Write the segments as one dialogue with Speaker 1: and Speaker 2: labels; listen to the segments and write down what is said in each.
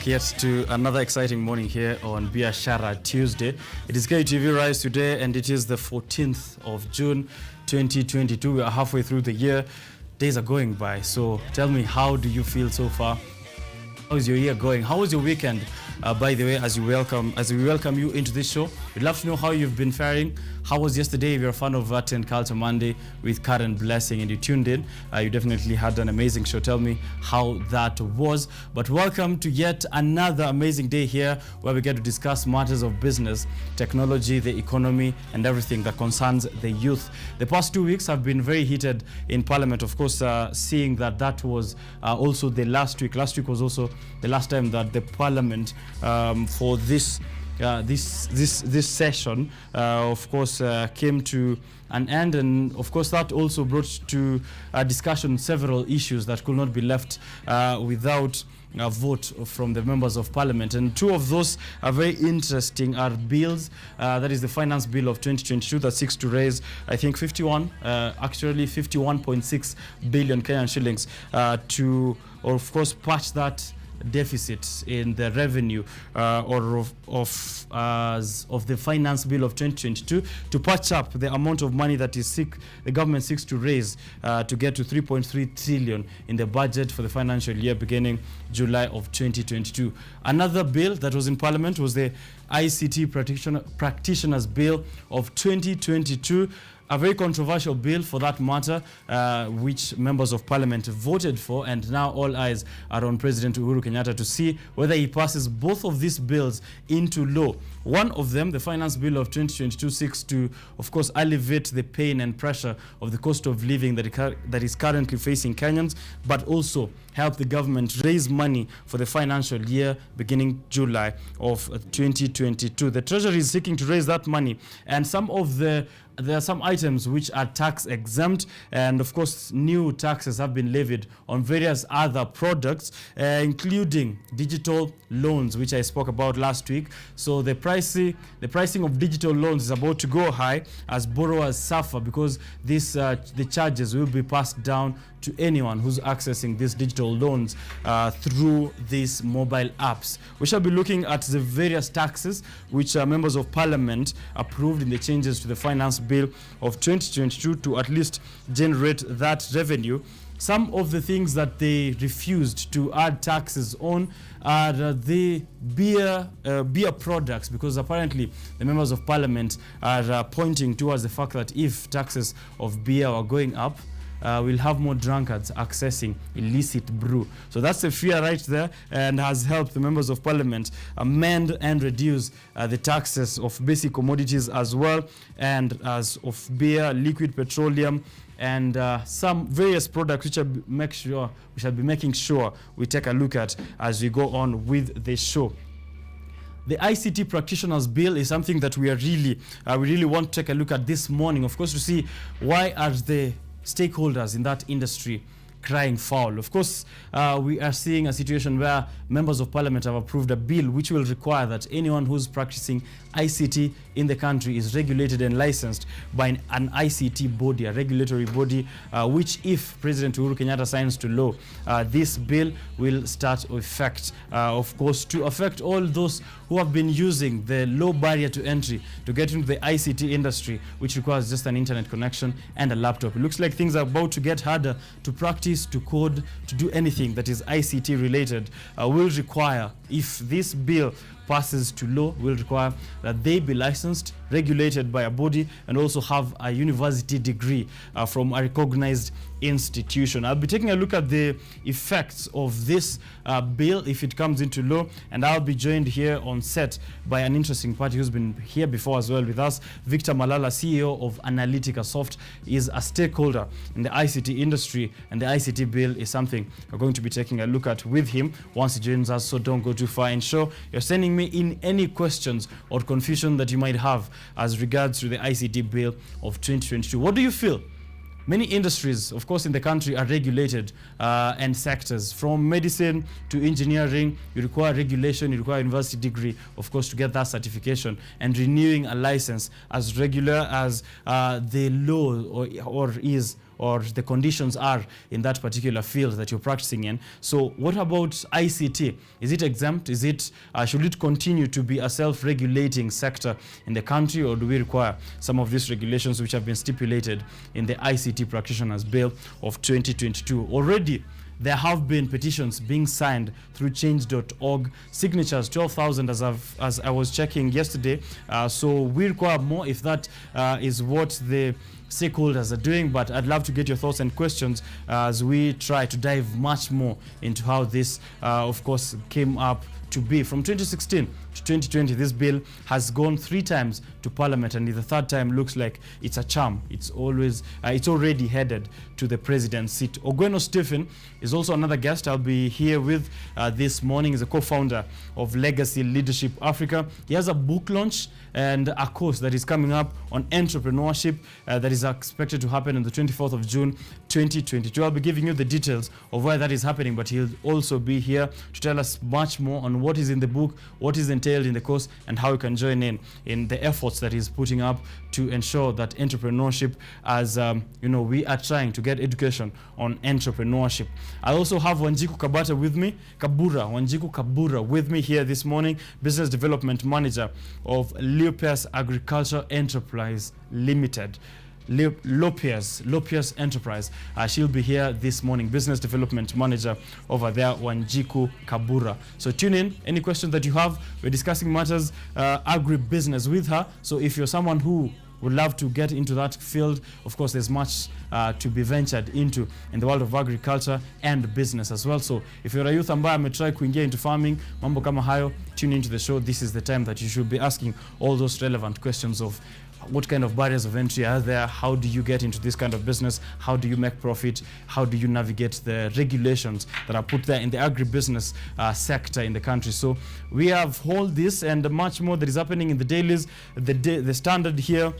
Speaker 1: back yet to another exciting morning here on Biashara Tuesday. It is KTV Rise today, and it is the 14th of June 2022. We are halfway through the year. Days are going by. So tell me, how do you feel so far? How is your year going? How was your weekend? By the way, as we welcome you into this show, we'd love to know how you've been faring. How was yesterday? If you're a fan of Art and Culture Monday with Karen Blessing and you tuned in, you definitely had an amazing show. Tell me how that was. But welcome to yet another amazing day here where we get to discuss matters of business, technology, the economy, and everything that concerns the youth. The past 2 weeks have been very heated in Parliament. Of course, seeing that was also the last week. Last week was also the last time that the Parliament for this session, of course, came to an end, and of course that also brought to discussion several issues that could not be left without a vote from the members of Parliament. And two of those are very interesting are bills. That is the Finance Bill of 2022 that seeks to raise, I think, 51.6 billion Kenyan shillings to, of course, patch that deficit in the revenue of the Finance Bill of 2022 to patch up the amount of money that the government seeks to raise to get to 3.3 trillion in the budget for the financial year beginning July of 2022. Another bill that was in Parliament was the ICT Practitioners Bill of 2022. A very controversial bill for that matter, which members of Parliament voted for, and now all eyes are on President Uhuru Kenyatta to see whether he passes both of these bills into law. One of them, the Finance Bill of 2022, seeks to, of course, alleviate the pain and pressure of the cost of living that is currently facing Kenyans, but also help the government raise money for the financial year beginning July of 2022. The Treasury is seeking to raise that money, and there are some items which are tax exempt, and of course new taxes have been levied on various other products, including digital loans, which I spoke about last week. So the pricing of digital loans is about to go high as borrowers suffer because the charges will be passed down to anyone who's accessing these digital loans through these mobile apps. We shall be looking at the various taxes which members of Parliament approved in the changes to the Finance Bill of 2022 to at least generate that revenue. Some of the things that they refused to add taxes on are the beer products, because apparently the members of Parliament are pointing towards the fact that if taxes of beer are going up, we'll have more drunkards accessing illicit brew. So that's the fear right there, and has helped the members of Parliament amend and reduce the taxes of basic commodities as well, and as of beer, liquid petroleum, and some various products which we shall be making sure we take a look at as we go on with the show. The ICT Practitioners Bill is something that we really want to take a look at this morning, of course, to see why are the stakeholders in that industry crying foul. Of course, we are seeing a situation where members of Parliament have approved a bill which will require that anyone who's practicing ICT in the country is regulated and licensed by an ICT body, a regulatory body, which, if President Uhuru Kenyatta signs to law, this bill will start to affect, of course, to affect all those who have been using the low barrier to entry to get into the ICT industry, which requires just an internet connection and a laptop. It looks like things are about to get harder to practice, to code, to do anything that is ICT related. Will require, if this bill passes to law, will require that they be licensed, regulated by a body, and also have a university degree from a recognized institution. I'll be taking a look at the effects of this bill if it comes into law, and I'll be joined here on set by an interesting party who's been here before as well with us. Victor Malala, CEO of Analytica Soft, is a stakeholder in the ICT industry, and the ICT bill is something we're going to be taking a look at with him once he joins us, so don't go too far. Ensure you're sending me in any questions or confusion that you might have as regards to the ICT bill of 2022. What do you feel? Many industries, of course, in the country are regulated and sectors. From medicine to engineering, you require regulation, you require a university degree, of course, to get that certification, and renewing a license as regular as the law or is or the conditions are in that particular field that you're practicing in. So what about ICT? Is it exempt? Is it should it continue to be a self-regulating sector in the country, or do we require some of these regulations which have been stipulated in the ICT Practitioners Bill of 2022? Already there have been petitions being signed through change.org, signatures 12,000 as I was checking yesterday. So we require more if that is what the stakeholders are doing, but I'd love to get your thoughts and questions as we try to dive much more into how this of course came up to be. From 2016 to 2020, this bill has gone 3 times to Parliament, and the third time looks like it's a charm. It's already headed to the president's seat. Ogweno Stephen is also another guest I'll be here with this morning. He's a co-founder of Legacy Leadership Africa. He has a book launch and a course that is coming up on entrepreneurship that is expected to happen on the 24th of June 2022. I'll be giving you the details of where that is happening, but he'll also be here to tell us much more on what is in the book, what is entailed in the course, and how you can join in the efforts that he's putting up to ensure that entrepreneurship, as we are trying to get education on entrepreneurship. I also have Wanjiku Wanjiku Kabura with me here this morning, Business Development Manager of Lopias Agriculture Enterprise Limited. Lopias Enterprise. She'll be here this morning, Business Development Manager over there, Wanjiku Kabura. So tune in. Any questions that you have, we're discussing matters agribusiness with her. So if you're someone who would love to get into that field, of course, there's much to be ventured into in the world of agriculture and business as well. So if you're a youth ambaye ametry kuingia into farming, mambo kama hayo, tune into the show. This is the time that you should be asking all those relevant questions of what kind of barriers of entry are there? How do you get into this kind of business? How do you make profit? How do you navigate the regulations that are put there in the agribusiness sector in the country? So we have all this and much more that is happening in the dailies. The Standard here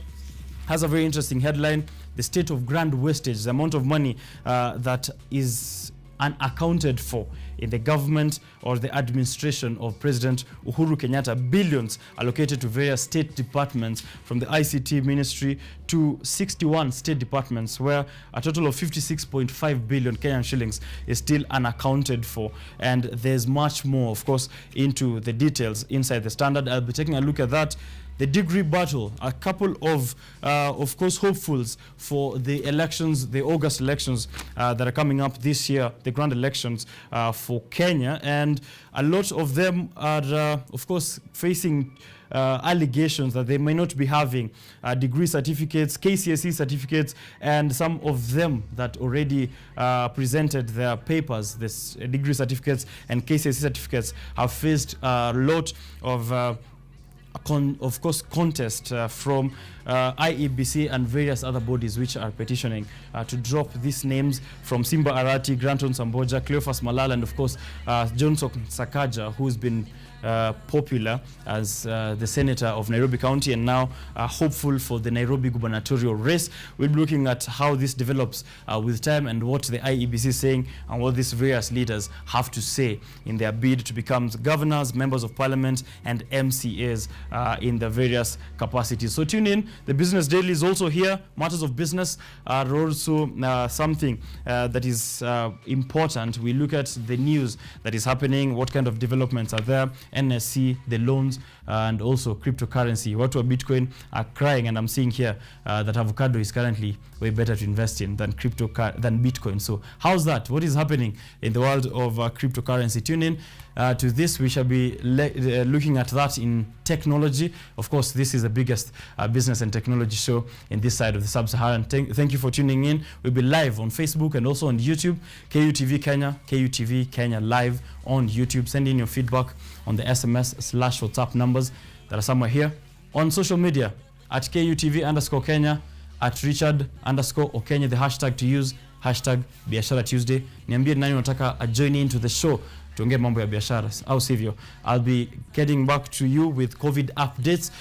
Speaker 1: has a very interesting headline: the state of grand wastage, the amount of money that is unaccounted for in the government or the administration of President Uhuru Kenyatta. Billions allocated to various state departments, from the ICT ministry to 61 state departments, where a total of 56.5 billion Kenyan shillings is still unaccounted for. And there's much more, of course, into the details inside the Standard. I'll be taking a look at that. The degree battle, a couple of course, hopefuls for the elections, the August elections that are coming up this year, the grand elections for Kenya. And a lot of them are, of course, facing allegations that they may not be having degree certificates, KCSE certificates, and some of them that already presented their papers, this degree certificates and KCSE certificates, have faced a lot of contest from IEBC and various other bodies which are petitioning to drop these names, from Simba Arati, Granton Samboja, Cleophas Malala, and of course Johnson Sakaja, who's been popular as the senator of Nairobi County and now hopeful for the Nairobi gubernatorial race. We'll be looking at how this develops with time and what the IEBC is saying and what these various leaders have to say in their bid to become governors, members of parliament, and MCAs in the various capacities. So tune in. The Business Daily is also here. Matters of business are also something that is important. We look at the news that is happening, what kind of developments are there, NSC, the loans, and also cryptocurrency. What Bitcoin are crying, and I'm seeing here that avocado is currently way better to invest in than Bitcoin. So how's that? What is happening in the world of cryptocurrency? Tune in to this. We shall be looking at that in technology. Of course, this is the biggest business and technology show in this side of the sub-Saharan. Thank you for tuning in. We'll be live on Facebook and also on YouTube. KUTV Kenya live on YouTube. Send in your feedback on the SMS/WhatsApp numbers that are somewhere here. On social media, at KUTV_Kenya, at Richard_Okenya, the hashtag to use, hashtag Biashara Tuesday. Niambie nani unataka join into the show tuongee mambo ya biashara, au sivyo? I'll be getting back to you with COVID updates.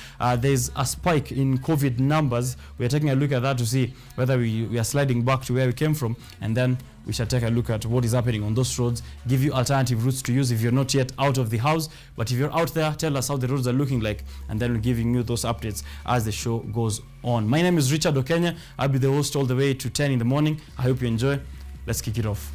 Speaker 1: There's a spike in COVID numbers. We are taking a look at that to see whether we are sliding back to where we came from, and then we shall take a look at what is happening on those roads, give you alternative routes to use if you're not yet out of the house. But if you're out there, tell us how the roads are looking like, and then we're giving you those updates as the show goes on. My name is Richard Okenya. I'll be the host all the way to 10 in the morning. I hope you enjoy. Let's kick it off.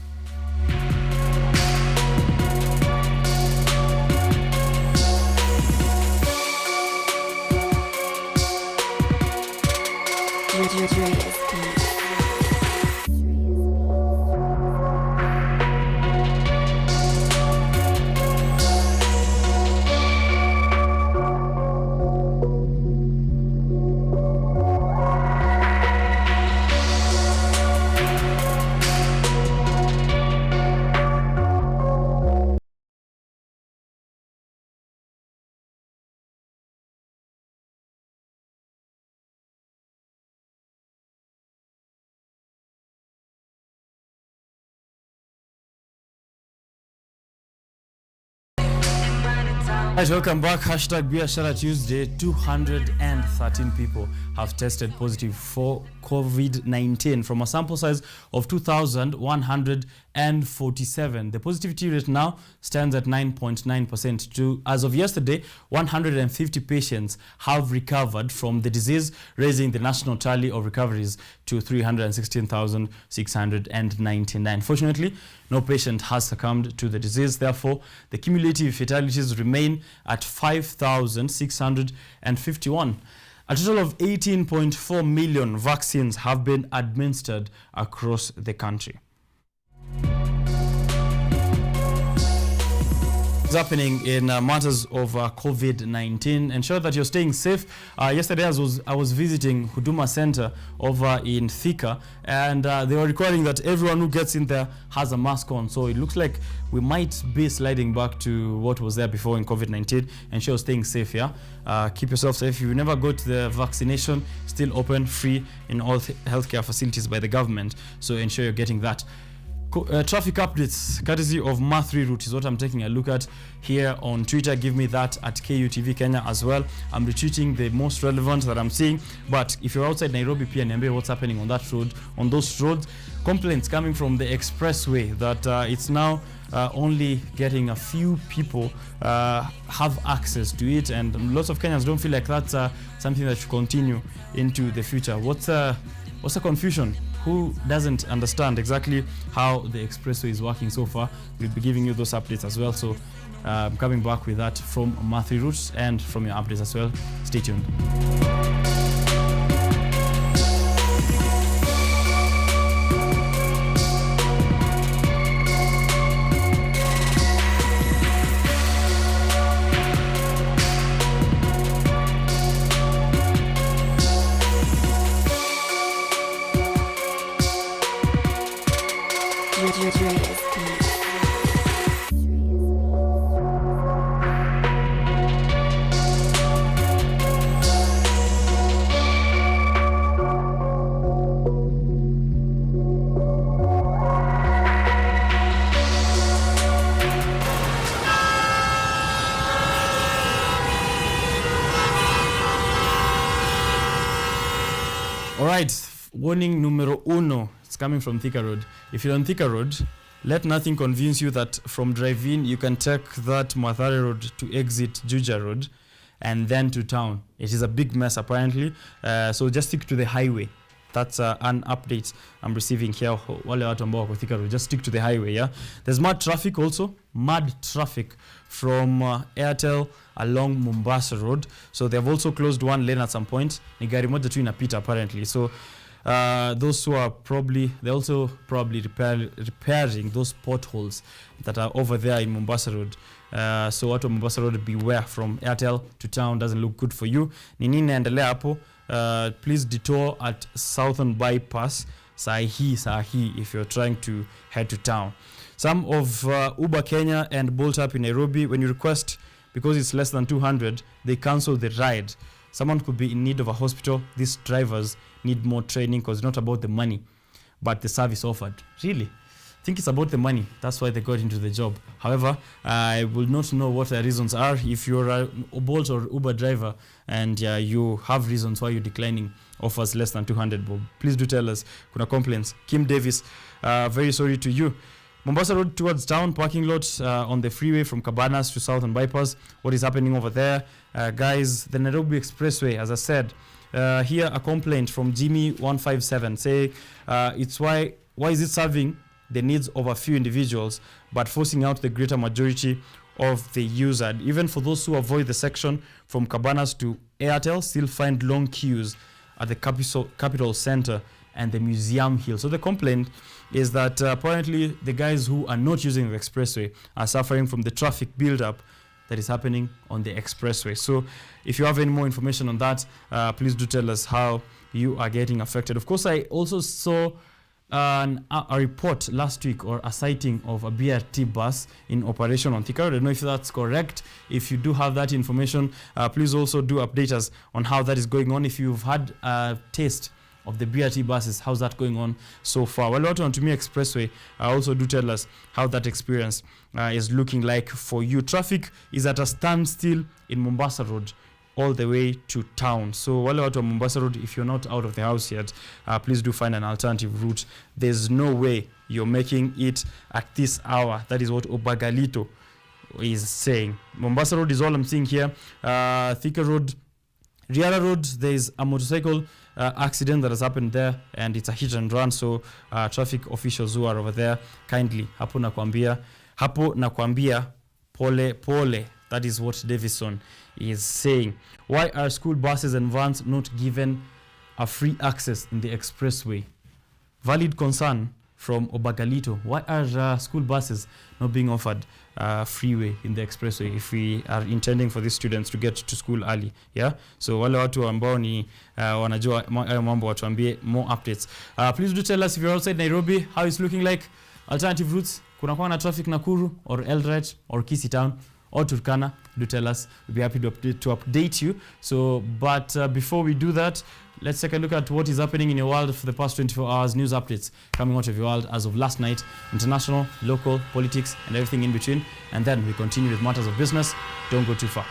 Speaker 1: Right, welcome back. Hashtag Biashara Tuesday. 213 people have tested positive for COVID-19 from a sample size of 2,147. The positivity rate now stands at 9.9%. As of yesterday, 150 patients have recovered from the disease, raising the national tally of recoveries to 316,699. Fortunately, no patient has succumbed to the disease. Therefore, the cumulative fatalities remain at 5,651. A total of 18.4 million vaccines have been administered across the country. What's happening in matters of COVID-19? Ensure that you're staying safe. Yesterday I was visiting Huduma Center over in Thika, and they were requiring that everyone who gets in there has a mask on. So it looks like we might be sliding back to what was there before in COVID-19. Ensure you're staying safe, yeah? Keep yourself safe. If you never go to the vaccination, still open, free in all healthcare facilities by the government. So ensure you're getting that. Traffic updates courtesy of Ma3 route is what I'm taking a look at here on Twitter. Give me that at KUTV Kenya as well. I'm retweeting the most relevant that I'm seeing. But if you're outside Nairobi, niambie what's happening on that road, on those roads. Complaints coming from the expressway that it's now only getting a few people have access to it, and lots of Kenyans don't feel like that's something that should continue into the future. What's the confusion? Who doesn't understand exactly how the expressway is working so far? We'll be giving you those updates as well. So coming back with that from Ma3 routes and from your updates as well. Stay tuned. All right, warning numero uno. It's coming from Thika Road. If you're on Thika Road, let nothing convince you that from drive-in you can take that Mathare Road to exit Juja Road and then to town. It is a big mess apparently. So just stick to the highway. That's an update I'm receiving here. Wale watu ambao wako Thika Road, just stick to the highway, yeah? There's mad traffic also. Mad traffic from Airtel along Mombasa Road. So they have also closed one lane at some point. Ni gari moja tu inapita apparently. So those who are they're also probably repairing those potholes that are over there in Mombasa Road. So watu wa Mombasa Road, beware from Airtel to town. Doesn't look good for you. Ni nini naendelea hapo? Please detour at Southern Bypass sahi if you're trying to head to town. Some of Uber Kenya and Bolt Up in Nairobi, when you request because it's less than 200, they cancel the ride. Someone could be in need of a hospital. These drivers need more training because it's not about the money but the service offered. Really, think it's about the money. That's why they got into the job. However, I will not know what the reasons are. If you're a Bolt or Uber driver and you have reasons why you're declining offers less than 200 bob, please do tell us. Kuna complaints. Kim Davis, very sorry to you. Mombasa Road towards town, parking lot on the freeway from Cabanas to Southern Bypass. What is happening over there? Guys, the Nairobi Expressway, as I said, here a complaint from Jimmy 157 say it's why is it serving the needs of a few individuals but forcing out the greater majority of the user. Even for those who avoid the section from Cabanas to Airtel, still find long queues at the Capital Center and the Museum Hill. So the complaint is that apparently the guys who are not using the expressway are suffering from the traffic build-up that is happening on the expressway. So if you have any more information on that, please do tell us how you are getting affected. Of course, I also saw a report last week or a sighting of a BRT bus in operation on Thika. I don't know if that's correct. If you do have that information, please also do update us on how that is going on. If you've had a taste of the BRT buses, how's that going on so far? Well, out on Tumia Expressway, also do tell us how that experience is looking like for you. Traffic is at a standstill in Mombasa Road all the way to town. So while out on Mombasa Road, if you're not out of the house yet, please do find an alternative route. There's no way you're making it at this hour. That is what Obagalito is saying. Mombasa Road is all I'm seeing here. Thika Road, Riara Road, there's a motorcycle accident that has happened there and it's a hit and run. So traffic officials who are over there, kindly hapo nakwambia pole pole. That is what Davison is saying. Why are school buses and vans not given a free access in the expressway? Valid concern from Obagalito. Why are school buses not being offered freeway in the expressway if we are intending for these students to get to school early? Yeah, so wale watu ambao ni wanajua hayo mambo watuambie more updates. Please do tell us if you're outside Nairobi, how it's looking like. Alternative routes, kuna kwa na traffic Nakuru or Eldoret or Kisii Town or Turkana. Do tell us. We'll be happy to update you. So, but before we do that, let's take a look at what is happening in your world for the past 24 hours. News updates coming out of your world as of last night. International, local, politics, and everything in between. And then we continue with matters of business. Don't go too far.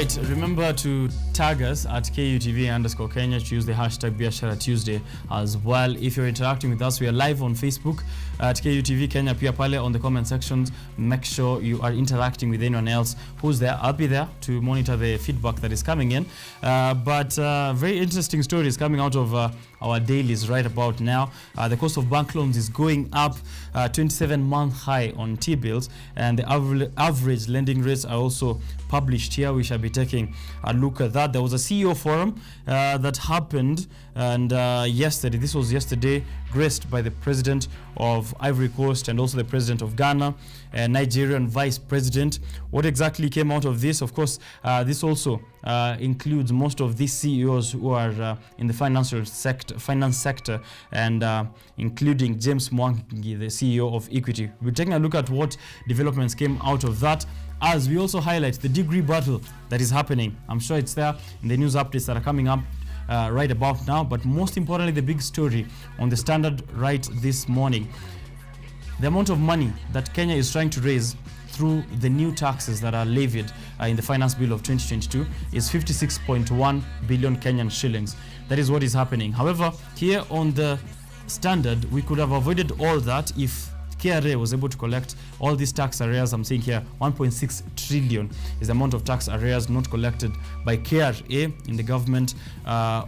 Speaker 1: Right, remember to tag us at KUTV_Kenya, choose the hashtag Biashara Tuesday as well. If you're interacting with us, we are live on Facebook at KUTV Kenya, pia pale on the comment sections. Make sure you are interacting with anyone else who's there. I'll be there to monitor the feedback that is coming in. But very interesting stories coming out of our dailies right about now. The cost of bank loans is going up, 27-month high on T-bills, and the average lending rates are also published here. We shall be taking a look at that. There was a CEO forum that happened, and yesterday, this was yesterday, graced by the president of Ivory Coast and also the president of Ghana, Nigerian vice president. What exactly came out of this? Of course, this also includes most of these CEOs who are in the finance sector, and including James Mwangi, the CEO of Equity. We're taking a look at what developments came out of that, as we also highlight the degree battle that is happening. I'm sure it's there in the news updates that are coming up right about now, but most importantly, the big story on the Standard right this morning. The amount of money that Kenya is trying to raise through the new taxes that are levied in the Finance Bill of 2022 is 56.1 billion Kenyan shillings. That is what is happening. However, here on the standard, we could have avoided all that if KRA was able to collect all these tax arrears. I'm saying here 1.6 trillion is the amount of tax arrears not collected by KRA in the government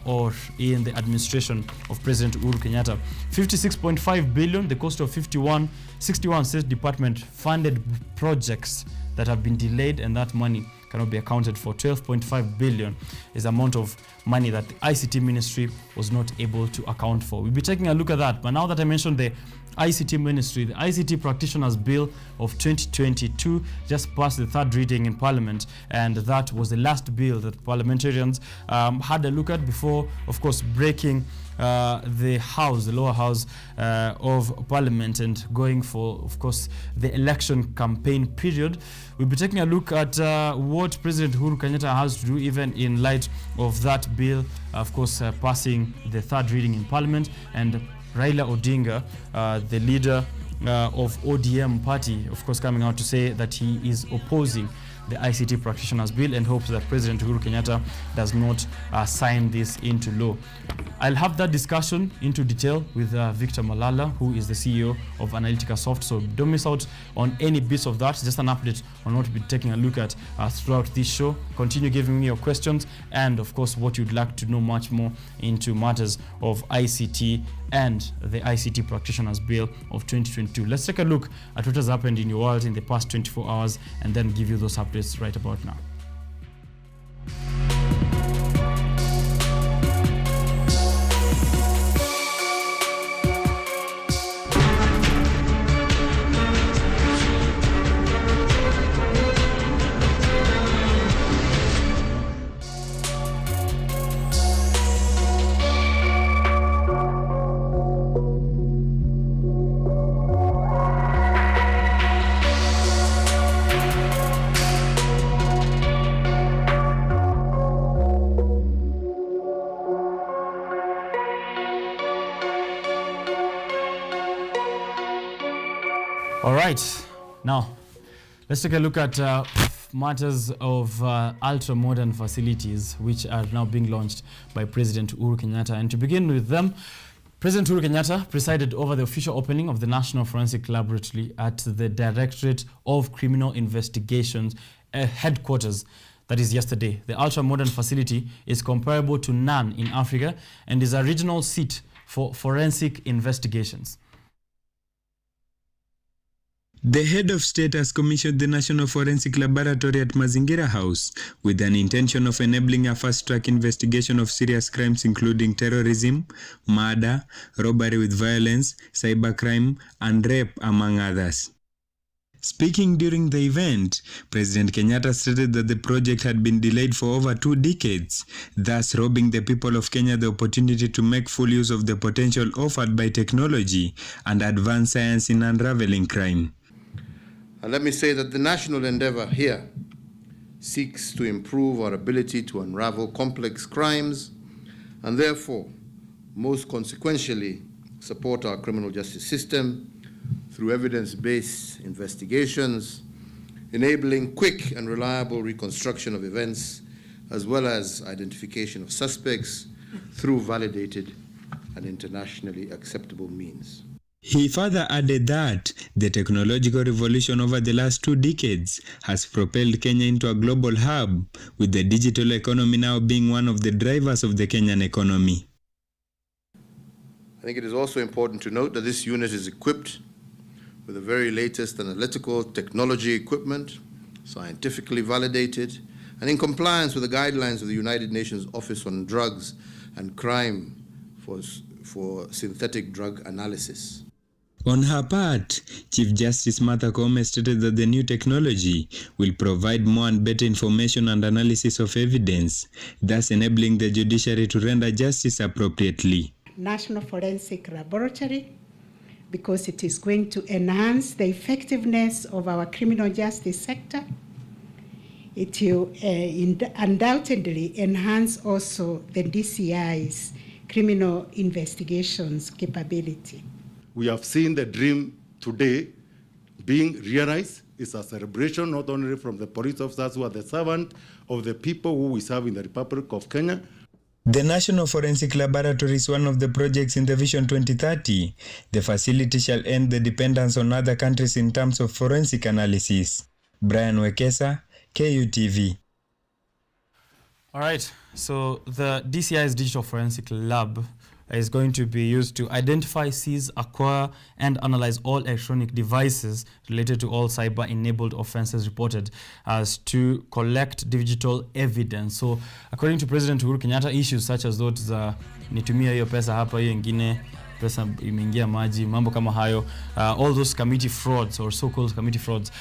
Speaker 1: or in the administration of President Uhuru Kenyatta. 56.5 billion, the cost of 61 state department funded projects that have been delayed, and that money cannot be accounted for. 12.5 billion is the amount of money that the ICT ministry was not able to account for. We'll be taking a look at that. But now that I mentioned the ICT ministry, the ICT Practitioners Bill of 2022 just passed the third reading in Parliament, and that was the last bill that parliamentarians had a look at before, of course, breaking the lower house of Parliament and going for, of course, the election campaign period. We'll be taking a look at what President Uhuru Kenyatta has to do, even in light of that bill, of course, passing the third reading in Parliament, and Raila Odinga, the leader of ODM party, of course, coming out to say that he is opposing the ICT Practitioners Bill and hopes that President Uhuru Kenyatta does not sign this into law. I'll have that discussion into detail with Victor Malala, who is the CEO of Analytica Soft. So don't miss out on any bits of that. Just an update on what we'll be taking a look at throughout this show. Continue giving me your questions and, of course, what you'd like to know much more into matters of ICT and the ICT Practitioners Bill of 2022. Let's take a look at what has happened in your world in the past 24 hours and then give you those updates right about now. All right, now let's take a look at matters of ultra-modern facilities which are now being launched by President Uhuru Kenyatta. And to begin with them, President Uhuru Kenyatta presided over the official opening of the National Forensic Laboratory at the Directorate of Criminal Investigations headquarters. That is yesterday. The ultra-modern facility is comparable to none in Africa and is a regional seat for forensic investigations.
Speaker 2: The head of state has commissioned the National Forensic Laboratory at Mazingira House with an intention of enabling a fast-track investigation of serious crimes including terrorism, murder, robbery with violence, cybercrime, and rape, among others. Speaking during the event, President Kenyatta stated that the project had been delayed for over 2 decades, thus robbing the people of Kenya the opportunity to make full use of the potential offered by technology and advanced science in unraveling crime.
Speaker 3: And let me say that the national endeavor here seeks to improve our ability to unravel complex crimes and therefore, most consequentially, support our criminal justice system through evidence-based investigations, enabling quick and reliable reconstruction of events, as well as identification of suspects through validated and internationally acceptable means.
Speaker 2: He further added that the technological revolution over the last 2 decades has propelled Kenya into a global hub, with the digital economy now being one of the drivers of the Kenyan economy.
Speaker 3: I think it is also important to note that this unit is equipped with the very latest analytical technology equipment, scientifically validated, and in compliance with the guidelines of the United Nations Office on Drugs and Crime for synthetic drug analysis.
Speaker 2: On her part, Chief Justice Martha Koome stated that the new technology will provide more and better information and analysis of evidence, thus enabling the judiciary to render justice appropriately.
Speaker 4: National Forensic Laboratory, because it is going to enhance the effectiveness of our criminal justice sector. It will undoubtedly enhance also the DCI's criminal investigations capability.
Speaker 5: We have seen the dream today being realized It's a celebration not only from the police officers who are the servant of the people who we serve in the Republic of Kenya.
Speaker 2: The National Forensic Laboratory is one of the projects in the Vision 2030. The facility shall end the dependence on other countries in terms of forensic analysis. Brian Wekesa, KUTV.
Speaker 1: All right, so the DCI's Digital Forensic Lab is going to be used to identify, seize, acquire, and analyze all electronic devices related to all cyber-enabled offenses reported, as to collect digital evidence. So, according to President Uhuru Kenyatta, issues such as those nitumia hiyo pesa hapa, hiyo ingine pesa imeingia maji, mambo kama hayo, all those committee frauds or so-called committee frauds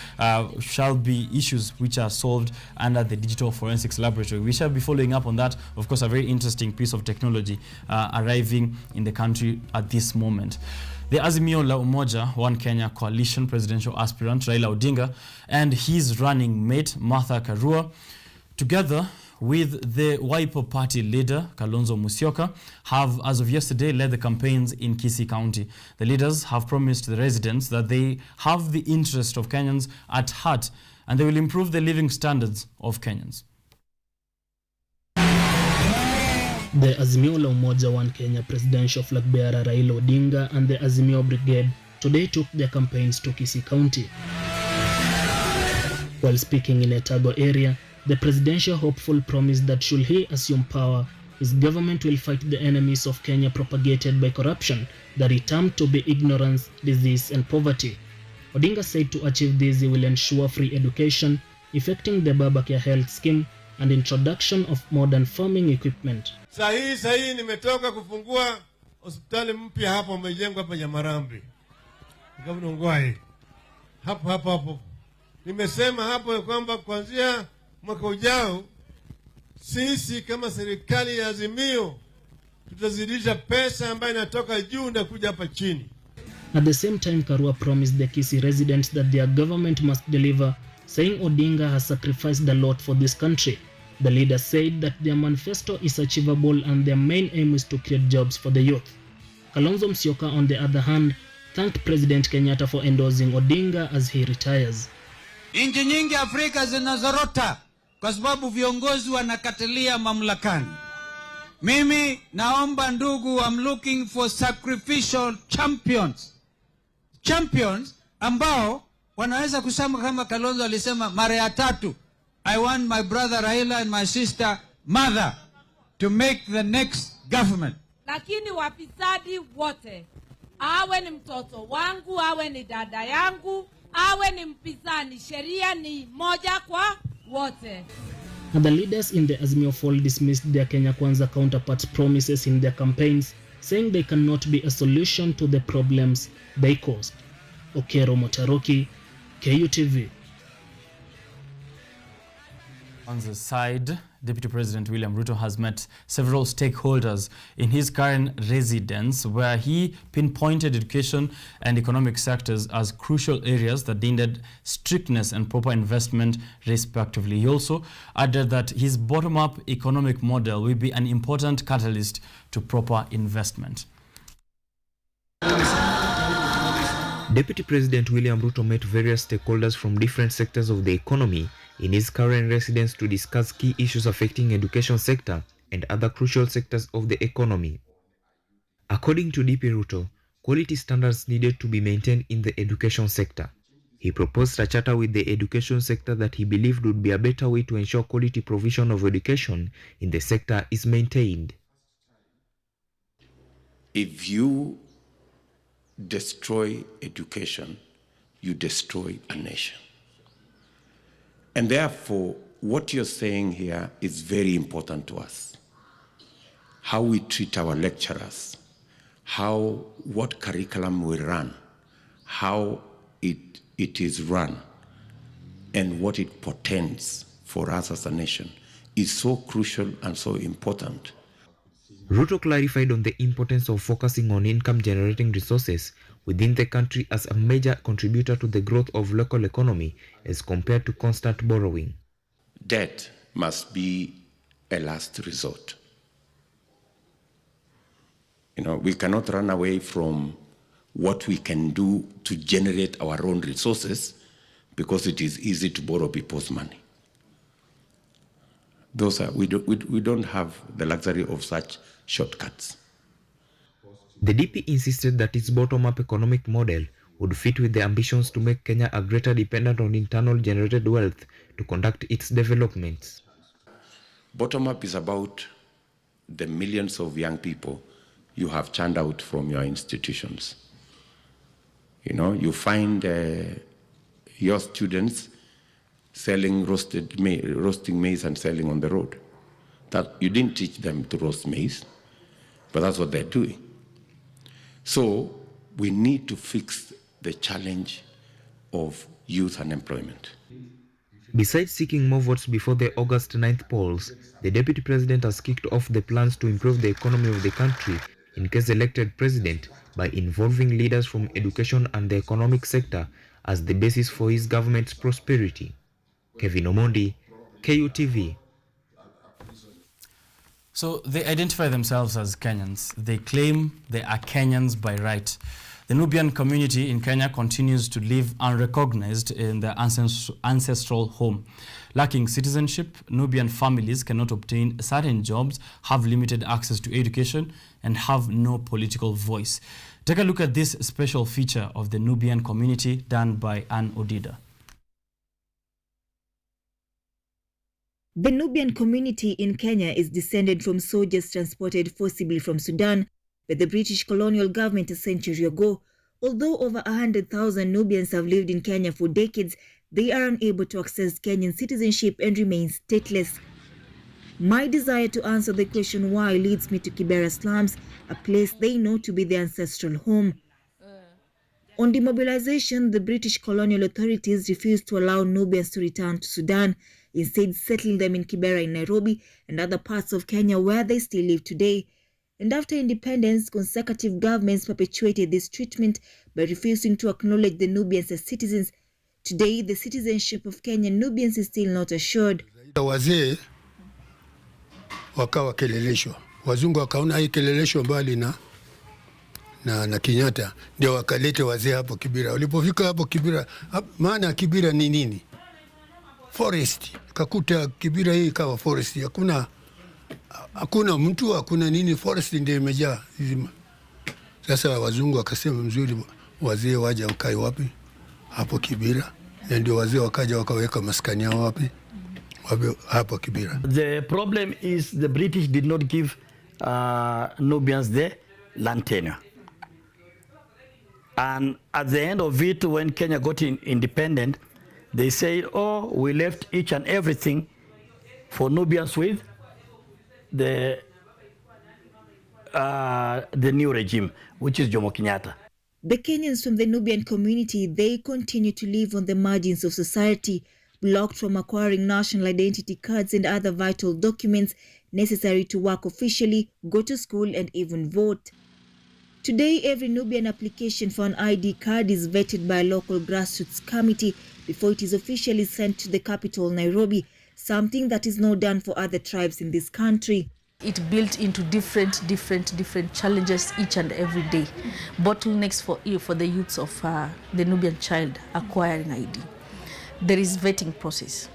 Speaker 1: shall be issues which are solved under the Digital Forensics Laboratory. We shall be following up on that. Of course, a very interesting piece of technology arriving in the country at this moment. The Azimio la Umoja One Kenya coalition presidential aspirant Raila Odinga and his running mate Martha Karua, together with the Wiper Party leader, Kalonzo Musyoka, have, as of yesterday, led the campaigns in Kisii County. The leaders have promised the residents that they have the interest of Kenyans at heart and they will improve the living standards of Kenyans.
Speaker 6: The Azimio la Umoja One Kenya presidential flag bearer Raila Odinga and the Azimio Brigade today took their campaigns to Kisii County. While speaking in Etago area, the presidential hopeful promised that should he assume power, his government will fight the enemies of Kenya propagated by corruption that he termed to be ignorance, disease and poverty. Odinga said to achieve this he will ensure free education, effecting the Babacare health scheme and introduction of modern farming equipment.
Speaker 7: Sahi nimetoka kufungua hospitali mpya hapo umejengwa hapa Nyamarambi. Gavana Ngwai. Hapo. Nimesema hapo kwamba kuanzia mwaka ujao sisi kama serikali ya Azimio tutazidisha pesa ambayo inatoka juu na kuja hapa chini.
Speaker 6: At the same time, Karua promised the Kisii residents that their government must deliver, saying Odinga has sacrificed a lot for this country. The leader said that their manifesto is achievable and their main aim is to create jobs for the youth. Kalonzo Musyoka, on the other hand, thanked President Kenyatta for endorsing Odinga as he retires.
Speaker 8: Nchi nyingi Afrika zinazorota kwa sababu viongozi wanakatilia mamlakani. Mimi naomba ndugu, I'm looking for sacrificial champions. Champions ambao wanaweza kusema kama Kalonzo alisema mara ya tatu, I want my brother Raila and my sister Mother to make the next government.
Speaker 9: Lakini wafisadi wote, awe ni mtoto wangu, awe ni dada yangu, awe ni mpinzani, sheria ni moja kwa wote.
Speaker 6: And the leaders in the Azimio fold dismissed their Kenya Kwanza counterparts' promises in their campaigns, saying they cannot be a solution to the problems they caused. Okero Motaroki, KUTV.
Speaker 1: On the side, Deputy President William Ruto has met several stakeholders in his current residence, where he pinpointed education and economic sectors as crucial areas that needed strictness and proper investment, respectively. He also added that his bottom-up economic model will be an important catalyst to proper investment.
Speaker 10: Deputy President William Ruto met various stakeholders from different sectors of the economy in his current residence to discuss key issues affecting education sector and other crucial sectors of the economy. According to DP Ruto, quality standards needed to be maintained in the education sector. He proposed a charter with the education sector that he believed would be a better way to ensure quality provision of education in the sector is maintained.
Speaker 11: If you destroy education, you destroy a nation. And therefore, what you're saying here is very important to us. How we treat our lecturers, what curriculum we run, how it is run, and what it portends for us as a nation is so crucial and so important.
Speaker 10: Ruto clarified on the importance of focusing on income-generating resources within the country as a major contributor to the growth of local economy as compared to constant borrowing.
Speaker 11: Debt must be a last resort. We cannot run away from what we can do to generate our own resources because it is easy to borrow people's money. We don't have the luxury of such shortcuts.
Speaker 10: The DP insisted that its bottom-up economic model would fit with the ambitions to make Kenya a greater dependent on internal generated wealth to conduct its developments.
Speaker 11: Bottom-up is about the millions of young people you have churned out from your institutions. You know, you find your students selling roasting maize and selling on the road. That you didn't teach them to roast maize, but that's what they're doing. So we need to fix the challenge of youth unemployment.
Speaker 10: Besides seeking more votes before the August 9th polls, the Deputy President has kicked off the plans to improve the economy of the country in case elected president by involving leaders from education and the economic sector as the basis for his government's prosperity. Kevin Omondi, KUTV.
Speaker 1: So they identify themselves as Kenyans. They claim they are Kenyans by right. The Nubian community in Kenya continues to live unrecognized in their ancestral home. Lacking citizenship, Nubian families cannot obtain certain jobs, have limited access to education, and have no political voice. Take a look at this special feature of the Nubian community done by Ann Odida.
Speaker 12: The Nubian community in Kenya is descended from soldiers transported forcibly from Sudan by the British colonial government a century ago. Although over 100,000 Nubians have lived in Kenya for decades, they are unable to access Kenyan citizenship and remain stateless. My desire to answer the question why leads me to Kibera slums, a place they know to be their ancestral home. On demobilization, the British colonial authorities refused to allow Nubians to return to Sudan, instead settling them in Kibera in Nairobi and other parts of Kenya where they still live today. And after independence, consecutive governments perpetuated this treatment by refusing to acknowledge the Nubians as citizens. Today, the citizenship of Kenyan Nubians is still not assured.
Speaker 13: Wazee wakawa keleleshwa. Wazungu wakaona hii keleleshwa mbali na Kenyatta, ndio wakalete wazee hapo Kibera. Walipofika hapo Kibera, maana Kibera ni nini? Forest. Kakuta Kibera hii ikawa forest. Hakuna mtu, hakuna nini, forest ndio imejaa zima. Sasa wazungu wakasema mzuri wazee waje wakae wapi? Hapo Kibera. Na ndio wazee wakaja wakaweka maskani yao wapi? Hapo Kibera.
Speaker 14: The problem is the British did not give Nubians the land tenure. And at the end of it, when Kenya got independent, they said, oh, we left each and everything for Nubians with the new regime, which is Jomo Kenyatta.
Speaker 12: The Kenyans from the Nubian community, they continue to live on the margins of society, blocked from acquiring national identity cards and other vital documents necessary to work officially, go to school, and even vote. Today, every Nubian application for an ID card is vetted by a local grassroots committee before it is officially sent to the capital, Nairobi, something that is not done for other tribes in this country.
Speaker 15: It built into different challenges each and every day. Bottlenecks for the youths of the Nubian child acquiring ID. There is vetting process.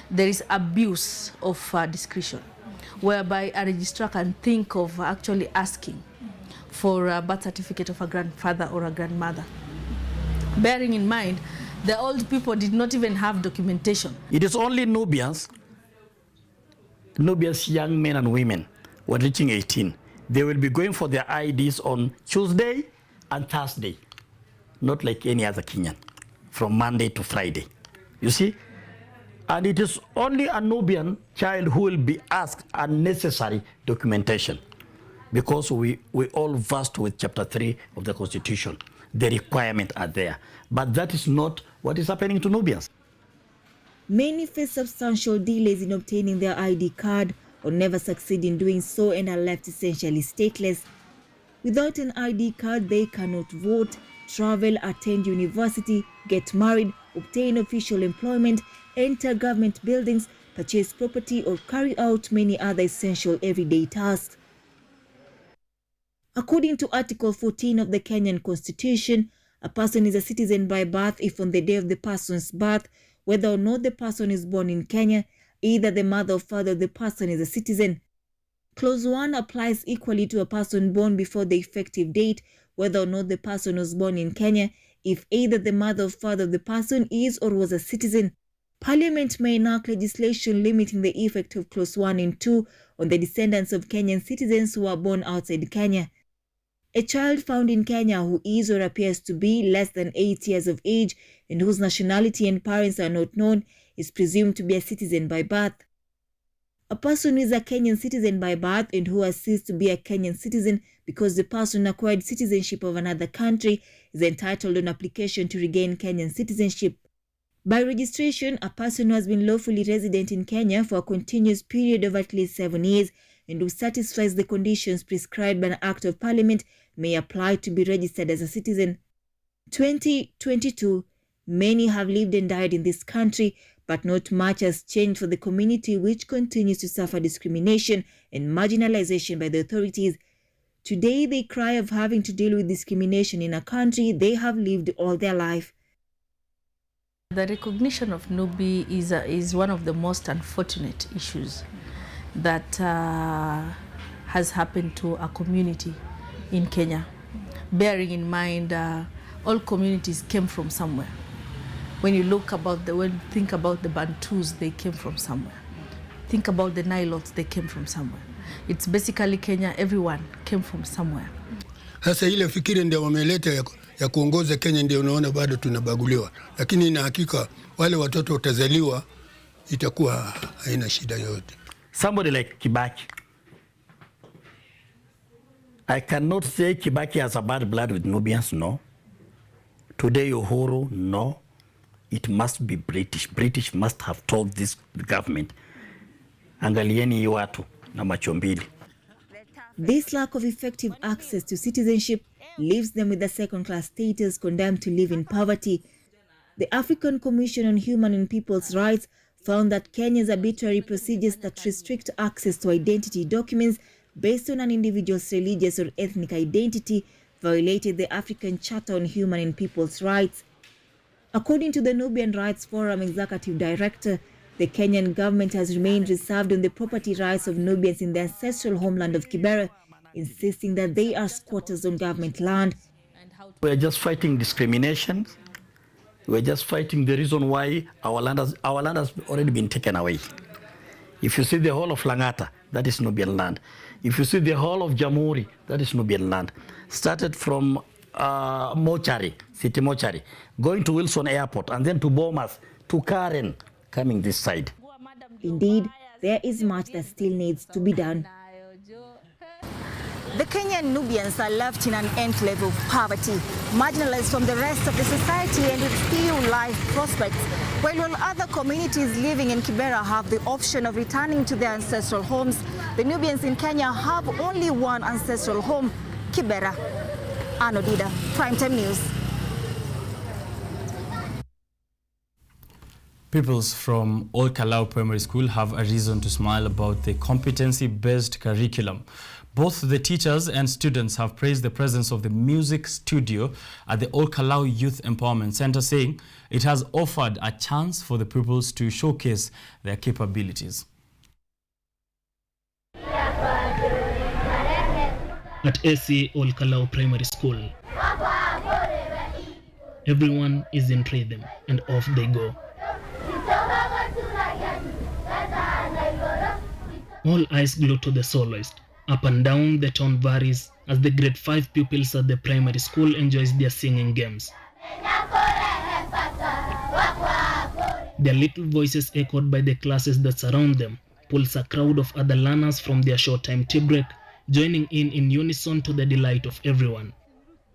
Speaker 15: There is abuse of discretion, whereby a registrar can think of actually asking for a birth certificate of a grandfather or a grandmother. Bearing in mind, the old people did not even have documentation.
Speaker 14: It is only Nubians young men and women were reaching 18. They will be going for their IDs on Tuesday and Thursday, not like any other Kenyan, from Monday to Friday. You see? And it is only a Nubian child who will be asked unnecessary documentation, because we all versed with Chapter 3 of the Constitution. The requirements are there. But that is not what is happening to Nubians.
Speaker 12: Many face substantial delays in obtaining their ID card or never succeed in doing so and are left essentially stateless. Without an ID card, they cannot vote, travel, attend university, get married, obtain official employment, enter government buildings, purchase property, or carry out many other essential everyday tasks. According to Article 14 of the Kenyan Constitution, A person is a citizen by birth if on the day of the person's birth, whether or not the person is born in Kenya, either the mother or father of the person is a citizen. Clause 1 applies equally to a person born before the effective date, whether or not the person was born in Kenya, if either the mother or father of the person is or was a citizen. Parliament may enact legislation limiting the effect of Clause 1 and 2 on the descendants of Kenyan citizens who are born outside Kenya. A child found in Kenya who is or appears to be less than 8 years of age and whose nationality and parents are not known is presumed to be a citizen by birth. A person who is a Kenyan citizen by birth and who has ceased to be a Kenyan citizen because the person acquired citizenship of another country is entitled on application to regain Kenyan citizenship. By registration, a person who has been lawfully resident in Kenya for a continuous period of at least 7 years and who satisfies the conditions prescribed by an Act of Parliament may apply to be registered as a citizen. 2022, many have lived and died in this country, but not much has changed for the community, which continues to suffer discrimination and marginalization by the authorities. Today, they cry of having to deal with discrimination in a country they have lived all their life.
Speaker 15: The recognition of Nubi is one of the most unfortunate issues that has happened to a community in Kenya. Bearing in mind, all communities came from somewhere. When you think about the Bantus, they came from somewhere. Think about the Nilotes, they came from somewhere. It's basically Kenya, everyone came from somewhere.
Speaker 13: Sasa ile fikiri ndio wameleta ya kuongoza Kenya ndio unaona bado tunabaguliwa. Lakini ina hakika wale watoto watazaliwa itakuwa haina shida yote.
Speaker 14: Somebody like Kibaki. I cannot say Kibaki has a bad blood with Nubians, no. Today Uhuru, no. It must be British. British must have told this government, angalieni watu na macho mbili.
Speaker 12: This lack of effective access to citizenship leaves them with a second-class status, condemned to live in poverty. The African Commission on Human and People's Rights found that Kenya's arbitrary procedures that restrict access to identity documents based on an individual's religious or ethnic identity violated the African Charter on Human and People's Rights. According to the Nubian Rights Forum Executive Director, the Kenyan government has remained reserved on the property rights of Nubians in the ancestral homeland of Kibera, insisting that they are squatters on government land.
Speaker 14: We're just fighting discrimination. We're just fighting the reason why our land has already been taken away. If you see the whole of Langata, that is Nubian land. If you see the whole of Jamhuri, that is Nubian land. Started from Mochari, City Mochari, going to Wilson Airport, and then to Bomas, to Karen, coming this side.
Speaker 12: Indeed, there is much that still needs to be done.
Speaker 16: The Kenyan Nubians are left in an enclave of poverty, marginalized from the rest of the society and with few life prospects, while other communities living in Kibera have the option of returning to their ancestral homes. The Nubians in Kenya have only one ancestral home, Kibera. Anodida, Primetime News.
Speaker 1: Pupils from Old Kalau Primary School have a reason to smile about the competency-based curriculum. Both the teachers and students have praised the presence of the music studio at the Old Kalau Youth Empowerment Center, saying it has offered a chance for the pupils to showcase their capabilities.
Speaker 6: At AC Old Kalau Primary School, everyone is in rhythm and off they go. All eyes glued to the soloist. Up and down the tone varies as the grade 5 pupils at the primary school enjoys their singing games. Their little voices echoed by the classes that surround them pulls a crowd of other learners from their short time tea break, joining in unison to the delight of everyone.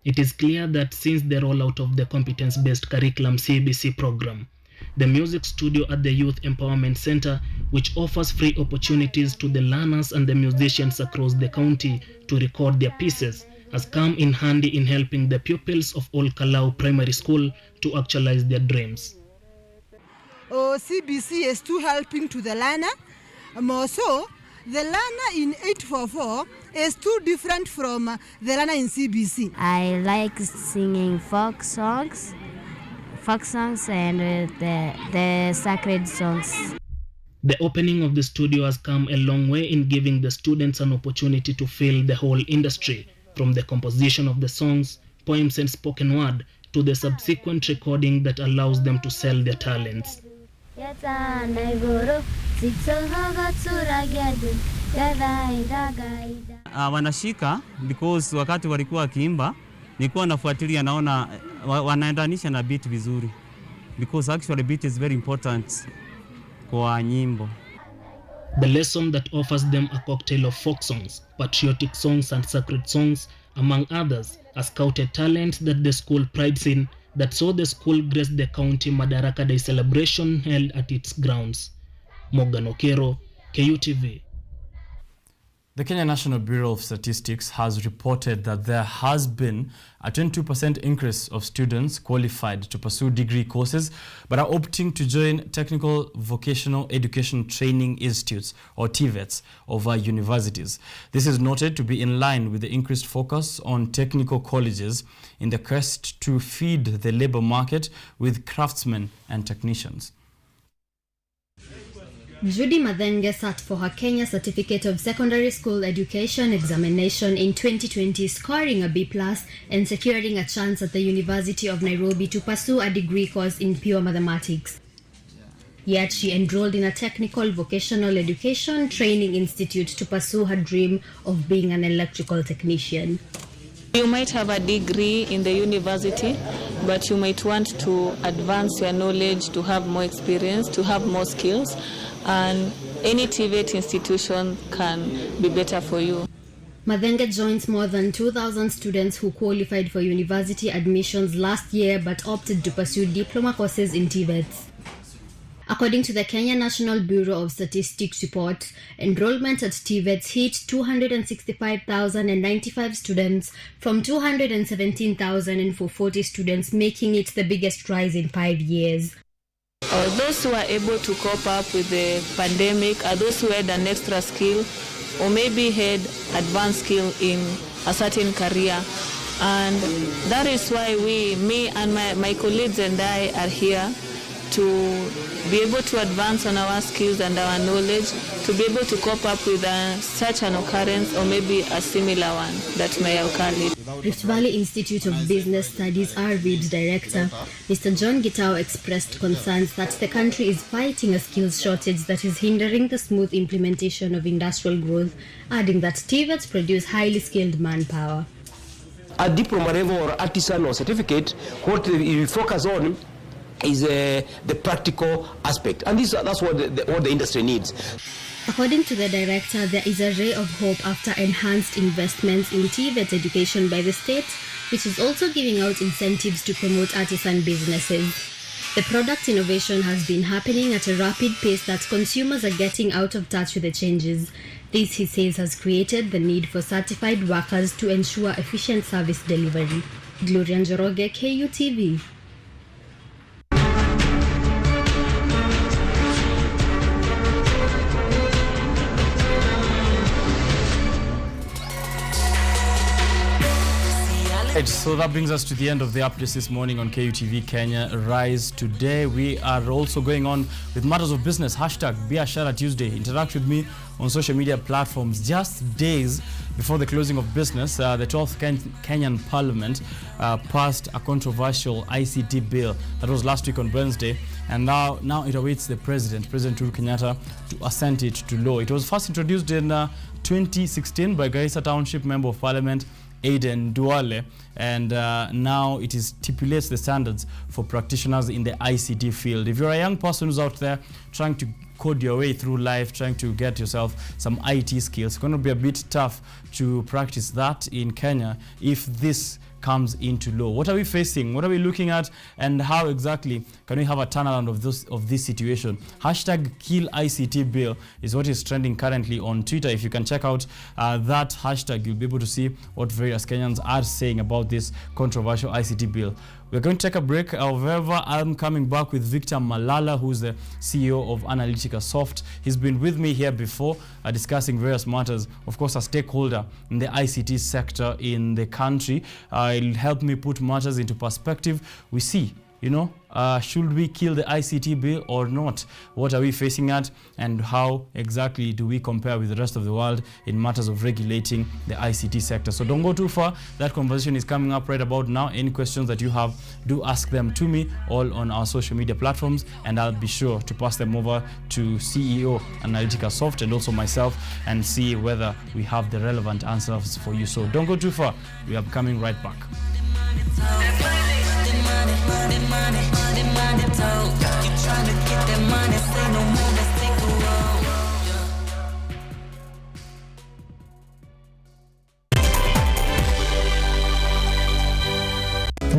Speaker 6: It is clear that since the rollout of the competence-based curriculum CBC program, the music studio at the Youth Empowerment Center, which offers free opportunities to the learners and the musicians across the county to record their pieces, has come in handy in helping the pupils of Old Kalau Primary School to actualize their dreams.
Speaker 17: CBC is too helping to the learner. More so, the learner in 844 is too different from the learner in CBC.
Speaker 18: I like singing folk songs and the sacred songs.
Speaker 6: The opening of the studio has come a long way in giving the students an opportunity to feel the whole industry, from the composition of the songs, poems and spoken word, to the subsequent recording that allows them to sell their talents.
Speaker 19: Wanashika because wakati walikuwa wakiimba nilikuwa nafuatilia, naona wanaendanisha na beat vizuri, because actually beat is very important kwa nyimbo.
Speaker 6: The lesson that offers them a cocktail of folk songs, patriotic songs and sacred songs, among others, a scouted talent that the school prides in, that saw the school grace the county Madaraka Day celebration held at its grounds. Morgan Okero, KUTV.
Speaker 1: The Kenya National Bureau of Statistics has reported that there has been a 22% increase of students qualified to pursue degree courses but are opting to join technical vocational education training institutes or TVETs over universities. This is noted to be in line with the increased focus on technical colleges in the quest to feed the labor market with craftsmen and technicians.
Speaker 20: Judy Mathenge sat for her Kenya Certificate of Secondary School Education examination in 2020, scoring a B+ and securing a chance at the University of Nairobi to pursue a degree course in pure mathematics. Yet she enrolled in a technical vocational education training institute to pursue her dream of being an electrical technician.
Speaker 21: You might have a degree in the university, but you might want to advance your knowledge, to have more experience, to have more skills, and any TVET institution can be better for you.
Speaker 20: Mathenge joins more than 2,000 students who qualified for university admissions last year but opted to pursue diploma courses in TVETs. According to the Kenya National Bureau of Statistics report, enrollment at TVETs hit 265,095 students from 217,040 students, making it the biggest rise in 5 years.
Speaker 21: Those who are able to cope up with the pandemic are those who had an extra skill or maybe had advanced skill in a certain career. And that is why me and my colleagues and I are here to be able to advance on our skills and our knowledge, to be able to cope up with such an occurrence or maybe a similar one that may occur later.
Speaker 20: Rift Valley Institute of Business Studies RVID Director, Mr. John Gitao, expressed concerns that the country is fighting a skills shortage that is hindering the smooth implementation of industrial growth, adding that TVETs produce highly skilled manpower.
Speaker 22: A diploma level or artisan or certificate, what we focus on is the practical aspect, and that's what the industry needs.
Speaker 20: According to the director, there is a ray of hope after enhanced investments in TVET education by the state, which is also giving out incentives to promote artisan businesses. The product innovation has been happening at a rapid pace that consumers are getting out of touch with the changes. This, he says, has created the need for certified workers to ensure efficient service delivery. Gloria Njoroge, KUTV.
Speaker 1: Right, so that brings us to the end of the updates this morning on KUTV Kenya Rise. Today we are also going on with matters of business. Hashtag Biashara Tuesday. Interact with me on social media platforms. Just days before the closing of business, the 12th Kenyan Parliament passed a controversial ICT bill. That was last week on Wednesday. And now it awaits the President Uhuru Kenyatta, to assent it to law. It was first introduced in 2016 by Garissa Township Member of Parliament Aiden Duale, and now it stipulates the standards for practitioners in the ICT field. If you're a young person who's out there trying to code your way through life, trying to get yourself some IT skills, it's going to be a bit tough to practice that in Kenya if this comes into law. What are we facing? What are we looking at? And how exactly can we have a turnaround of this situation? #KillICT bill is what is trending currently on Twitter. If you can check out that hashtag, you'll be able to see what various Kenyans are saying about this controversial ICT bill. We're going to take a break. However, I'm coming back with Victor Malala, who's the CEO of Analytica Soft. He's been with me here before discussing various matters. Of course, a stakeholder in the ICT sector in the country. It'll help me put matters into perspective. We see, should we kill the ICT bill or not? What are we facing at, and how exactly do we compare with the rest of the world in matters of regulating the ICT sector? So don't go too far. That conversation is coming up right about now. Any questions that you have, do ask them to me, all on our social media platforms, and I'll be sure to pass them over to CEO Analytica Soft and also myself, and see whether we have the relevant answers for you. So don't go too far. We are coming right back.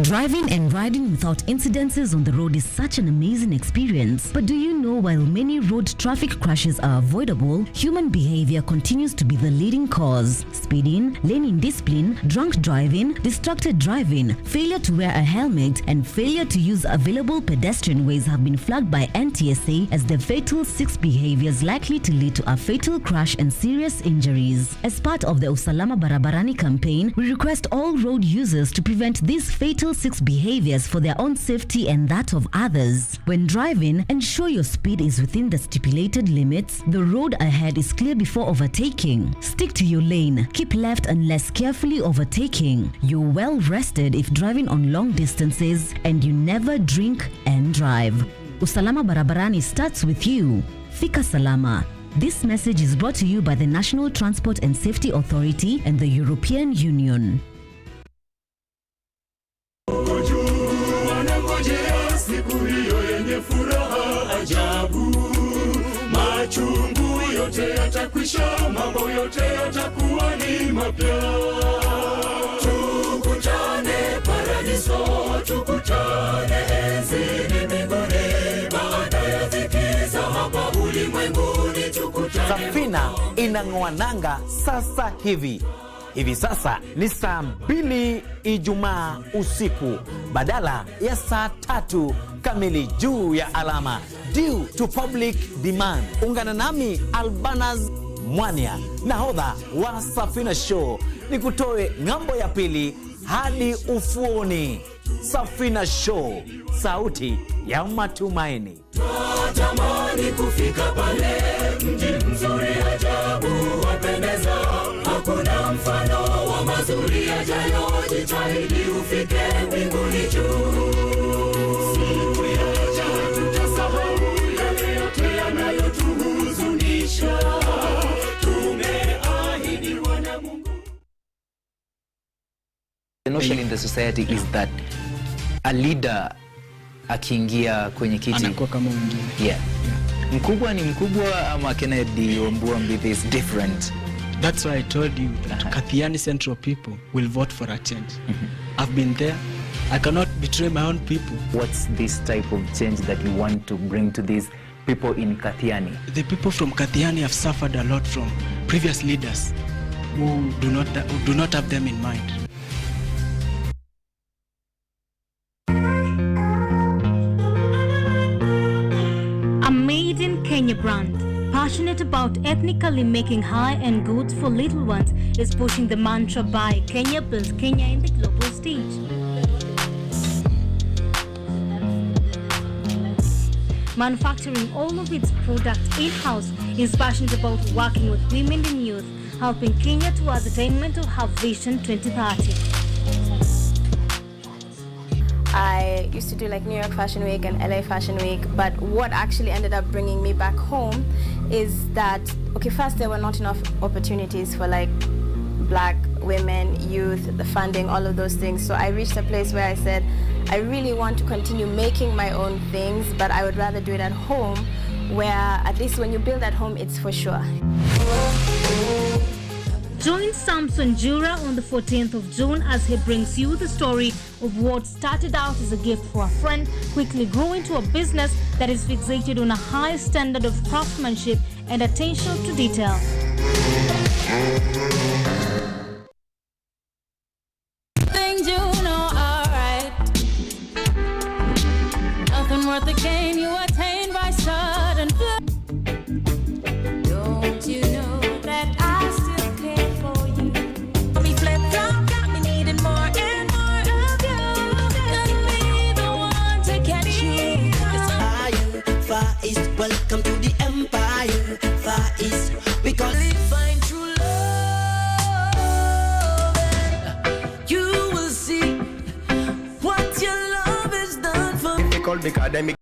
Speaker 3: Driving and riding without incidences on the road is such an amazing experience. But do you know, while many road traffic crashes are avoidable, human behavior continues to be the leading cause. Speeding, lane indiscipline, drunk driving, distracted driving, failure to wear a helmet, and failure to use available pedestrian ways have been flagged by NTSA as the fatal 6 behaviors likely to lead to a fatal crash and serious injuries. As part of the Usalama Barabarani campaign, we request all road users to prevent these fatal 6 behaviors for their own safety and that of others. When driving, ensure your speed is within the stipulated limits, the road ahead is clear before overtaking, stick to your lane, keep left unless carefully overtaking, you're well rested if driving on long distances, and you never drink and drive. Usalama Barabarani starts with you. Fika Salama. This message is brought to you by the National Transport and Safety Authority and the European Union.
Speaker 4: Siku hiyo yenye furaha ajabu, machungu yote yatakwisha, mambo yote yatakuwa ni mapya. Tukutane paradiso, tukutane enzini mbinguni, baada ya dhiki za hapa ulimwenguni tukutane.
Speaker 23: Safina inang'oa nanga sasa hivi. Hivi sasa ni saa 2 Ijumaa usiku badala ya saa 3 kamili juu ya alama, due to public demand. Ungana nami Albanas Mwania, nahodha wa Safina Show, nikutoe ng'ambo ya pili hadi ufuoni. Safina Show, sauti ya matumaini.
Speaker 4: Natamani kufika pale, mji mzuri ajabu wapendeza, hakuna mfano wa mazuri yajayo, jitahidi ufike mbinguni juu. Siku yaja tutasahau yale yote yanayotuhuzunisha, tumeahidiwa na Mungu.
Speaker 24: The notion in the society is that a leader akiingia kwenye kiti
Speaker 25: anakuwa kama mwingine.
Speaker 24: Yeah. Mkubwa ni mkubwa, ama Kennedy Wambua Mbithi is different.
Speaker 25: That's why I told you that Kathiani Central people will vote for a change. I've been there. I cannot betray my own people.
Speaker 24: What's this type of change that you want to bring to these people in Kathiani?
Speaker 25: The people from Kathiani have suffered a lot from previous leaders who do not have them in mind.
Speaker 26: A made in Kenya brand, passionate about ethnically making high-end goods for little ones, is pushing the mantra by Kenya builds Kenya in the global stage. Manufacturing all of its products in-house, is passionate about working with women and youth, helping Kenya towards attainment of her Vision 2030.
Speaker 27: I used to do like New York Fashion Week and LA Fashion Week, but what actually ended up bringing me back home is that, okay, first there were not enough opportunities for like black women, youth, the funding, all of those things. So I reached a place where I said, I really want to continue making my own things, but I would rather do it at home, where at least when you build at home, it's for sure.
Speaker 26: Join Samson Jura on the 14th of June as he brings you the story of what started out as a gift for a friend, quickly grew into a business that is fixated on a high standard of craftsmanship and attention to detail.
Speaker 2: Things you know are right. Nothing worth the gain you attain by sudden flight. Don't you know that I still care for you? Me flip flop got me needing more and more of you. Gonna be the one to catch you.
Speaker 5: Far East, welcome to the empire. Far East, we call it find true love. You will see what your love has done for me. They call me academic.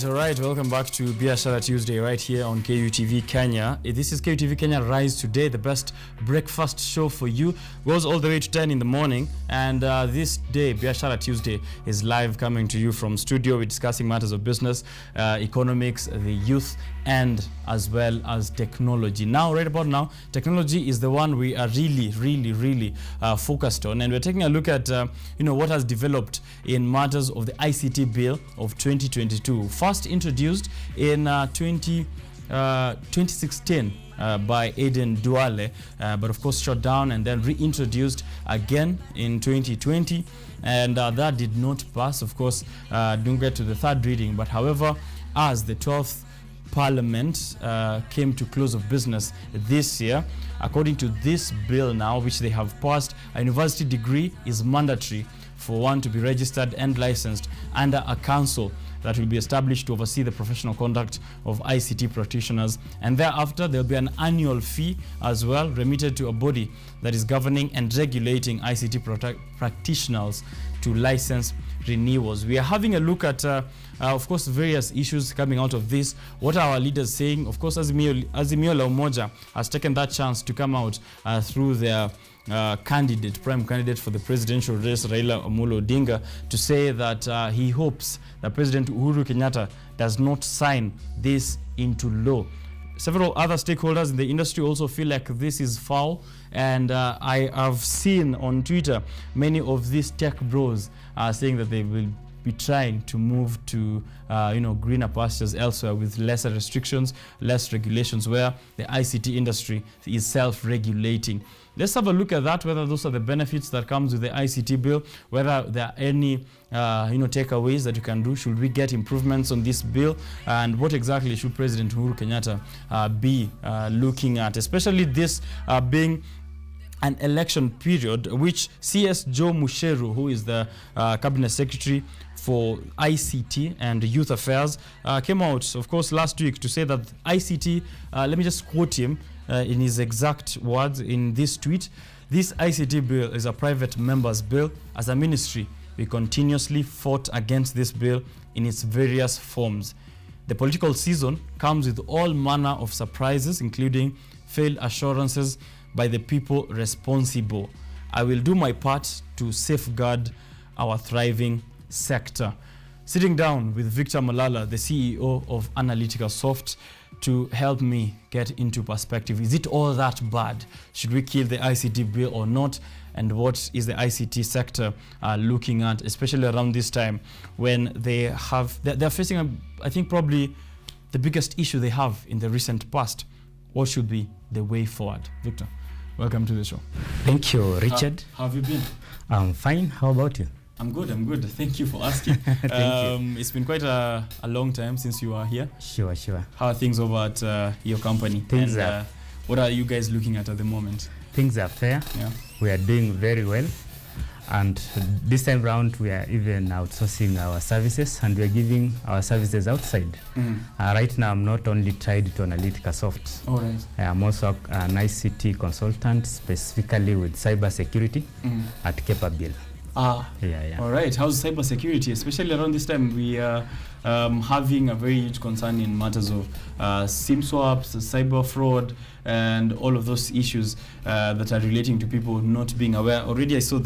Speaker 1: All right. Welcome back to Biashara Tuesday right here on KUTV Kenya. This is KUTV Kenya Rise Today, the best breakfast show for you. Goes all the way to 10 in the morning. And this day, Biashara Tuesday, is live coming to you from studio. We're discussing matters of business, economics, the youth, and as well as technology. Now, right about now, technology is the one we are really focused on. And we're taking a look at, what has developed in matters of the ICT bill of 2022. First introduced in 2016 by Aden Duale, but of course shut down and then reintroduced again in 2020. And that did not pass, of course, didn't get to the third reading. But however, as the 12th Parliament came to close of business this year, according to this bill now, which they have passed, a university degree is mandatory for one to be registered and licensed under a council that will be established to oversee the professional conduct of ICT practitioners. And thereafter, there will be an annual fee as well remitted to a body that is governing and regulating ICT practitioners to license renewals. We are having a look at, of course, various issues coming out of this. What are our leaders saying? Of course, Azimio la Umoja has taken that chance to come out through their prime candidate for the presidential race, Raila Amolo Odinga, to say that he hopes that President Uhuru Kenyatta does not sign this into law. Several other stakeholders in the industry also feel like this is foul, and I have seen on Twitter many of these tech bros saying that they will be trying to move to greener pastures elsewhere with lesser restrictions, less regulations, where the ICT industry is self-regulating. Let's have a look at that, whether those are the benefits that comes with the ICT bill, whether there are any takeaways that you can do. Should we get improvements on this bill, and what exactly should President Uhuru Kenyatta be looking at, especially this being an election period, which CS Joe Musheru, who is the Cabinet Secretary for ICT and Youth Affairs, came out, of course, last week to say that ICT, let me just quote him in his exact words in this tweet: "This ICT bill is a private member's bill. As a ministry, we continuously fought against this bill in its various forms. The political season comes with all manner of surprises, including failed assurances by the people responsible. I will do my part to safeguard our thriving sector." sitting down with Victor Malala, the CEO of Analytical Soft, to help me get into perspective. Is it all that bad? Should we kill the ICT bill or not? And what is the ICT sector looking at, especially around this time when they're facing, I think, probably the biggest issue they have in the recent past? What should be the way forward? Victor, welcome to the show.
Speaker 7: Thank you, Richard.
Speaker 1: How have you been?
Speaker 7: I'm fine. How about you?
Speaker 1: I'm good. Thank you for asking.
Speaker 7: Thank you.
Speaker 1: It's been quite a long time since you are here.
Speaker 7: Sure.
Speaker 1: How are things over at your company?
Speaker 7: Things are...
Speaker 1: what are you guys looking at the moment?
Speaker 7: Things are fair.
Speaker 1: Yeah.
Speaker 7: We are doing very well. And this time round, we are even outsourcing our services, and we are giving our services outside. Right now, I'm not only tied to Analytical Soft.
Speaker 1: All right.
Speaker 7: I'm also an ICT consultant, specifically with cybersecurity at Capable. Yeah.
Speaker 1: All right. How's cybersecurity, especially around this time? We are having a very huge concern in matters of SIM swaps, cyber fraud, and all of those issues that are relating to people not being aware. Already, I saw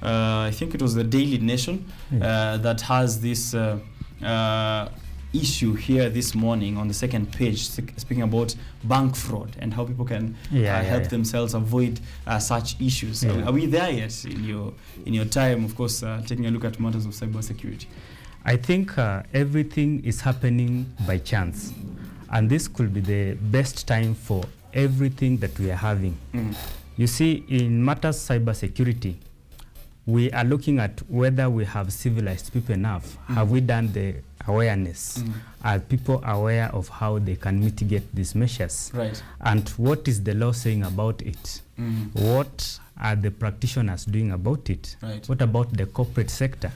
Speaker 1: I think it was the Daily Nation that has this issue here this morning on the second page, speaking about bank fraud and how people can help themselves avoid such issues. Are we there yet in your time, of course, taking a look at matters of cybersecurity?
Speaker 7: I think everything is happening by chance, and this could be the best time for everything that we are having. You see, in matters cybersecurity, we are looking at whether we have civilized people enough. Have we done the awareness? Are people aware of how they can mitigate these measures?
Speaker 1: Right.
Speaker 7: And what is the law saying about it? What are the practitioners doing about it?
Speaker 1: Right.
Speaker 7: What about the corporate sector?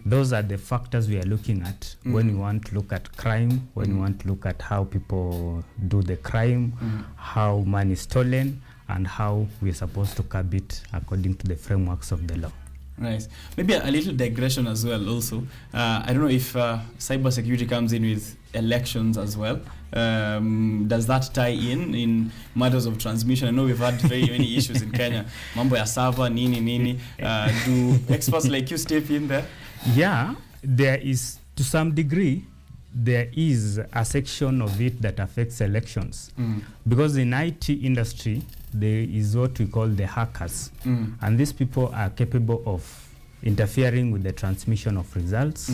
Speaker 7: Those are the factors we are looking at when we want to look at crime, when we want to look at how people do the crime, how money is stolen, and how we are supposed to curb it according to the frameworks of the law.
Speaker 1: Right. Maybe a little digression as well also. I don't know if cybersecurity comes in with elections as well. Does that tie in matters of transmission? I know we've had very many issues in Kenya. Mambo ya server, nini. Do experts like you step in there?
Speaker 7: Yeah, there is, to some degree, there is a section of it that affects elections. Because in IT industry, there is what we call the hackers. And these people are capable of interfering with the transmission of results,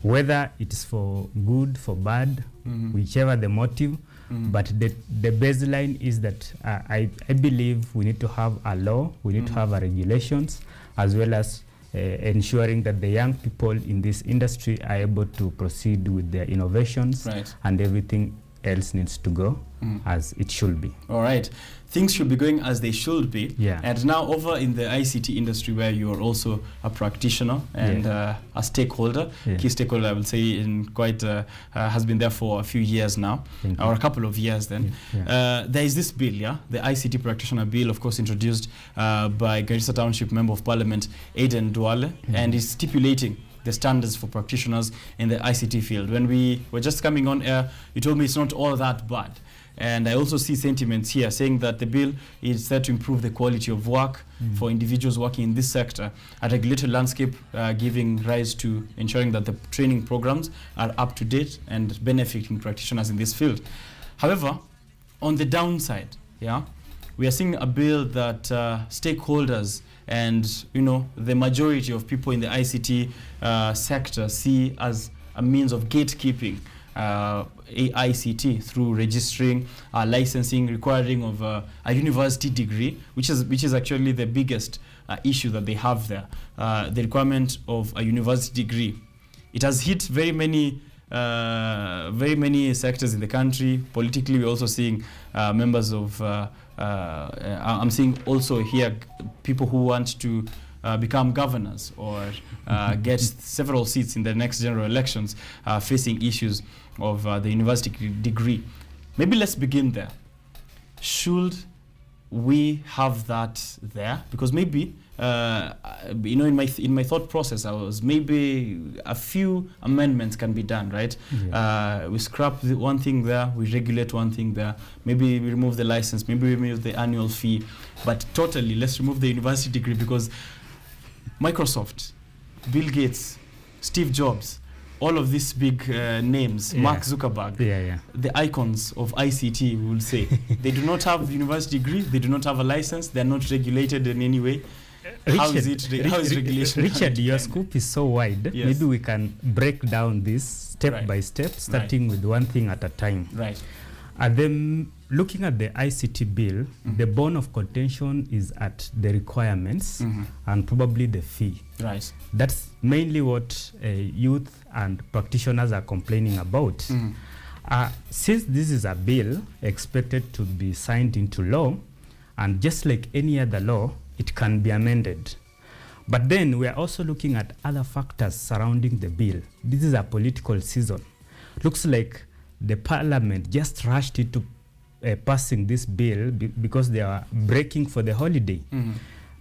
Speaker 7: whether it is for good, for bad, whichever the motive. But the baseline is that I believe we need to have a law, we need to have a regulations, as well as ensuring that the young people in this industry are able to proceed with their innovations, and everything else needs to go as it should be.
Speaker 1: All right. Things should be going as they should be.
Speaker 7: Yeah.
Speaker 1: And now over in the ICT industry, where you are also a practitioner and a stakeholder, key stakeholder, I will say, in quite has been there for a few years now, or a couple of years then. There is this bill, the ICT practitioner bill, of course, introduced by Garissa Township Member of Parliament, Aiden Duale, and is stipulating the standards for practitioners in the ICT field. When we were just coming on air, you told me it's not all that bad. And I also see sentiments here saying that the bill is set to improve the quality of work for individuals working in this sector, a regulated landscape giving rise to ensuring that the training programs are up to date and benefiting practitioners in this field. However, on the downside, we are seeing a bill that stakeholders and the majority of people in the ICT sector see as a means of gatekeeping ICT through registering, licensing, requiring of a university degree, which is actually the biggest issue that they have there. The requirement of a university degree. It has hit very many sectors in the country. Politically, we're also seeing members of I'm seeing also here people who want to become governors or get several seats in the next general elections facing issues of the university degree. Maybe let's begin there. Should we have that there? Because maybe in my thought process, I was maybe a few amendments can be done, right? We scrap one thing there, we regulate one thing there, maybe we remove the license, maybe we remove the annual fee, but totally let's remove the university degree, because Microsoft, Bill Gates, Steve Jobs, all of these big names,
Speaker 7: Yeah.
Speaker 1: Mark Zuckerberg, the icons of ICT, we will say, they do not have university degree, they do not have a license, they are not regulated in any way. How is regulation?
Speaker 7: Richard, your scope is so wide.
Speaker 1: Yes.
Speaker 7: Maybe we can break down this step by step, starting with one thing at a time.
Speaker 1: Right.
Speaker 7: And then looking at the ICT bill, the bone of contention is at the requirements and probably the fee.
Speaker 1: Right.
Speaker 7: That's mainly what youth and practitioners are complaining about. Since this is a bill expected to be signed into law, and just like any other law, it can be amended. But then we are also looking at other factors surrounding the bill. This is a political season. Looks like the parliament just rushed into passing this bill because they are breaking for the holiday.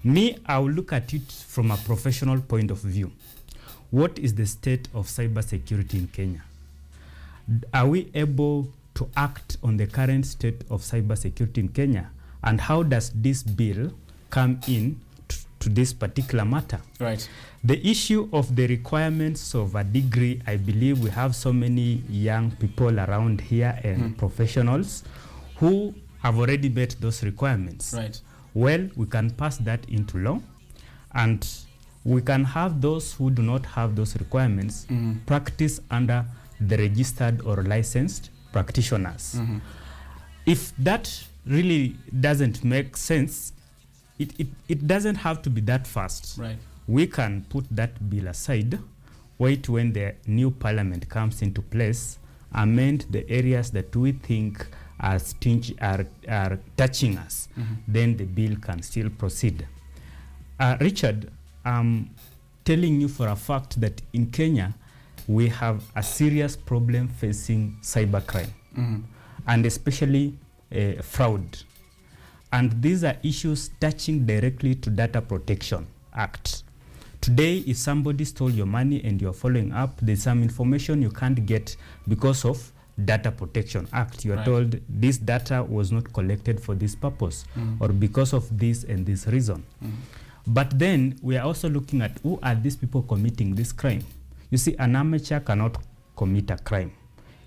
Speaker 7: Me, I will look at it from a professional point of view. What is the state of cybersecurity in Kenya? Are we able to act on the current state of cybersecurity in Kenya? And how does this bill come in to this particular matter?
Speaker 1: Right.
Speaker 7: The issue of the requirements of a degree, I believe we have so many young people around here and professionals who have already met those requirements.
Speaker 1: Right.
Speaker 7: Well, we can pass that into law, and we can have those who do not have those requirements practice under the registered or licensed practitioners. If that really doesn't make sense, it doesn't have to be that fast.
Speaker 1: Right.
Speaker 7: We can put that bill aside, wait when the new parliament comes into place, amend the areas that we think are touching us, then the bill can still proceed. Richard, I'm telling you for a fact that in Kenya, we have a serious problem facing cybercrime, and especially fraud. And these are issues touching directly to Data Protection Act. Today, if somebody stole your money and you're following up, there's some information you can't get because of Data Protection Act. You're told this data was not collected for this purpose or because of this and this reason. But then we are also looking at who are these people committing this crime. You see, an amateur cannot commit a crime.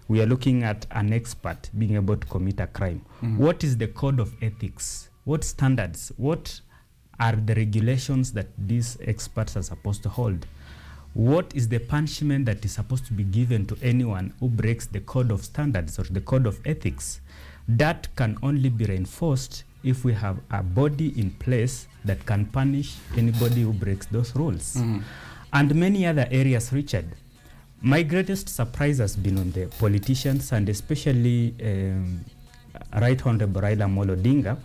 Speaker 7: We are looking at an expert being able to commit a crime. What is the code of ethics? What standards? What are the regulations that these experts are supposed to hold? What is the punishment that is supposed to be given to anyone who breaks the code of standards or the code of ethics? That can only be reinforced if we have a body in place that can punish anybody who breaks those rules. And many other areas, Richard. My greatest surprise has been on the politicians, and especially Right Honorable Raila Amolo Odinga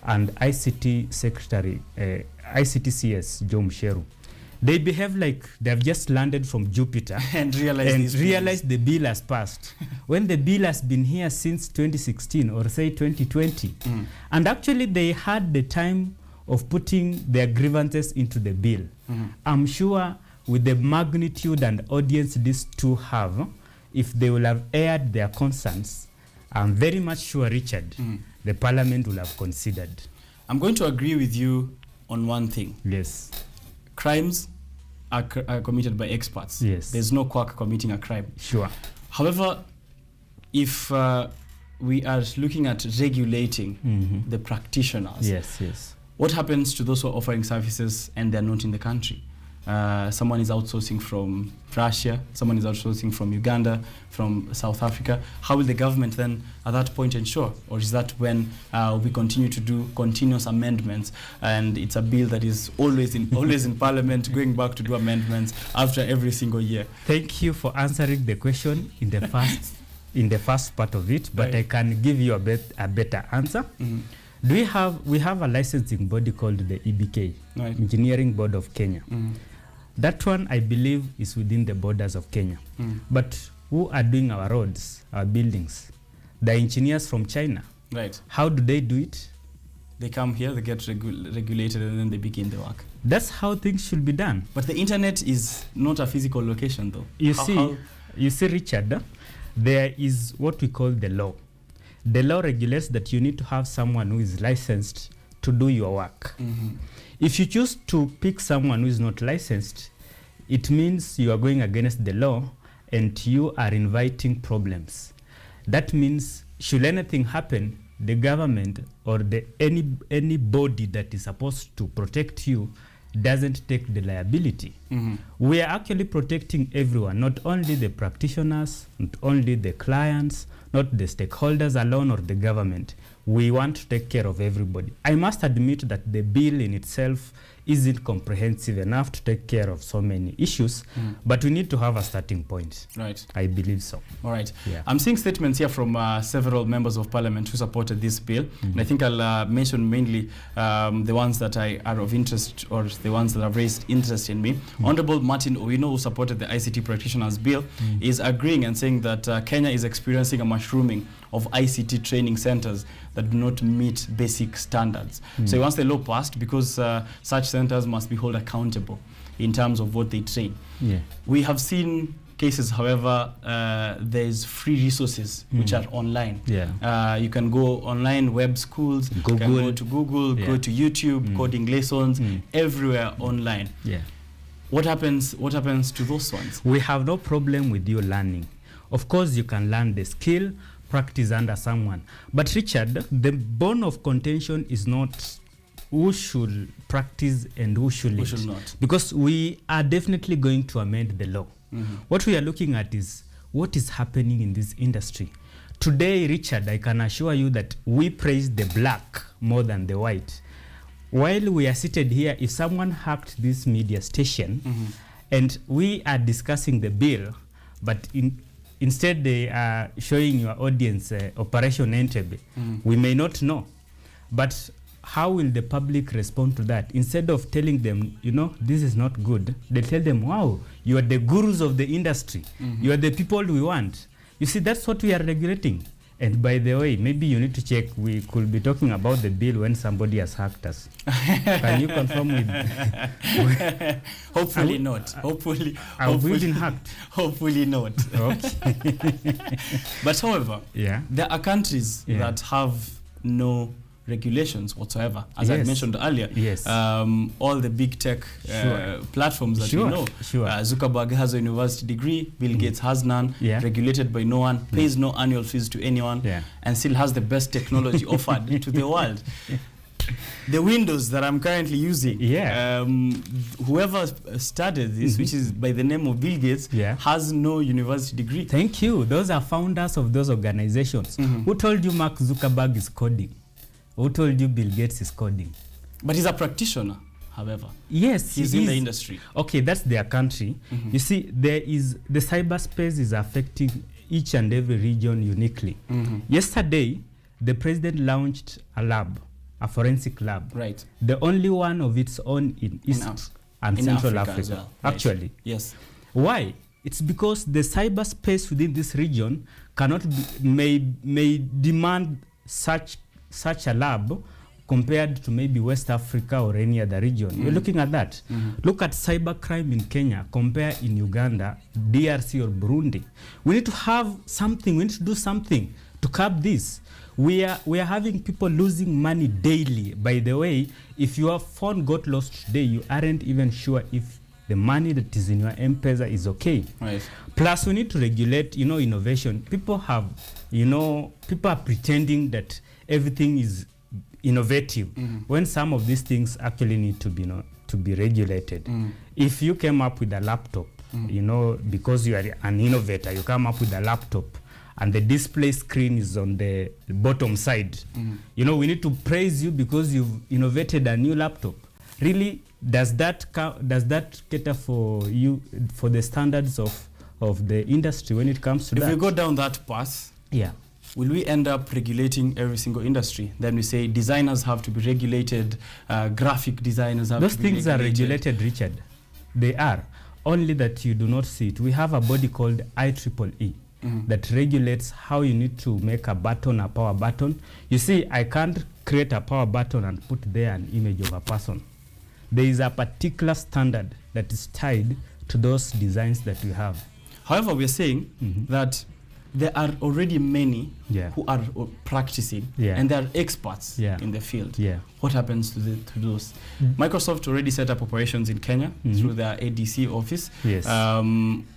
Speaker 7: and ICT Secretary, ICTCS Joe Msheru. They behave like they have just landed from Jupiter
Speaker 1: and realized
Speaker 7: the bill has passed when the bill has been here since 2016 or say 2020. And actually they had the time of putting their grievances into the bill. I'm sure with the magnitude and audience these two have, if they will have aired their concerns, I'm very much sure, Richard, the parliament will have considered.
Speaker 1: I'm going to agree with you on one thing.
Speaker 7: Yes.
Speaker 1: Crimes are committed by experts.
Speaker 7: Yes.
Speaker 1: There's no quack committing a crime.
Speaker 7: Sure.
Speaker 1: However, if we are looking at regulating the practitioners,
Speaker 7: yes,
Speaker 1: what happens to those who are offering services and they're not in the country? Someone is outsourcing from Russia, someone is outsourcing from Uganda, from South Africa. How will the government then at that point ensure? Or is that when we continue to do continuous amendments and it's a bill that is always in parliament, going back to do amendments after every single year?
Speaker 7: Thank you for answering the question in the first part of it, but I can give you a better answer. We have a licensing body called the EBK, Engineering Board of Kenya. That one, I believe, is within the borders of Kenya. But who are doing our roads, our buildings? The engineers from China.
Speaker 1: Right.
Speaker 7: How do they do it?
Speaker 1: They come here, they get regulated, and then they begin the work.
Speaker 7: That's how things should be done.
Speaker 1: But the internet is not a physical location, though.
Speaker 7: You see, Richard, there is what we call the law. The law regulates that you need to have someone who is licensed to do your work. If you choose to pick someone who is not licensed, it means you are going against the law, and you are inviting problems. That means should anything happen, the government or anybody that is supposed to protect you doesn't take the liability. We are actually protecting everyone, not only the practitioners, not only the clients, not the stakeholders alone or the government. We want to take care of everybody. I must admit that the bill in itself isn't comprehensive enough to take care of so many issues, but we need to have a starting point.
Speaker 1: Right.
Speaker 7: I believe so.
Speaker 1: All right.
Speaker 7: Yeah.
Speaker 1: I'm seeing statements here from several members of parliament who supported this bill, and I think I'll mention mainly the ones that are of interest, or the ones that have raised interest in me. Honorable Martin Owino, who supported the ICT practitioners bill, is agreeing and saying that Kenya is experiencing a mushrooming of ICT training centers that do not meet basic standards. So he wants the law passed because such centers must be held accountable in terms of what they train.
Speaker 7: Yeah.
Speaker 1: We have seen cases, however, there's free resources which are online.
Speaker 7: Yeah.
Speaker 1: You can go online, web schools, you can go to Google, go to YouTube, coding lessons, everywhere online.
Speaker 7: Yeah.
Speaker 1: What happens to those ones?
Speaker 7: We have no problem with you learning. Of course, you can learn the skill, practice under someone. But Richard, the bone of contention is not who should practice and who shouldn't.
Speaker 1: Who should not.
Speaker 7: Because we are definitely going to amend the law. What we are looking at is what is happening in this industry. Today, Richard, I can assure you that we praise the black more than the white. While we are seated here, if someone hacked this media station and we are discussing the bill, but instead they are showing your audience Operation Entebbe, we may not know. But how will the public respond to that? Instead of telling them, you know, this is not good, they tell them, wow, you are the gurus of the industry. You are the people we want. You see, that's what we are regulating. And by the way, maybe you need to check, we could be talking about the bill when somebody has hacked us. Can you confirm with...
Speaker 1: Hopefully not. Hopefully
Speaker 7: been hacked.
Speaker 1: Hopefully not.
Speaker 7: Okay.
Speaker 1: But however,
Speaker 7: yeah,
Speaker 1: there are countries that have no regulations whatsoever. As I mentioned earlier, all the big tech platforms that you know, Zuckerberg has a university degree, Bill Gates has none, regulated by no one, pays no annual fees to anyone, and still has the best technology offered to the world. The Windows that I'm currently using, whoever started this, which is by the name of Bill Gates, has no university degree.
Speaker 7: Thank you. Those are founders of those organizations. Who told you Mark Zuckerberg is coding? Who told you Bill Gates is coding?
Speaker 1: But he's a practitioner, however.
Speaker 7: Yes,
Speaker 1: he's in the industry.
Speaker 7: Okay, that's their country. You see, there is the cyberspace is affecting each and every region uniquely. Yesterday, the president launched a lab, a forensic lab.
Speaker 1: Right.
Speaker 7: The only one of its own in East and Central Africa.
Speaker 1: As well.
Speaker 7: Actually.
Speaker 1: Yes.
Speaker 7: Why? It's because the cyberspace within this region cannot may demand such a lab compared to maybe West Africa or any other region. You're looking at that. Look at cybercrime in Kenya, compare in Uganda, DRC or Burundi. We need to have something, we need to do something to curb this. We are having people losing money daily. By the way, if your phone got lost today, you aren't even sure if the money that is in your M-Pesa is okay.
Speaker 1: Right.
Speaker 7: Plus, we need to regulate, innovation. People are pretending that everything is innovative when some of these things actually need to be regulated. If you came up with a laptop, because you are an innovator, you come up with a laptop and the display screen is on the bottom side. We need to praise you because you've innovated a new laptop. Really, does that cater for you, for the standards of the industry when it comes to that?
Speaker 1: If we go down that path, will we end up regulating every single industry? Then we say designers have to be regulated, graphic designers have
Speaker 7: Those
Speaker 1: to be regulated.
Speaker 7: Those things are regulated, Richard. They are. Only that you do not see it. We have a body called IEEE that regulates how you need to make a button, a power button. You see, I can't create a power button and put there an image of a person. There is a particular standard that is tied to those designs that we have.
Speaker 1: However, we are saying that there are already many
Speaker 7: Yeah.
Speaker 1: who are practicing,
Speaker 7: Yeah.
Speaker 1: and they are experts
Speaker 7: Yeah.
Speaker 1: in the field.
Speaker 7: Yeah.
Speaker 1: What happens to those? Microsoft already set up operations in Kenya through their ADC office.
Speaker 7: Yes.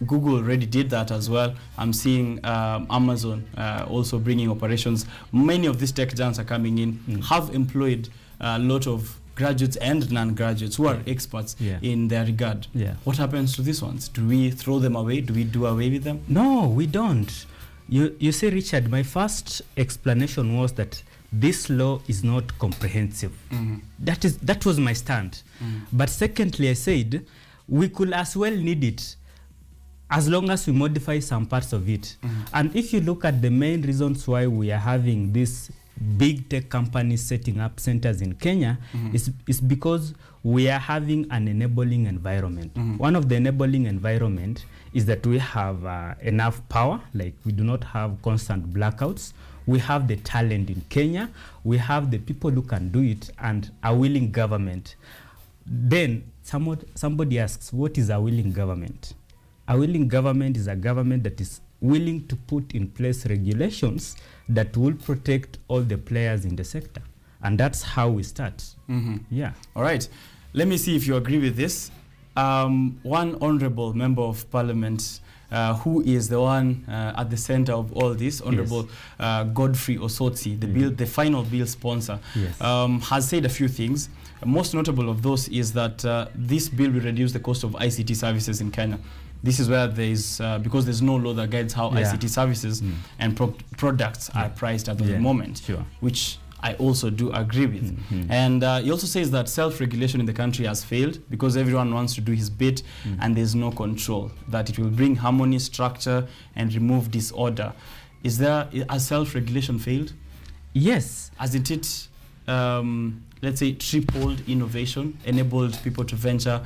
Speaker 1: Google already did that as well. I'm seeing Amazon also bringing operations. Many of these tech giants are coming in, have employed a lot of graduates and non-graduates who are experts in their regard.
Speaker 7: Yeah.
Speaker 1: What happens to these ones? Do we throw them away? Do we do away with them?
Speaker 7: No, we don't. You see, Richard, my first explanation was that this law is not comprehensive. That was my stand. But secondly, I said we could as well need it as long as we modify some parts of it. And if you look at the main reasons why we are having this big tech companies setting up centers in Kenya, is because we are having an enabling environment. One of the enabling environment is that we have enough power, like we do not have constant blackouts. We have the talent in Kenya, we have the people who can do it, and a willing government. Then somebody asks, what is a willing government? A willing government is a government that is willing to put in place regulations that will protect all the players in the sector. And that's how we start. Yeah.
Speaker 1: All right. Let me see if you agree with this. One honorable member of parliament who is the one at the center of all this, Honorable Godfrey Osotsi, the final bill sponsor, has said a few things. Most notable of those is that this bill will reduce the cost of ICT services in Kenya. This is where there is, because there's no law that guides how ICT services and products are priced at the moment, which I also do agree with. And he also says that self-regulation in the country has failed because everyone wants to do his bit and there's no control, that it will bring harmony, structure, and remove disorder. Has self-regulation failed?
Speaker 7: Yes.
Speaker 1: Hasn't it, let's say, tripled innovation, enabled people to venture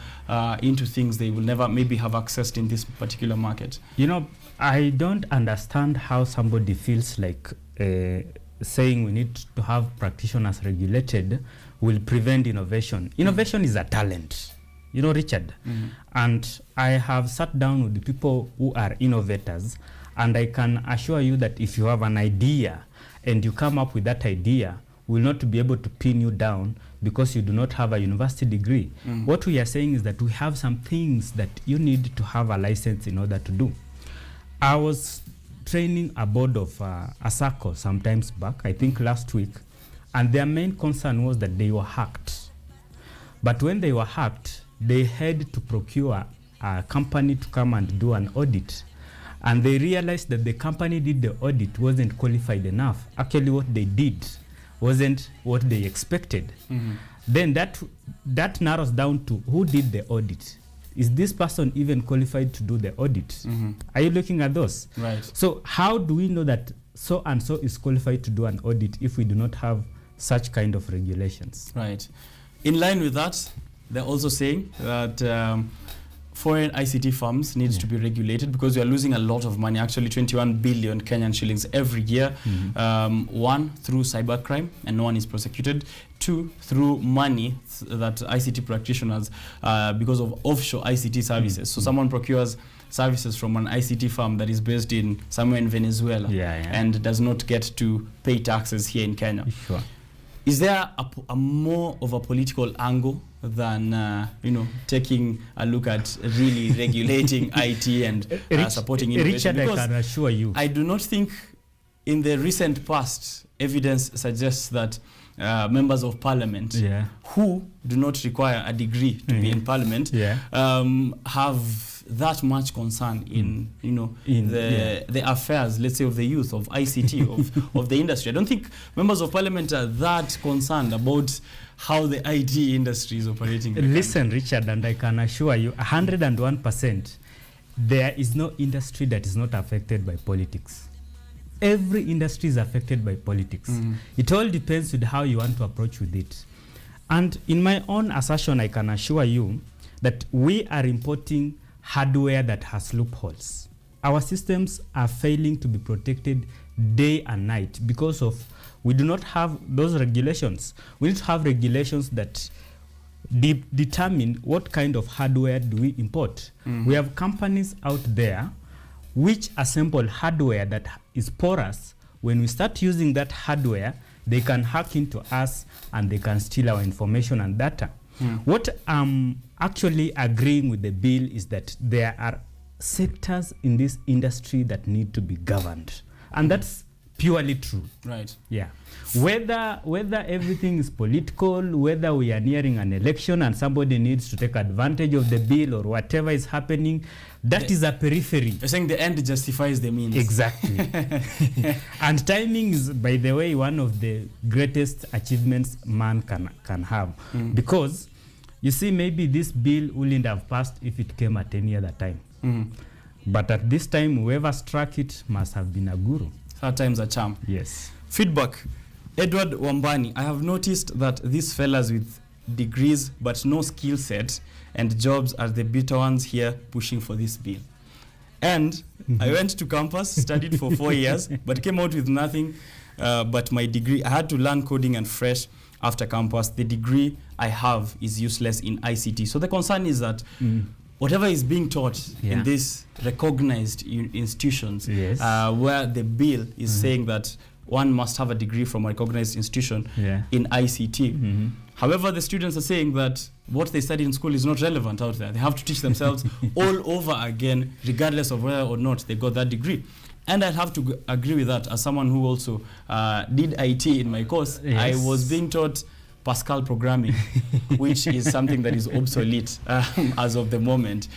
Speaker 1: into things they will never maybe have accessed in this particular market?
Speaker 7: You know, I don't understand how somebody feels like saying we need to have practitioners regulated will prevent innovation. Innovation is a talent, you know, Richard. And I have sat down with the people who are innovators, and I can assure you that if you have an idea and you come up with that idea, will not be able to pin you down because you do not have a university degree. What we are saying is that we have some things that you need to have a license in order to do. I was training a board of a circle sometimes back, I think last week, and their main concern was that they were hacked. But when they were hacked, they had to procure a company to come and do an audit. And they realized that the company did the audit wasn't qualified enough. Actually, what they did wasn't what they expected. Then that narrows down to who did the audit. Is this person even qualified to do the audit? Are you looking at those?
Speaker 1: Right.
Speaker 7: So how do we know that so and so is qualified to do an audit if we do not have such kind of regulations?
Speaker 1: Right. In line with that, they're also saying that foreign ICT firms needs to be regulated because we are losing a lot of money, actually 21 billion Kenyan shillings every year. One, through cybercrime, and no one is prosecuted. Two, through money that ICT practitioners, because of offshore ICT services. So someone procures services from an ICT firm that is based in somewhere in Venezuela and does not get to pay taxes here in Kenya.
Speaker 7: Sure.
Speaker 1: Is there a more of a political angle than taking a look at really regulating IT and supporting innovation?
Speaker 7: Richard, I can assure you,
Speaker 1: I do not think in the recent past evidence suggests that members of parliament who do not require a degree to be in parliament have that much concern in the affairs, let's say, of the youth, of ICT, of the industry. I don't think members of parliament are that concerned about how the IT industry is operating.
Speaker 7: Listen, Richard, and I can assure you 101%, there is no industry that is not affected by politics. Every industry is affected by politics. It all depends with how you want to approach with it. And in my own assertion, I can assure you that we are importing hardware that has loopholes. Our systems are failing to be protected day and night because of we do not have those regulations. We need to have regulations that determine what kind of hardware do we import. We have companies out there which assemble hardware that is porous. When we start using that hardware, they can hack into us and they can steal our information and data. What I'm actually agreeing with the bill is that there are sectors in this industry that need to be governed, and that's purely true.
Speaker 1: Right.
Speaker 7: Yeah. Whether everything is political, whether we are nearing an election and somebody needs to take advantage of the bill or whatever is happening, that is a periphery.
Speaker 1: You're saying the end justifies the means.
Speaker 7: Exactly. And timing is, by the way, one of the greatest achievements man can have. Because, you see, maybe this bill wouldn't have passed if it came at any other time. But at this time, whoever struck it must have been a guru.
Speaker 1: Third time's a charm.
Speaker 7: Yes.
Speaker 1: Feedback. Edward Wambani, I have noticed that these fellas with degrees but no skill set and jobs are the bitter ones here pushing for this bill. And I went to campus, studied for 4 years, but came out with nothing but my degree. I had to learn coding and fresh after campus. The degree I have is useless in ICT. So the concern is that whatever is being taught in these recognized institutions, where the bill is saying that one must have a degree from a recognized institution in ICT. However, the students are saying that what they study in school is not relevant out there. They have to teach themselves all over again, regardless of whether or not they got that degree. And I'd have to agree with that as someone who also did IT in my course. I was being taught Pascal programming, which is something that is obsolete as of the moment.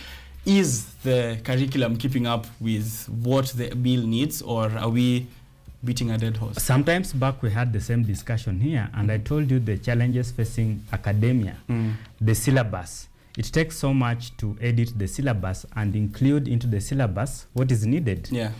Speaker 1: Is the curriculum keeping up with what the bill needs, or are we beating a dead horse?
Speaker 7: Sometimes back we had the same discussion here, and I told you the challenges facing academia, the syllabus. It takes so much to edit the syllabus and include into the syllabus what is needed.
Speaker 1: Yeah.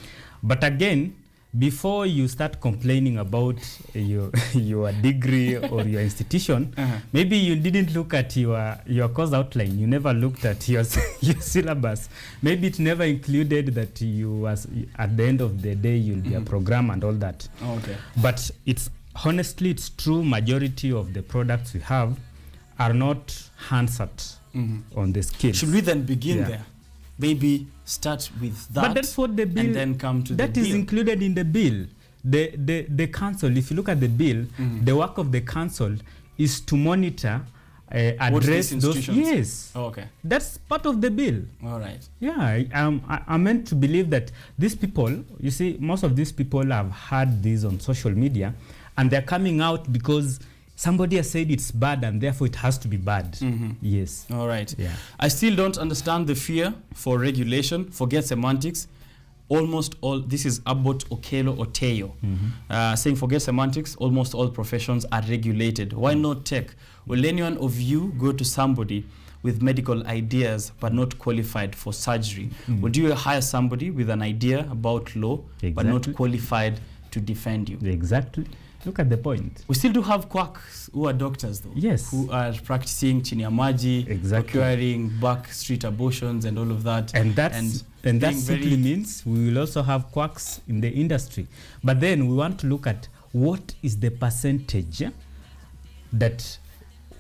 Speaker 7: But again, before you start complaining about your degree or your institution, maybe you didn't look at your course outline. You never looked at your syllabus. Maybe it never included that you was, at the end of the day, you'll be a programmer and all that.
Speaker 1: Okay.
Speaker 7: But it's honestly, it's true. Majority of the products we have are not handset on the skills.
Speaker 1: Should we then begin there? Maybe start with that.
Speaker 7: But that's what the bill,
Speaker 1: and then come to the
Speaker 7: that
Speaker 1: bill.
Speaker 7: is included in the bill. The council, if you look at the bill, the work of the council is to monitor, address those. Yes.
Speaker 1: Oh, okay.
Speaker 7: That's part of the bill.
Speaker 1: All right.
Speaker 7: Yeah, I'm meant to believe that these people, you see, most of these people have heard this on social media, and they're coming out because somebody has said it's bad and therefore it has to be bad. Yes.
Speaker 1: All right.
Speaker 7: Yeah.
Speaker 1: I still don't understand the fear for regulation. Forget semantics. Almost all, this is Abbott Okelo Oteyo, saying forget semantics, almost all professions are regulated. Why not tech? Will anyone of you go to somebody with medical ideas but not qualified for surgery? Would you hire somebody with an idea about law but not qualified to defend you?
Speaker 7: Exactly. Look at the point.
Speaker 1: We still do have quacks who are doctors, though.
Speaker 7: Yes.
Speaker 1: Who are practicing chini ya maji, procuring back street abortions and all of that.
Speaker 7: And that simply means we will also have quacks in the industry. But then we want to look at what is the percentage that,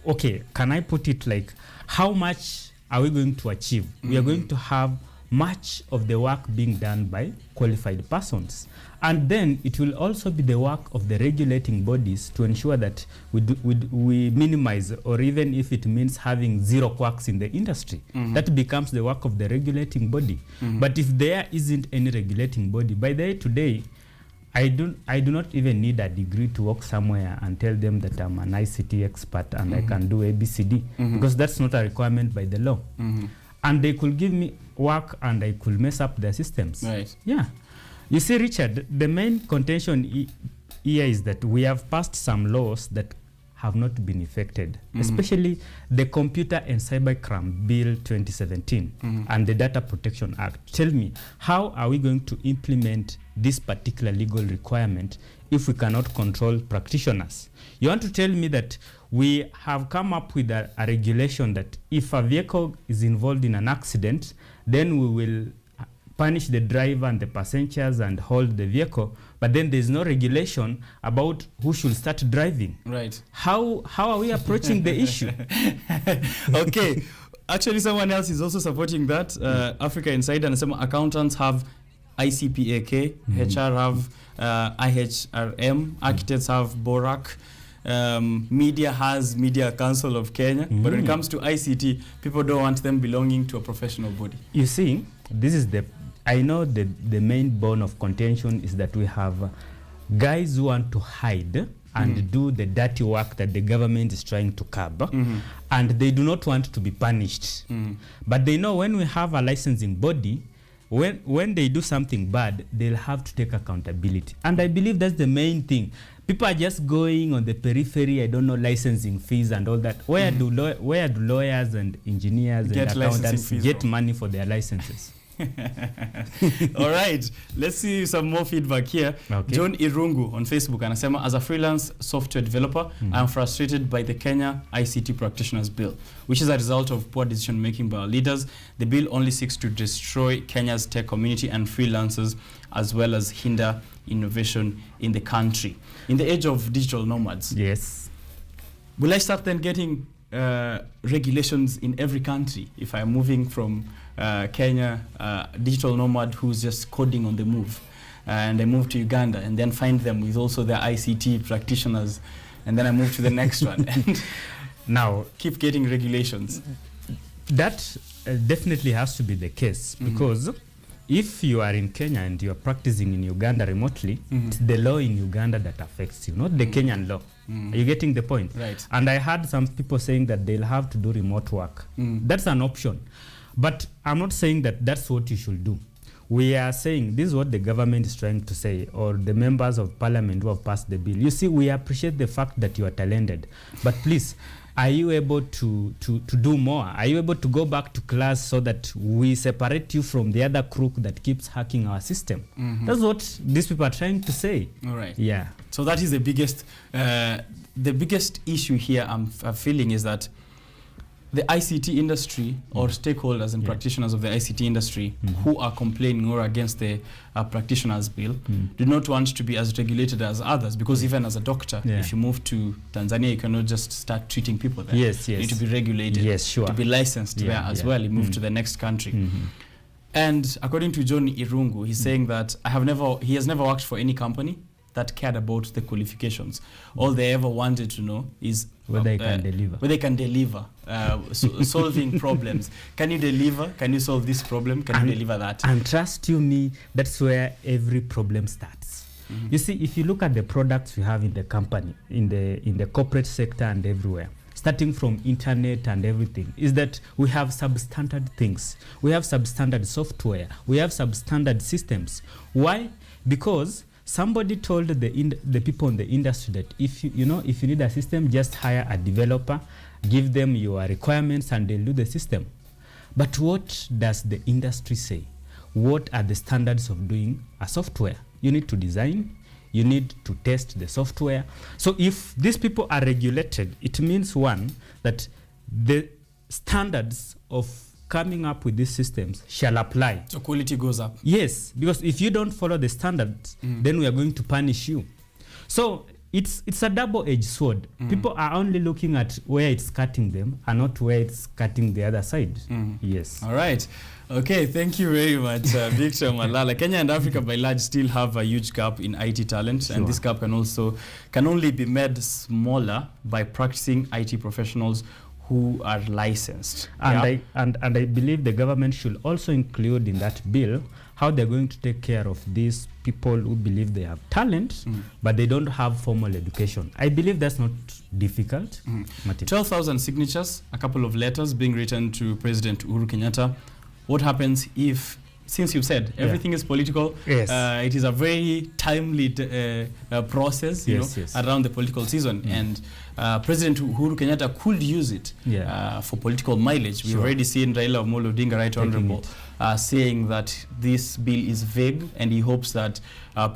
Speaker 7: okay, can I put it like, how much are we going to achieve? We are going to have much of the work being done by qualified persons. And then it will also be the work of the regulating bodies to ensure that we minimize, or even if it means having zero quacks in the industry, that becomes the work of the regulating body. But if there isn't any regulating body, by the way, today, I do not even need a degree to work somewhere and tell them that I'm an ICT expert and I can do ABCD, because that's not a requirement by the law. And they could give me work and I could mess up their systems.
Speaker 1: Right.
Speaker 7: Yeah. You see, Richard, the main contention here is that we have passed some laws that have not been effected, especially the Computer and Cybercrime Bill 2017 and the Data Protection Act. Tell me, how are we going to implement this particular legal requirement if we cannot control practitioners? You want to tell me that we have come up with a regulation that if a vehicle is involved in an accident, then we will punish the driver and the passengers and hold the vehicle, but then there's no regulation about who should start driving.
Speaker 1: Right.
Speaker 7: How are we approaching the issue?
Speaker 1: Okay. Actually, someone else is also supporting that. Africa Insider and some accountants have ICPAK, HR have IHRM, architects have BORAC, media has Media Council of Kenya, but when it comes to ICT, people don't want them belonging to a professional body.
Speaker 7: You see, this is I know the main bone of contention is that we have guys who want to hide and do the dirty work that the government is trying to curb, and they do not want to be punished. But they know when we have a licensing body, when they do something bad, they'll have to take accountability. And I believe that's the main thing. People are just going on the periphery, I don't know, licensing fees and all that. Where do lawyers and engineers and accountants get money for their licenses?
Speaker 1: All right, let's see some more feedback here.
Speaker 7: Okay.
Speaker 1: John Irungu on Facebook anasema, as a freelance software developer, I'm frustrated by the Kenya ICT Practitioners Bill, which is a result of poor decision making by our leaders. The bill only seeks to destroy Kenya's tech community and freelancers, as well as hinder innovation in the country. In the age of digital nomads,
Speaker 7: yes,
Speaker 1: will I start then getting regulations in every country if I'm moving from Kenya, digital nomad who's just coding on the move, and I move to Uganda and then find them with also their ICT practitioners, and then I move to the next one and
Speaker 7: now
Speaker 1: keep getting regulations?
Speaker 7: That definitely has to be the case, because if you are in Kenya and you are practicing in Uganda remotely, it's the law in Uganda that affects you, not the Kenyan law. Are you getting the point?
Speaker 1: Right.
Speaker 7: And I heard some people saying that they'll have to do remote work. That's an option. But I'm not saying that that's what you should do. We are saying this is what the government is trying to say, or the members of parliament who have passed the bill. You see, we appreciate the fact that you are talented, but please, are you able to do more? Are you able to go back to class so that we separate you from the other crook that keeps hacking our system? That's what these people are trying to say.
Speaker 1: All right.
Speaker 7: Yeah.
Speaker 1: So that is the biggest issue here I'm feeling is that the ICT industry or stakeholders and practitioners of the ICT industry who are complaining or against the practitioners bill do not want to be as regulated as others, because even as a doctor, if you move to Tanzania, you cannot just start treating people there.
Speaker 7: Yes,
Speaker 1: You need to be regulated,
Speaker 7: sure.
Speaker 1: to be licensed there as well. You move to the next country. And according to John Irungu, he's saying that he has never worked for any company that cared about the qualifications. All they ever wanted to know is
Speaker 7: whether they can deliver.
Speaker 1: Whether they can deliver, solving problems. Can you deliver? Can you solve this problem? Can you deliver that?
Speaker 7: And trust you me, that's where every problem starts. You see, if you look at the products we have in the company, in the corporate sector and everywhere, starting from internet and everything, is that we have substandard things. We have substandard software. We have substandard systems. Why? Because somebody told the people in the industry that if you need a system, just hire a developer, give them your requirements, and they'll do the system. But what does the industry say? What are the standards of doing a software? You need to design, you need to test the software. So if these people are regulated, it means, one, that the standards of coming up with these systems shall apply.
Speaker 1: So quality goes up.
Speaker 7: Yes, because if you don't follow the standards, then we are going to punish you. So it's a double-edged sword. People are only looking at where it's cutting them and not where it's cutting the other side. Yes.
Speaker 1: All right. Okay, thank you very much, Victor Malala. Kenya and Africa by large still have a huge gap in IT talent, and this gap can only be made smaller by practicing IT professionals who are licensed.
Speaker 7: And I believe the government should also include in that bill how they're going to take care of these people who believe they have talent, but they don't have formal education. I believe that's not difficult.
Speaker 1: 12,000 signatures, a couple of letters being written to President Uhuru Kenyatta. What happens if, since you said everything is political, it is a very timely process, around the political season, and President Uhuru Kenyatta could use it for political mileage. We've already seen Raila Amolo Odinga, Right Honorable, saying that this bill is vague, and he hopes that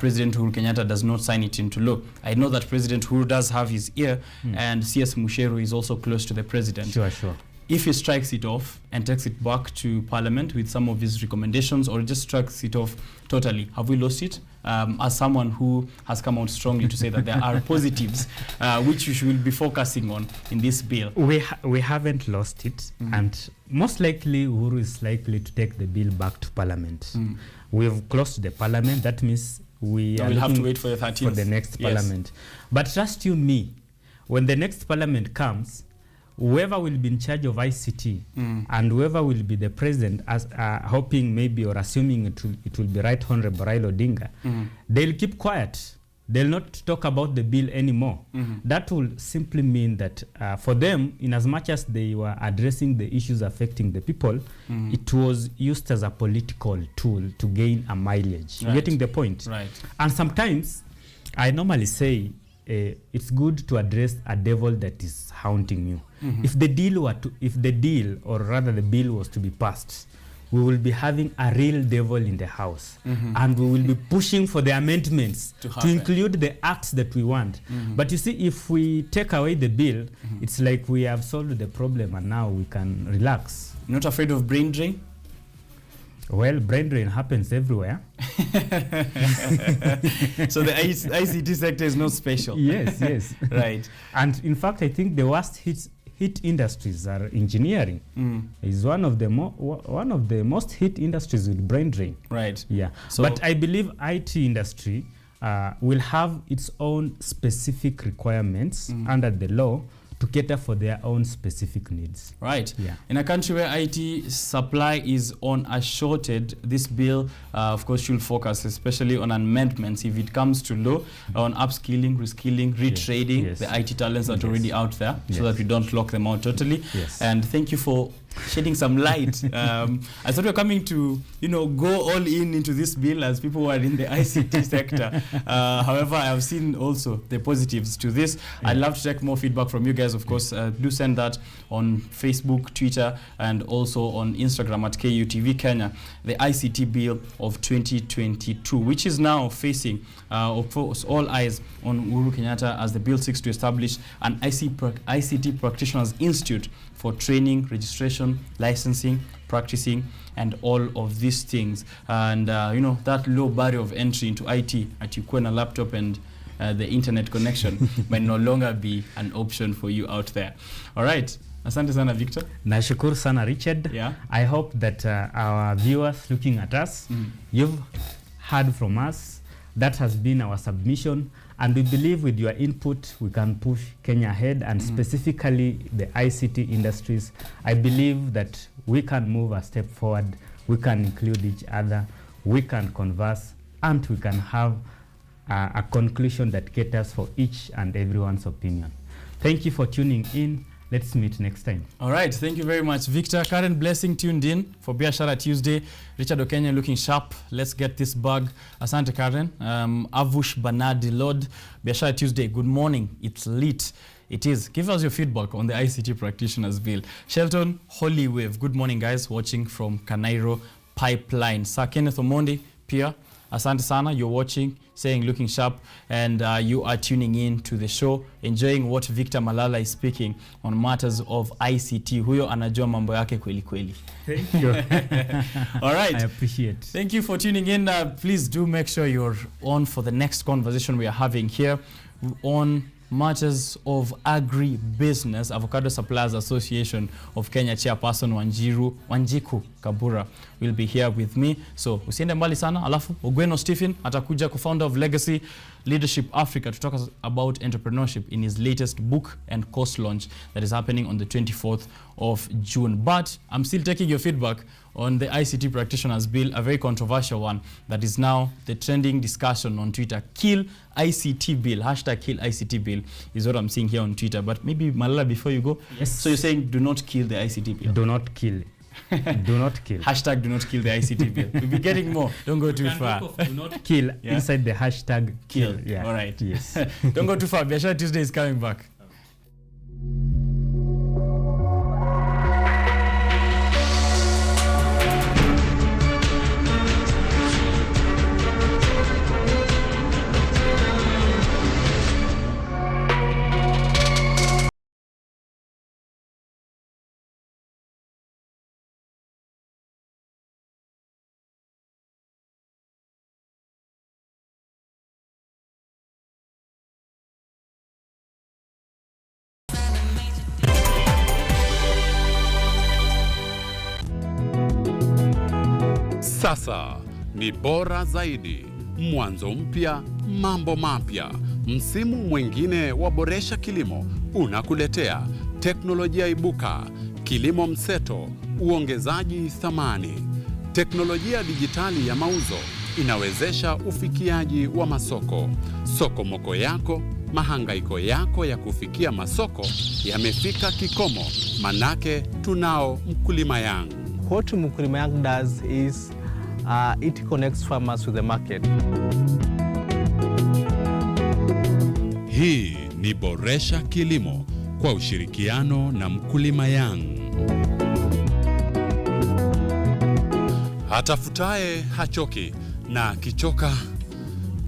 Speaker 1: President Uhuru Kenyatta does not sign it into law. I know that President Uhuru does have his ear, and CS Musheru is also close to the president.
Speaker 7: Sure.
Speaker 1: if he strikes it off and takes it back to Parliament with some of his recommendations, or just strikes it off totally, have we lost it? As someone who has come out strongly to say that there are positives which we should be focusing on in this bill.
Speaker 7: We haven't lost it, and most likely Uhuru is likely to take the bill back to Parliament. We've closed the Parliament. That means we
Speaker 1: will have to wait for the 13th.
Speaker 7: For the next Parliament. But trust you me, when the next Parliament comes, whoever will be in charge of ICT and whoever will be the president, as hoping maybe or assuming it will be Right Honorable Raila Odinga, they'll keep quiet. They'll not talk about the bill anymore. That will simply mean that for them, in as much as they were addressing the issues affecting the people, it was used as a political tool to gain a mileage. You're getting the point?
Speaker 1: Right.
Speaker 7: And sometimes, I normally say, it's good to address a devil that is haunting you. If the deal, or rather the bill was to be passed, we will be having a real devil in the house, and we will be pushing for the amendments to include the acts that we want. But you see, if we take away the bill, it's like we have solved the problem and now we can relax.
Speaker 1: Not afraid of brain drain?
Speaker 7: Well, brain drain happens everywhere.
Speaker 1: So the ICT sector is not special.
Speaker 7: Yes.
Speaker 1: Right.
Speaker 7: And in fact, I think the worst hit industries are engineering. Is one of the most hit industries with brain drain.
Speaker 1: Right.
Speaker 7: Yeah.
Speaker 1: So
Speaker 7: but I believe IT industry will have its own specific requirements under the law to cater for their own specific needs.
Speaker 1: Right.
Speaker 7: Yeah.
Speaker 1: In a country where IT supply is on a shortage, this bill, of course, should focus especially on amendments if it comes to law, on upskilling, reskilling, retraining the IT talents that are already out there, so that we don't lock them out totally. And thank you for shedding some light. I thought we were coming to, go all into this bill as people who are in the ICT sector. However, I have seen also the positives to this. I'd love to take more feedback from you guys, of course. Do send that on Facebook, Twitter, and also on Instagram at KUTV Kenya, the ICT bill of 2022, which is now facing, of course, all eyes on Uhuru Kenyatta as the bill seeks to establish an ICT Practitioners Institute for training, registration, licensing, practicing, and all of these things. And, that low barrier of entry into IT, at you a laptop and the internet connection might no longer be an option for you out there. All right. Asante sana, Victor.
Speaker 7: Nashukuru sana, Richard.
Speaker 1: Yeah.
Speaker 7: I hope that our viewers looking at us, you've heard from us. That has been our submission. And we believe with your input, we can push Kenya ahead, and specifically the ICT industries. I believe that we can move a step forward, we can include each other, we can converse, and we can have a conclusion that caters for each and everyone's opinion. Thank you for tuning in. Let's meet next time. All
Speaker 1: right. Thank you very much, Victor. Karen Blessing tuned in for Biashara Tuesday. Richard Okenya looking sharp. Let's get this bug. Asante, Karen. Avush Banadi Lord. Biashara Tuesday. Good morning. It's lit. It is. Give us your feedback on the ICT Practitioners Bill. Shelton Holy Wave. Good morning, guys. Watching from Kanairo Pipeline. Sir Kenneth Omondi, Pia. Asante sana, you're watching, saying looking sharp, and you are tuning in to the show, enjoying what Victor Malala is speaking on matters of ICT. Huyo anajua mambo yake kweli kweli.
Speaker 7: Thank you.
Speaker 1: All right.
Speaker 7: I appreciate.
Speaker 1: Thank you for tuning in. Please do make sure you're on for the next conversation we are having here on matters of agri-business. Avocado Suppliers Association of Kenya chairperson Wanjiku Kabura will be here with me. So usiende mbali sana. Alafu Ogweno Stephen atakuja, co-founder of Legacy Leadership Africa, to talk about entrepreneurship in his latest book and course launch that is happening on the 24th of June. But I'm still taking your feedback on the ICT Practitioners Bill, a very controversial one that is now the trending discussion on Twitter. Kill ICT Bill, hashtag Kill ICT Bill is what I'm seeing here on Twitter. But maybe, Malala, before you go, so you're saying do not kill the ICT Bill?
Speaker 7: Do not kill. Do not kill.
Speaker 1: Hashtag do not kill the ICT Bill. We'll be getting more. Don't go too far.
Speaker 7: Do not kill inside the hashtag kill. Yeah.
Speaker 1: All right.
Speaker 7: Yes.
Speaker 1: Don't go too far. Biashara Tuesday is coming back.
Speaker 8: Sasa ni bora zaidi, mwanzo mpya, mambo mapya. Msimu mwingine wa Boresha Kilimo unakuletea teknolojia ibuka, kilimo mseto, uongezaji thamani. Teknolojia dijitali ya mauzo inawezesha ufikiaji wa masoko. Sokomoko yako, mahangaiko yako ya kufikia masoko yamefika kikomo, manake tunao Mkulima Yangu.
Speaker 9: What Mkulima Yangu does is it connects farmers with the market.
Speaker 8: Hii ni Boresha Kilimo kwa ushirikiano na Mkulima Yangu. Hatafutaye hachoki na kichoka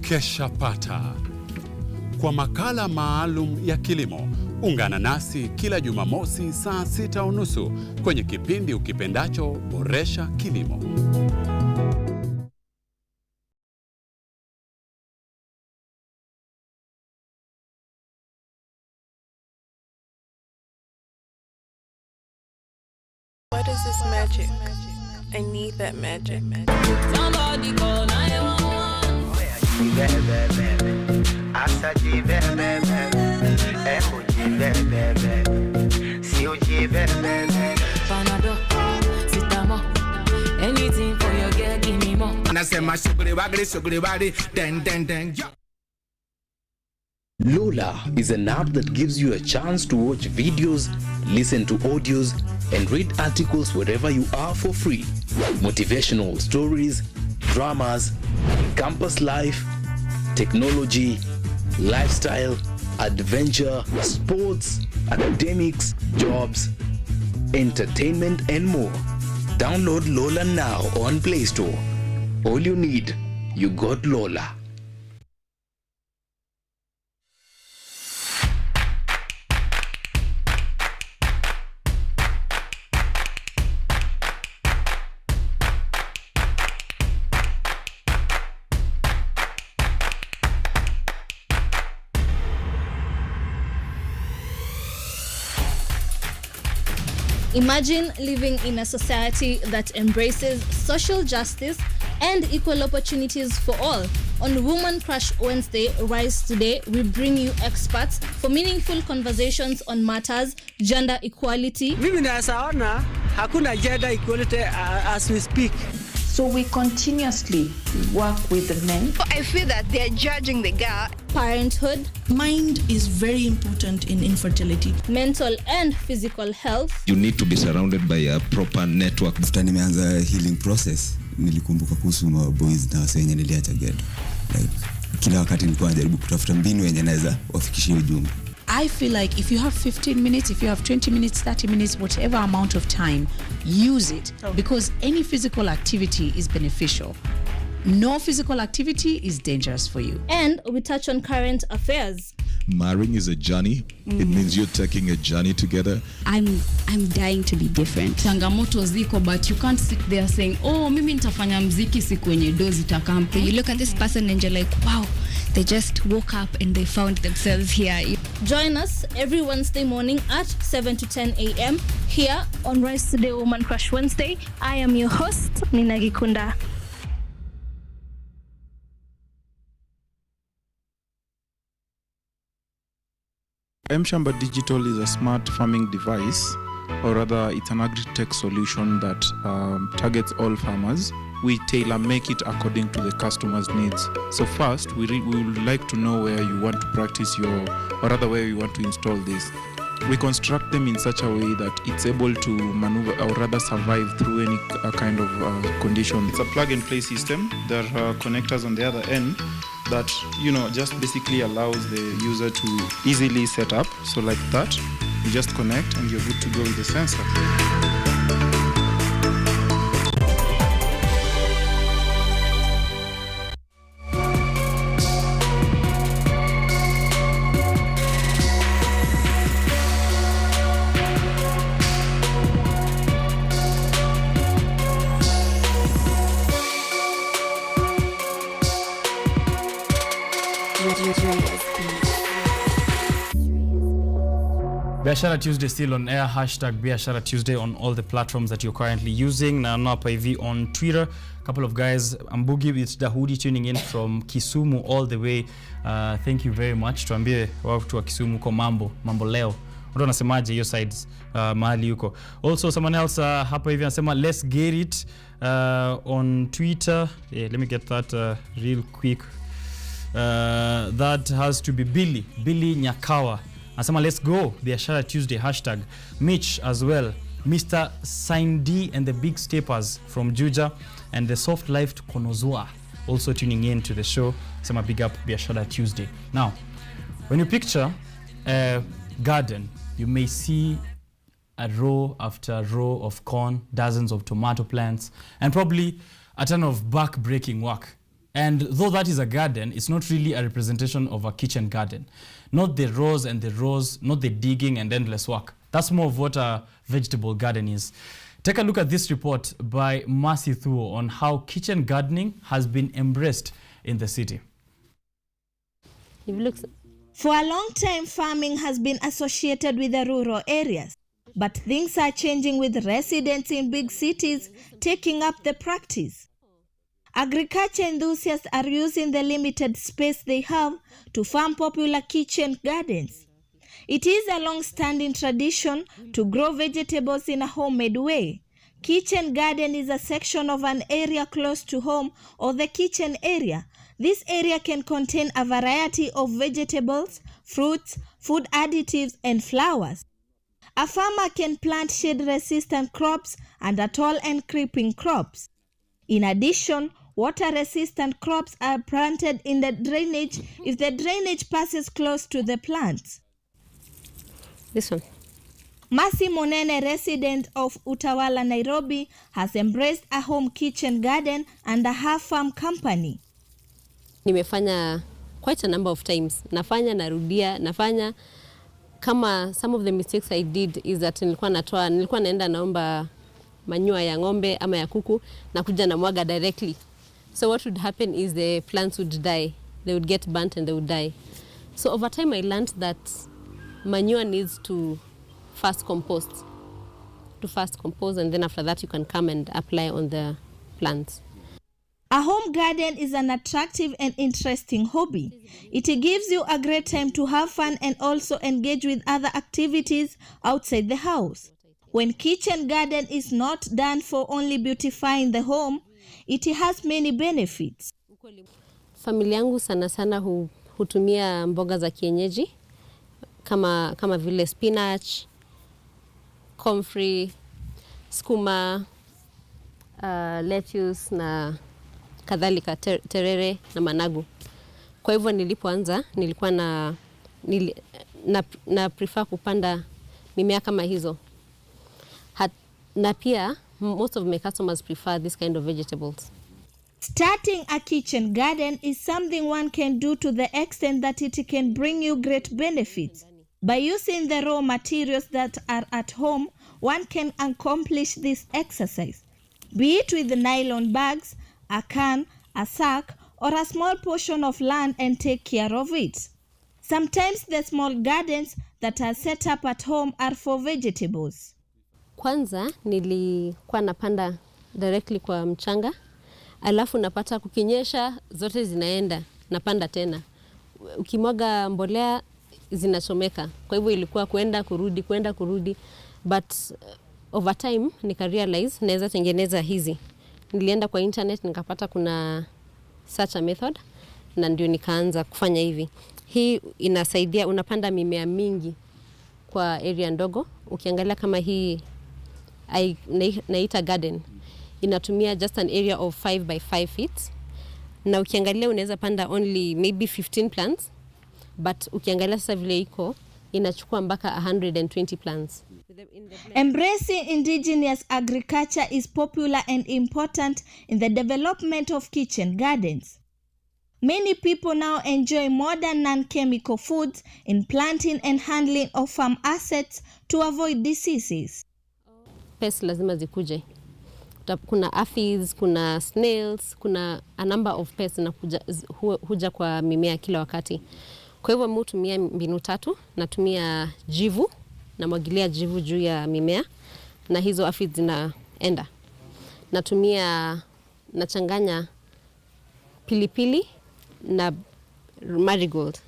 Speaker 8: kesha pata. Kwa makala maalum ya kilimo, ungana nasi kila Jumamosi saa 6:30 kwenye kipindi ukipendacho Boresha Kilimo.
Speaker 10: What is this magic? I need that magic.
Speaker 5: Somebody call 911. Panado, Sitamo, anything for your girl, give me more.
Speaker 11: Nasema sugri wagri, den.
Speaker 13: Lola is an app that gives you a chance to watch videos, listen to audios, and read articles wherever you are for free. Motivational stories, dramas, campus life, technology, lifestyle, adventure, sports, academics, jobs, entertainment, and more. Download Lola now on Play Store. All you need, you got Lola.
Speaker 26: Imagine living in a society that embraces social justice and equal opportunities for all. On Woman Crush Wednesday, Rise Today, we bring you experts for meaningful conversations on matters, gender equality.
Speaker 25: Mimi nasaona hakuna gender equality as we speak.
Speaker 14: So we continuously work with the men.
Speaker 15: I feel that they're judging the girl.
Speaker 26: Parenthood.
Speaker 15: Mind is very important in infertility.
Speaker 26: Mental and physical health.
Speaker 28: You need to be surrounded by a proper network.
Speaker 29: After nimeanza healing process, nilikumbuka kuhusu boys na wase wenye niliacha ghetto. Like kila wakati nilikuwa najaribu kutafuta mbinu yenye naweza wafikishie ujumbe.
Speaker 15: I feel like if you have 15 minutes, if you have 20 minutes, 30 minutes, whatever amount of time, use it, because any physical activity is beneficial. No physical activity is dangerous for you.
Speaker 26: And we touch on current affairs.
Speaker 28: Marrying is a journey. It means you're taking a journey together.
Speaker 30: I'm dying to be different.
Speaker 31: Changamoto ziko, but you can't sit there saying, oh, mimi nitafanya mziki siku yenye dozi takampa.
Speaker 30: You look at this person and you're like, wow, they just woke up and they found themselves here.
Speaker 26: Join us every Wednesday morning at 7 to 10 a.m. here on Rise Today Woman Crush Wednesday. I am your host, Nina Gikunda.
Speaker 32: M-Shamba Digital is a smart farming device, or rather it's an agri-tech solution that targets all farmers. We tailor-make it according to the customer's needs. So first, we would like to know where you want to practice or rather where you want to install this. We construct them in such a way that it's able to maneuver or rather survive through any kind of condition. It's a plug-and-play system. There are connectors on the other end that, just basically allows the user to easily set up. So like that, you just connect and you're good to go with the sensor.
Speaker 1: Biashara Tuesday still on air, hashtag Biashara Tuesday on all the platforms that you're currently using. Na hapa hivi on Twitter, a couple of guys, Ambugi with Dahudi tuning in from Kisumu all the way. Thank you very much. Tuambie watu wa Kisumu kwa mambo leo. Watu wanasemaje hiyo sides mahali yuko. Also someone else hapa hivi anasema let's get it on Twitter. Yeah, let me get that real quick. That has to be Billy Nyakawa. Anasema let's go Biashara Tuesday hashtag. Mitch as well, Mr. Saindi and the Big Steppers from Juja and the Soft Life to Konozua also tuning in to the show. Anasema big up Biashara Tuesday. Now when you picture a garden, you may see a row after row of corn, dozens of tomato plants, and probably a ton of back-breaking work. And though that is a garden, it's not really a representation of a kitchen garden. Not the rows and the rows, not the digging and endless work. That's more of what a vegetable garden is. Take a look at this report by Mercy Thuo on how kitchen gardening has been embraced in the city.
Speaker 3: For a long time, farming has been associated with the rural areas. But things are changing with residents in big cities taking up the practice. Agriculture enthusiasts are using the limited space they have to farm popular kitchen gardens. It is a long-standing tradition to grow vegetables in a homemade way. Kitchen garden is a section of an area close to home or the kitchen area. This area can contain a variety of vegetables, fruits, food additives, and flowers. A farmer can plant shade-resistant crops and tall and creeping crops. In addition, water-resistant crops are planted in the drainage if the drainage passes close to the plants.
Speaker 4: This one.
Speaker 3: Mercy Monene, resident of Utawala, Nairobi, has embraced a home kitchen garden and a half farm company.
Speaker 4: Nimefanya quite a number of times. Nafanya, narudia, nafanya. Kama some of the mistakes I did is that nilikuwa naenda naomba manure ya ng'ombe ama ya kuku na kuja na mwaga directly. So what would happen is the plants would die. They would get burnt and they would die. So over time I learned that manure needs to first compost. And then after that you can come and apply on the plants.
Speaker 3: A home garden is an attractive and interesting hobby. It gives you a great time to have fun and also engage with other activities outside the house. When kitchen garden is not done for only beautifying the home, it has many benefits.
Speaker 4: Familia yangu sana sana hutumia mboga za kienyeji kama vile spinach, comfrey, skuma, lettuce na kadhalika, terere na managu. Kwa hivyo nilipoanza nilikuwa na prefer kupanda mimea kama hizo. Na pia most of my customers prefer this kind of vegetables.
Speaker 3: Starting a kitchen garden is something one can do to the extent that it can bring you great benefits. By using the raw materials that are at home, one can accomplish this exercise. Be it with the nylon bags, a can, a sack, or a small portion of land and take care of it. Sometimes the small gardens that are set up at home are for vegetables.
Speaker 4: Kwanza nilikuwa napanda directly kwa mchanga, alafu napata kukinyesha zote zinaenda, napanda tena. Ukimwaga mbolea zinachomeka. Kwa hivyo ilikuwa kwenda kurudi, but over time nika realize naweza tengeneza hizi. Nilienda kwa internet nikapata kuna such a method na ndio nikaanza kufanya hivi. Hii inasaidia, unapanda mimea mingi kwa area ndogo. Ukiangalia kama hii naita garden, inatumia just an area of 5 by 5 feet. Na ukiangalia unaweza panda only maybe 15 plants, but ukiangalia sasa vile iko inachukua mpaka 120 plants.
Speaker 3: Embracing indigenous agriculture is popular and important in the development of kitchen gardens. Many people now enjoy modern non-chemical foods in planting and handling of farm assets to avoid diseases.
Speaker 4: Pests lazima zikuje. Kuna aphids, kuna snails, kuna a number of pests na huja kwa mimea kila wakati. Kwa hivyo mimi hutumia mbinu tatu, natumia jivu namwagilia jivu juu ya mimea na hizo aphids zinaenda. Nachanganya pilipili na marigold.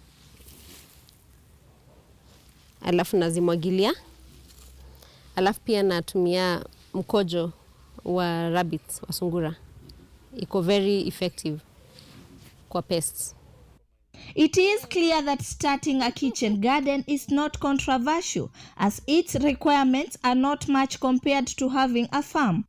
Speaker 4: Alafu nazimwagilia. Alafu pia natumia mkojo wa rabbits, wa sungura. Iko very effective kwa pests.
Speaker 3: It is clear that starting a kitchen garden is not controversial, as its requirements are not much compared to having a farm.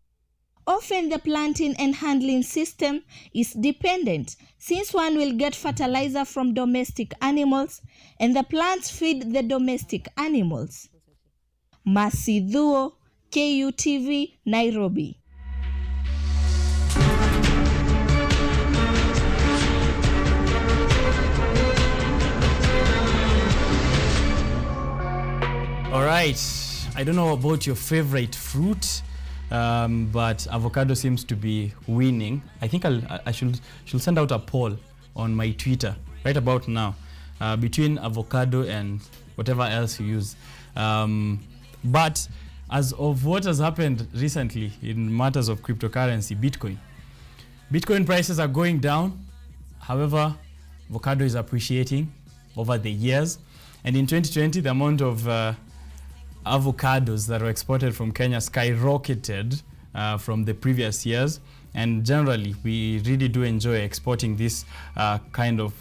Speaker 3: Often the planting and handling system is dependent, since one will get fertilizer from domestic animals and the plants feed the domestic animals. Masidhuo, KUTV, Nairobi.
Speaker 1: All right, I don't know about your favorite fruit, but avocado seems to be winning. I think I should send out a poll on my Twitter right about now between avocado and whatever else you use. But as of what has happened recently in matters of cryptocurrency, Bitcoin prices are going down. However, avocado is appreciating over the years. And in 2020, the amount of avocados that were exported from Kenya skyrocketed from the previous years. And generally, we really do enjoy exporting this kind of,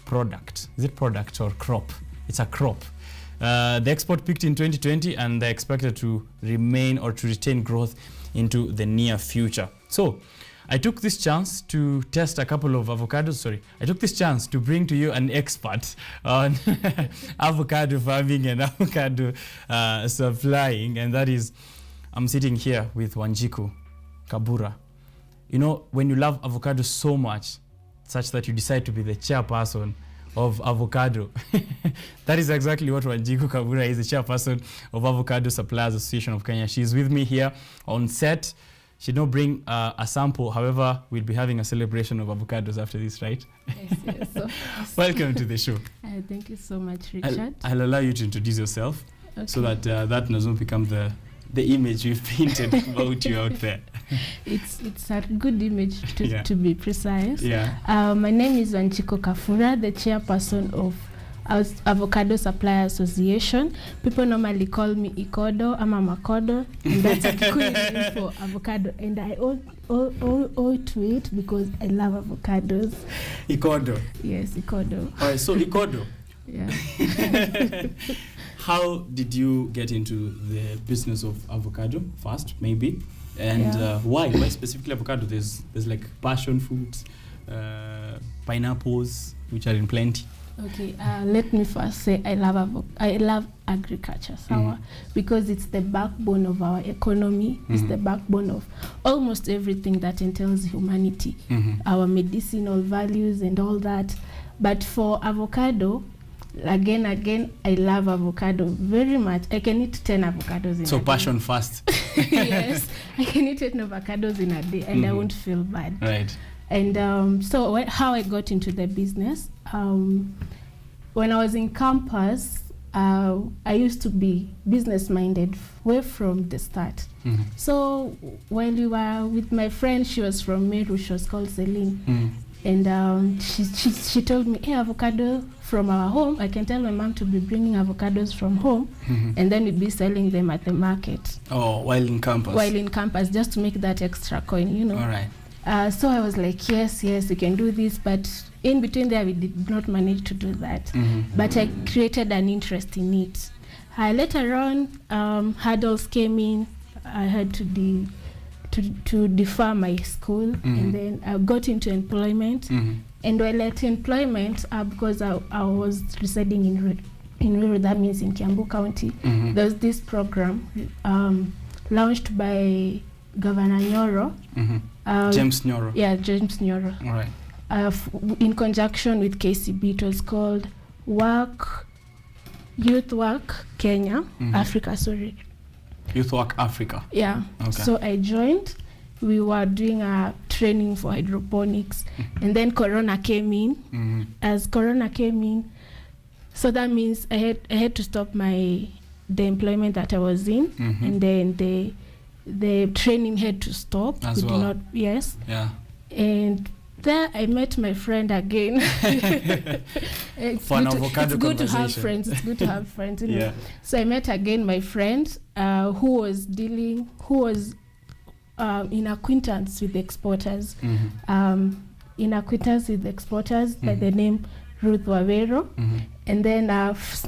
Speaker 1: product. Is it product or crop? It's a crop. The export peaked in 2020 and they're expected to remain or to retain growth into the near future. So I took this chance to test a couple of avocados. I took this chance to bring to you an expert on avocado farming and avocado supplying, and that is, I'm sitting here with Wanjiku Kabura. You know, when you love avocado so much, such that you decide to be the chairperson of avocado, that is exactly what Wanjiku Kabura is, the chairperson of Avocado Suppliers Association of Kenya. She's with me here on set. She did not bring a sample. However, we'll be having a celebration of avocados after this, right?
Speaker 6: Yes. So,
Speaker 1: welcome to the show.
Speaker 6: Thank you so much, Richard.
Speaker 1: I'll allow you to introduce yourself, so that that doesn't become the image we've painted about you out there.
Speaker 6: It's a good image to be precise.
Speaker 1: Yeah.
Speaker 6: My name is Wanjiku Kafura, the chairperson of Avocado Supplier Association. People normally call me Ikodo, I'm a Makodo, and that's a Kikuyu name for avocado. And I owe to it because I love avocados.
Speaker 1: Ikodo.
Speaker 6: Yes, Ikodo.
Speaker 1: All right, so Ikodo.
Speaker 6: Yeah.
Speaker 1: How did you get into the business of avocado first, maybe? And why? Why specifically avocado? There's like passion fruits, pineapples, which are in plenty.
Speaker 6: Okay, let me first say I love agriculture, because it's the backbone of our economy. Mm-hmm. It's the backbone of almost everything that entails humanity, our medicinal values and all that. But for avocado, again, I love avocado very much. I can eat 10 avocados in a day.
Speaker 1: So passion first.
Speaker 6: Yes, I can eat 10 avocados in a day and I won't feel bad.
Speaker 1: Right.
Speaker 6: And so how I got into the business, when I was in campus, I used to be business-minded way from the start. Mm-hmm. So while we were with my friend, she was from Meru, she was called Celine. Mm-hmm. And she told me, hey, avocado from our home, I can tell my mom to be bringing avocados from home, and then we'd be selling them at the market.
Speaker 1: Oh, while in campus?
Speaker 6: While in campus, just to make that extra coin, you know.
Speaker 1: All right.
Speaker 6: So I was like, yes, we can do this, but in between there, we did not manage to do that. Mm-hmm. But I created an interest in it. Later on, hurdles came in. I had to defer my school, and then I got into employment. And while at employment, because I was residing in Ruiru, that means in Kiambu County, there was this program launched by Governor Nyoro.
Speaker 1: James Nyoro.
Speaker 6: Yeah, James Nyoro.
Speaker 1: All right.
Speaker 6: In conjunction with KCB, it was called Youth Work Kenya, Africa, sorry.
Speaker 1: Youth Work Africa.
Speaker 6: Yeah.
Speaker 1: Okay.
Speaker 6: So I joined. We were doing a training for hydroponics, and then Corona came in. As Corona came in, So that means I had to stop the employment that I was in, and then the training had to stop.
Speaker 1: As well.
Speaker 6: Yes.
Speaker 1: Yeah.
Speaker 6: And there I met my friend again.
Speaker 1: For an avocado
Speaker 6: It's good to have
Speaker 1: conversation.
Speaker 6: friends. It's good to have friends. You know?
Speaker 1: Yeah.
Speaker 6: So I met again my friend who was in acquaintance with exporters. In acquaintance with exporters by the name Ruth Wawero. And then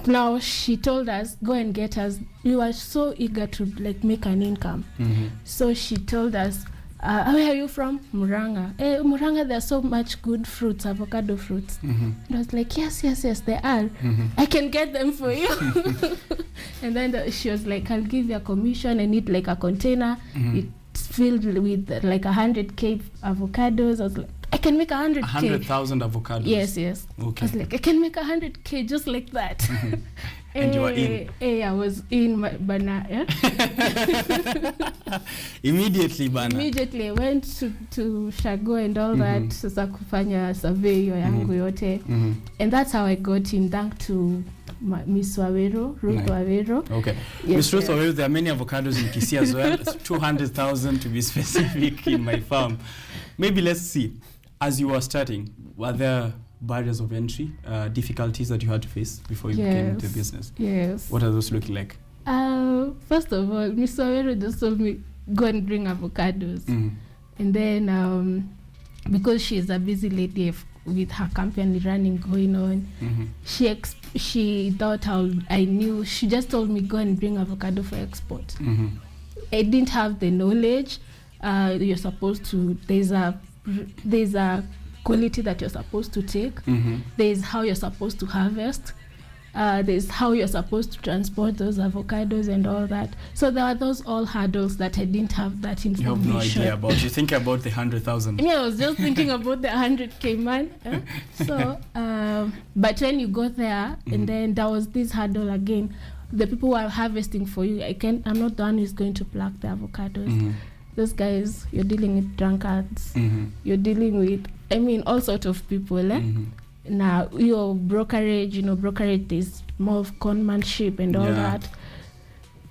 Speaker 6: now she told us, go and get us. We were so eager to like make an income. So she told us, where are you from? Muranga. Muranga, there's so much good fruits, avocado fruits. And I was like, yes, they are. I can get them for you. And then she was like, I'll give you a commission. I need like a container. It's filled with like 100K avocados. I was like, I can make 100K.
Speaker 1: 100,000 avocados.
Speaker 6: Yes.
Speaker 1: Okay.
Speaker 6: I was like, I can make 100K just like that.
Speaker 1: And you were in.
Speaker 6: I was in my banana.
Speaker 1: Immediately, bana.
Speaker 6: Immediately I went to Shago and all that. Sasa kufanya survey yangu yote. And that's how I got in, thanks to Miss Wawero, Ruth Wawero.
Speaker 1: Okay.
Speaker 6: Yes,
Speaker 1: Miss Ruth Wawero, there are many avocados in Kisii as well. It's 200,000 to be specific in my farm. Maybe let's see. As you were starting, were there barriers of entry, difficulties that you had to face before you became into the business?
Speaker 6: Yes.
Speaker 1: What are those looking like?
Speaker 6: First of all, Miss Wawero just told me, go and bring avocados. And then, because she's a busy lady with her company going on, she thought I knew. She just told me, go and bring avocado for export. I didn't have the knowledge. You're supposed to, there's a quality that you're supposed to take. There's how you're supposed to harvest. There's how you're supposed to transport those avocados and all that. So there are those all hurdles that I didn't have that information.
Speaker 1: You have no idea about. You think about the 100,000.
Speaker 6: Yeah, I was just thinking about the 100K man. So, but when you go there, and then there was this hurdle again. The people who are harvesting for you, I'm not the one who's going to pluck the avocados. Those guys, you're dealing with drunkards. You're dealing with, all sorts of people. Now, your brokerage, there's more of conmanship and all that.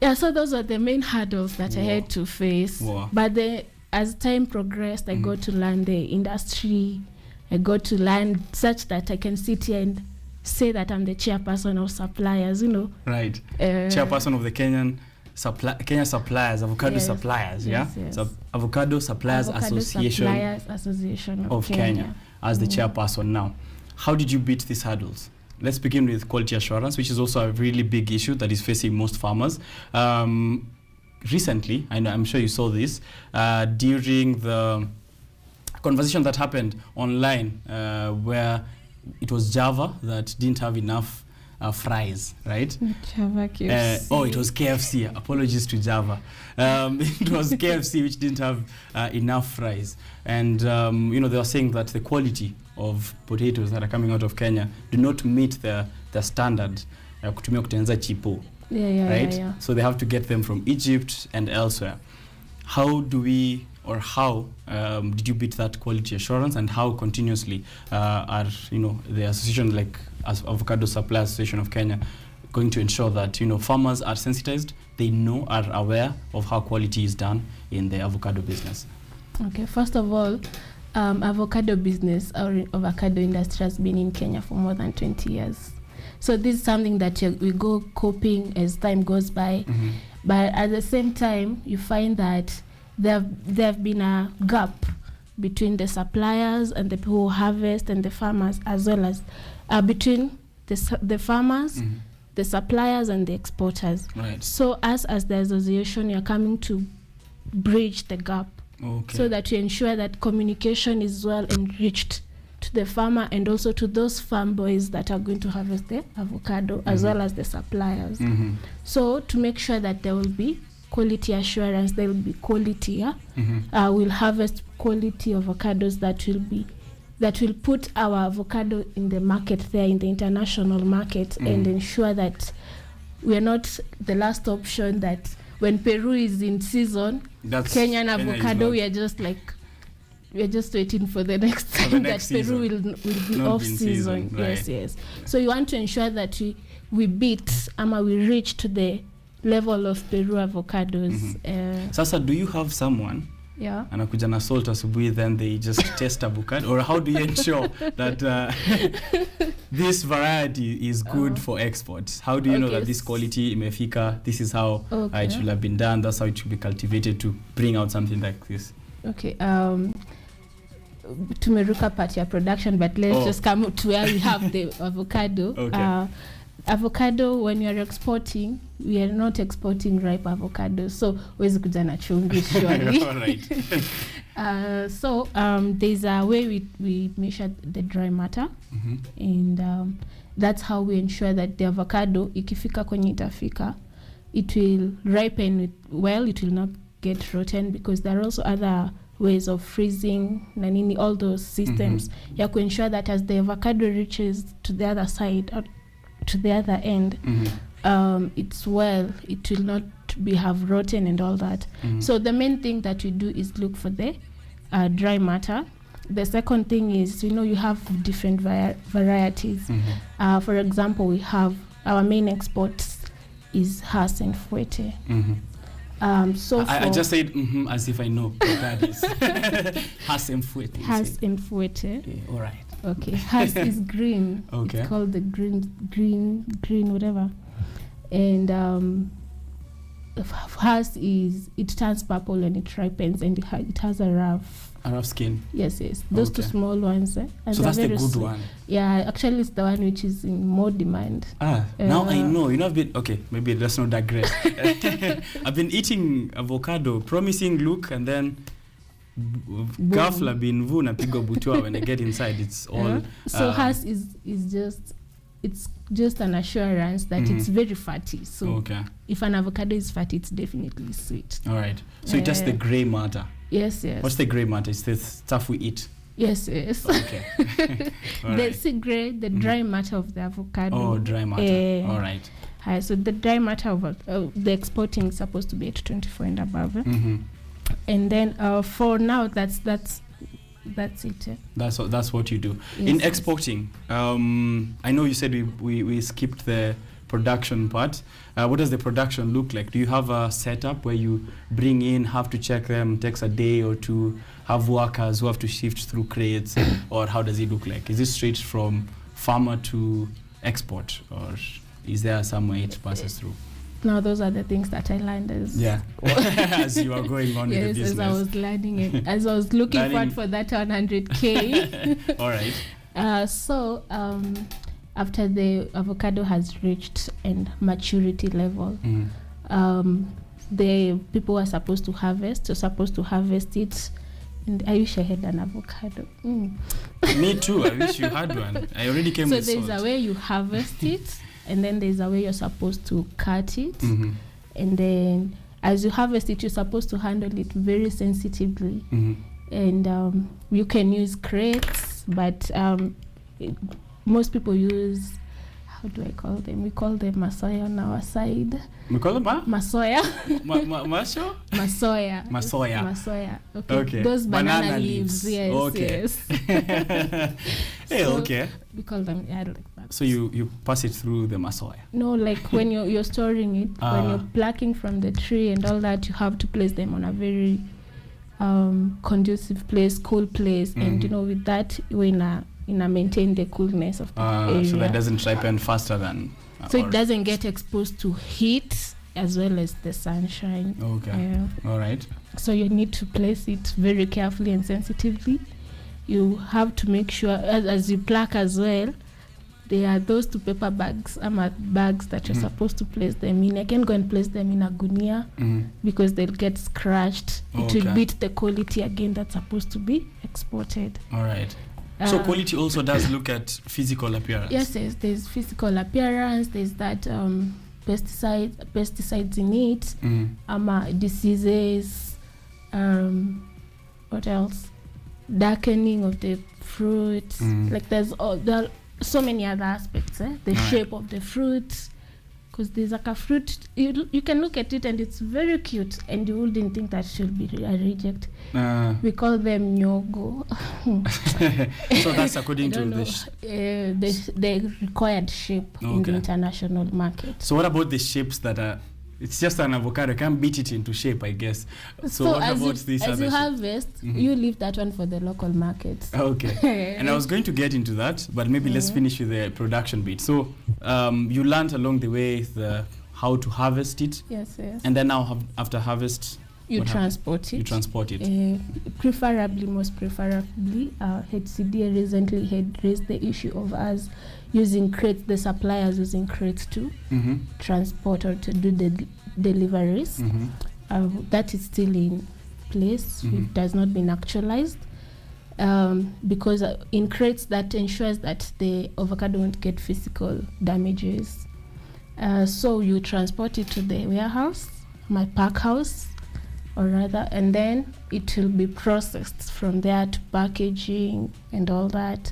Speaker 6: Yeah, so those are the main hurdles that I had to face. But as time progressed, I got to learn the industry. I got to learn such that I can sit here and say that I'm the chairperson of suppliers,
Speaker 1: Right. Chairperson of the Kenya Suppliers, Avocado Suppliers,
Speaker 6: yes.
Speaker 1: So Avocado Suppliers Association of Kenya as the chairperson now. How did you beat these hurdles? Let's begin with quality assurance, which is also a really big issue that is facing most farmers. Recently, I'm sure you saw this, during the conversation that happened online where it was Java that didn't have enough fries, right?
Speaker 6: Java KFC.
Speaker 1: It was KFC. Apologies to Java. It was KFC which didn't have enough fries. And, they were saying that the quality of potatoes that are coming out of Kenya do not meet the standard kutumia kutengeneza chipo. Right?
Speaker 6: Yeah.
Speaker 1: So they have to get them from Egypt and elsewhere. How did you beat that quality assurance, and how continuously are the association like Avocado Suppliers Association of Kenya going to ensure that farmers are sensitized, are aware of how quality is done in the avocado business?
Speaker 6: Okay, first of all, avocado business or avocado industry has been in Kenya for more than 20 years. So this is something that we go coping as time goes by. But at the same time, you find that there have been a gap between the suppliers and the people who harvest and the farmers, as well as between the farmers, the suppliers and the exporters.
Speaker 1: Right.
Speaker 6: So us as the association, you're coming to bridge the gap.
Speaker 1: Okay.
Speaker 6: So that we ensure that communication is well enriched to the farmer and also to those farm boys that are going to harvest the avocado, as well as the suppliers. So to make sure that there will be quality assurance, there will be quality. We'll harvest quality avocados that will put our avocado in the market there, in the international market, and ensure that we are not the last option that when Peru is in season, Kenyan avocado, we are just like we're just waiting for the next
Speaker 1: For the
Speaker 6: time
Speaker 1: next
Speaker 6: that Peru
Speaker 1: season.
Speaker 6: will be
Speaker 1: Not
Speaker 6: off
Speaker 1: been
Speaker 6: season.
Speaker 1: season, right.
Speaker 6: Yes. So you want to ensure that we beat we reach to the level of Peru avocados.
Speaker 1: Sasa, do you have someone
Speaker 6: Yeah.
Speaker 1: anakuja na salt asubuhi, then they just test avocado, or how do you ensure that this variety is good for exports? How do you know that this quality imefika, this is how it should have been done, that's how it should be cultivated to bring out something like this?
Speaker 6: Okay. Tumeruka part your production, but let's just come to where we have the avocado.
Speaker 1: Okay.
Speaker 6: Avocado, when you're exporting, we are not exporting ripe avocado, so huwezi kuja na chumvi surely.
Speaker 1: All right.
Speaker 6: So there's a way we measure the dry matter, and that's how we ensure that the avocado ikifika kwenye itafika, it will ripen well, it will not get rotten, because there are also other ways of freezing nanini, all those systems ya ku ensure that as the avocado reaches to the other side or to the other end, it's well, it will not have rotten and all that. So the main thing that we do is look for the dry matter. The second thing is, you have different varieties. For example, we have our main exports is Hass and Fuerte. So
Speaker 1: I just said as if I know what that is. Hass and Fuerte.
Speaker 6: Hass and Fuerte.
Speaker 1: Okay, all right.
Speaker 6: Okay, Hass is green.
Speaker 1: Okay.
Speaker 6: It's called the green whatever. And Hass it turns purple and it ripens, and it has a rough
Speaker 1: skin.
Speaker 6: Yes. Those two small ones. And
Speaker 1: so that's the good
Speaker 6: sweet.
Speaker 1: one.
Speaker 6: Yeah, actually it's the one which is in more demand.
Speaker 1: Now I know. I've been maybe let's not digress. I've been eating avocado, promising look, and then ghafla bin vu napigwa butwa. When I get inside, it's all.
Speaker 6: So Hass is just an assurance that it's very fatty. So if an avocado is fatty, it's definitely sweet.
Speaker 1: All right. So it's just the gray matter.
Speaker 6: Yes.
Speaker 1: What's the gray matter? It's the stuff we eat.
Speaker 6: Yes.
Speaker 1: Okay.
Speaker 6: The gray, the dry matter of the avocado.
Speaker 1: Oh, dry matter. All right.
Speaker 6: So the dry matter of the exporting is supposed to be at 24 and above. And then for now, that's it.
Speaker 1: That's what you do.
Speaker 6: Yes,
Speaker 1: in exporting. I know you said we skipped the production part. What does the production look like? Do you have a setup where you bring in, have to check them, takes a day or two, have workers who have to shift through crates, or how does it look like? Is it straight from farmer to export, or is there somewhere it passes through?
Speaker 6: Now those are the things that I learned as
Speaker 1: as you are going on with the business.
Speaker 6: As I was learning it, as I was looking forward for that 100K.
Speaker 1: All right.
Speaker 6: So after the avocado has reached and maturity level, the people are supposed to harvest. You're supposed to harvest it. And I wish I had an avocado.
Speaker 1: Me too. I wish you had one. I already came with salt.
Speaker 6: So there's a way you harvest it. And then there's a way you're supposed to cut it. And then as you harvest it, you're supposed to handle it very sensitively. And you can use crates, but most people use, how do I call them? We call them masoya on our side.
Speaker 1: We call them
Speaker 6: masoya.
Speaker 1: Masho?
Speaker 6: Masoya.
Speaker 1: Masoya.
Speaker 6: Okay. Those banana leaves. Yes.
Speaker 1: Okay.
Speaker 6: Yes.
Speaker 1: Hey, okay.
Speaker 6: We call them like that.
Speaker 1: So you pass it through the masoya?
Speaker 6: No, like when you're storing it, when you're plucking from the tree and all that, you have to place them on a very conducive place, cool place, and with that we maintain the coolness of the area.
Speaker 1: So that doesn't ripen faster than.
Speaker 6: So it doesn't get exposed to heat as well as the sunshine.
Speaker 1: Okay. All right.
Speaker 6: So you need to place it very carefully and sensitively. You have to make sure as you pluck as well. There are those two paper bags, bags that you're supposed to place them in. I can go and place them in a gunia because they'll get scratched. It will beat the quality again that's supposed to be exported.
Speaker 1: All right. So quality also does look at physical appearance.
Speaker 6: Yes, there's physical appearance. There's that pesticides in it, diseases. What else? Darkening of the fruit. Like there are so many other aspects. The shape of the fruit, because there's like a fruit, you can look at it and it's very cute, and you wouldn't think that should be a reject. We call them nyogo.
Speaker 1: So that's according to
Speaker 6: the required shape in the international market.
Speaker 1: So what about the shapes that are? It's just an avocado. You can't beat it into shape, I guess. So what about this other?
Speaker 6: As you harvest, you leave that one for the local markets.
Speaker 1: Okay. And I was going to get into that, but maybe let's finish with the production bit. So you learned along the way how to harvest it.
Speaker 6: Yes.
Speaker 1: And then now after harvest,
Speaker 6: you transport it.
Speaker 1: You transport it.
Speaker 6: Most preferably, HCDA recently had raised the issue of us using crates, the suppliers using crates to transport or to do the deliveries. That is still in place. It has not been actualized because in crates that ensures that the avocado won't get physical damages. So you transport it to the warehouse, my pack house, or rather, and then it will be processed from there to packaging and all that.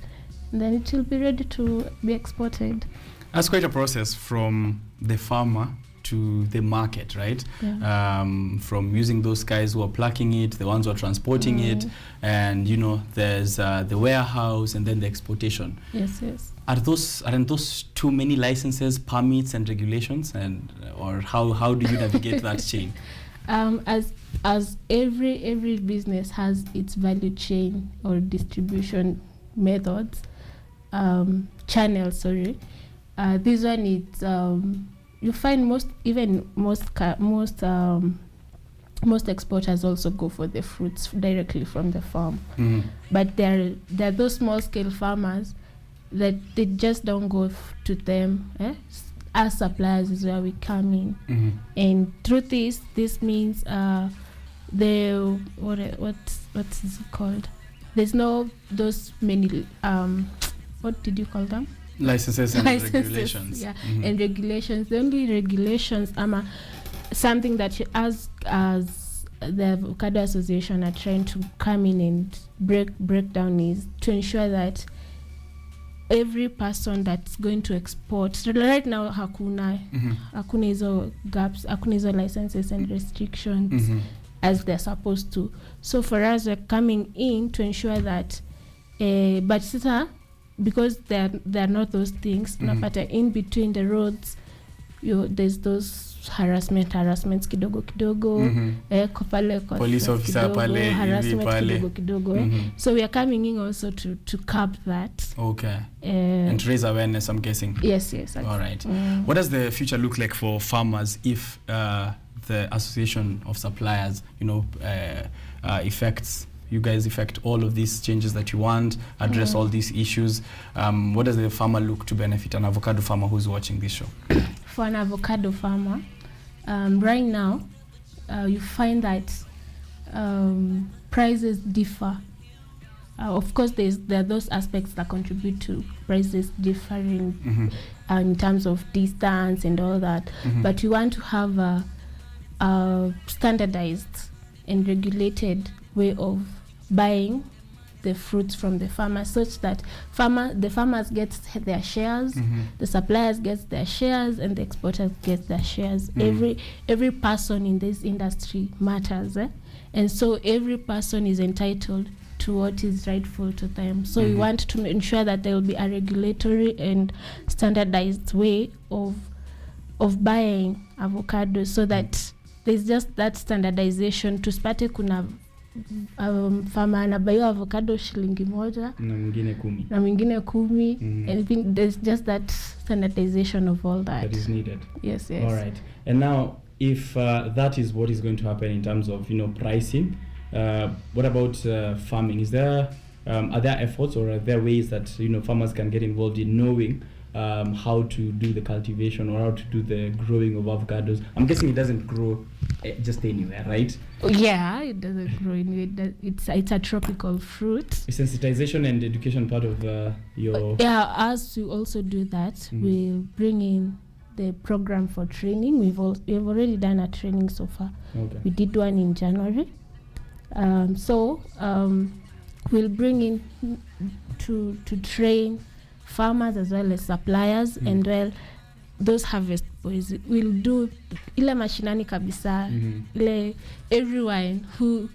Speaker 6: And then it will be ready to be exported.
Speaker 1: That's quite a process from the farmer to the market, right?
Speaker 6: Yeah.
Speaker 1: From using those guys who are plucking it, the ones who are transporting it, and there's the warehouse and then the exportation.
Speaker 6: Yes.
Speaker 1: Aren't those too many licenses, permits, and regulations, or how do you navigate that chain?
Speaker 6: As every business has its value chain or distribution methods, channels. This one is you find most exporters also go for the fruits directly from the farm. But there are those small scale farmers that they just don't go to them. As suppliers is where we come in, and through this means what's it called? There's no those many what did you call them?
Speaker 1: Licenses and regulations.
Speaker 6: Yeah, and regulations. The only regulations something that you, as the Avocado Association are trying to come in and break down is to ensure that every person that's going to export, so right now hakuna hizo gaps, hakuna hizo licenses and restrictions as they're supposed to. So for us, we're coming in to ensure that but because there are not those things, unapata in between the roads, there's those harassments kidogo pale
Speaker 1: police officer pale
Speaker 6: harassment kidogo. So we are coming in also to curb that.
Speaker 1: Okay. And raise awareness, I'm guessing.
Speaker 6: Yes.
Speaker 1: All right. What does the future look like for farmers if the Association of Suppliers, you guys affect all of these changes that you want, address all these issues? What does the farmer look to benefit, an avocado farmer who's watching this show?
Speaker 6: For an avocado farmer, right now, you find that prices differ. Of course, there are those aspects that contribute to prices differing in terms of distance and all that. But you want to have a standardized and regulated way of buying the fruits from the farmer, such that the farmers get their shares, the suppliers get their shares, and the exporters get their shares. Every person in this industry matters, and so every person is entitled to what is rightful to them. So we want to ensure that there will be a regulatory and standardized way of buying avocados, so that there's just that standardization. Tuspate kuna farmer anabayo avocado shilingi moja
Speaker 1: na
Speaker 6: mwingine kumi, and there's just that standardization of all that
Speaker 1: is needed.
Speaker 6: Yes.
Speaker 1: All right. And now, if that is what is going to happen in terms of pricing, what about farming? Are there efforts, or are there ways that farmers can get involved in knowing how to do the cultivation or how to do the growing of avocados? I'm guessing it doesn't grow just anywhere, right?
Speaker 6: Yeah, it doesn't grow anywhere. It's a tropical fruit.
Speaker 1: Is sensitization and education part of your...
Speaker 6: Yeah, as we also do that, we'll bring in the program for training. We've already done a training so far.
Speaker 1: Okay.
Speaker 6: We did one in January. We'll bring in to train farmers as well as suppliers, and those boys. We'll do ile mashinani kabisa, ile everyone who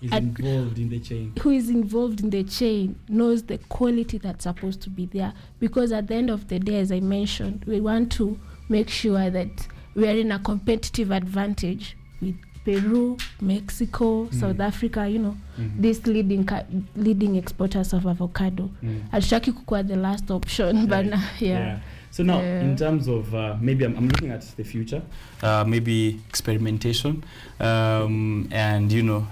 Speaker 1: is involved in the chain.
Speaker 6: Who is involved in the chain knows the quality that's supposed to be there. Because at the end of the day, as I mentioned, we want to make sure that we are in a competitive advantage with Peru, Mexico, South Africa, you know, these leading exporters of avocado. Hatutaki kukuwa the last option, but now, yeah.
Speaker 1: So now, in terms of maybe I'm looking at the future, maybe experimentation, and you know,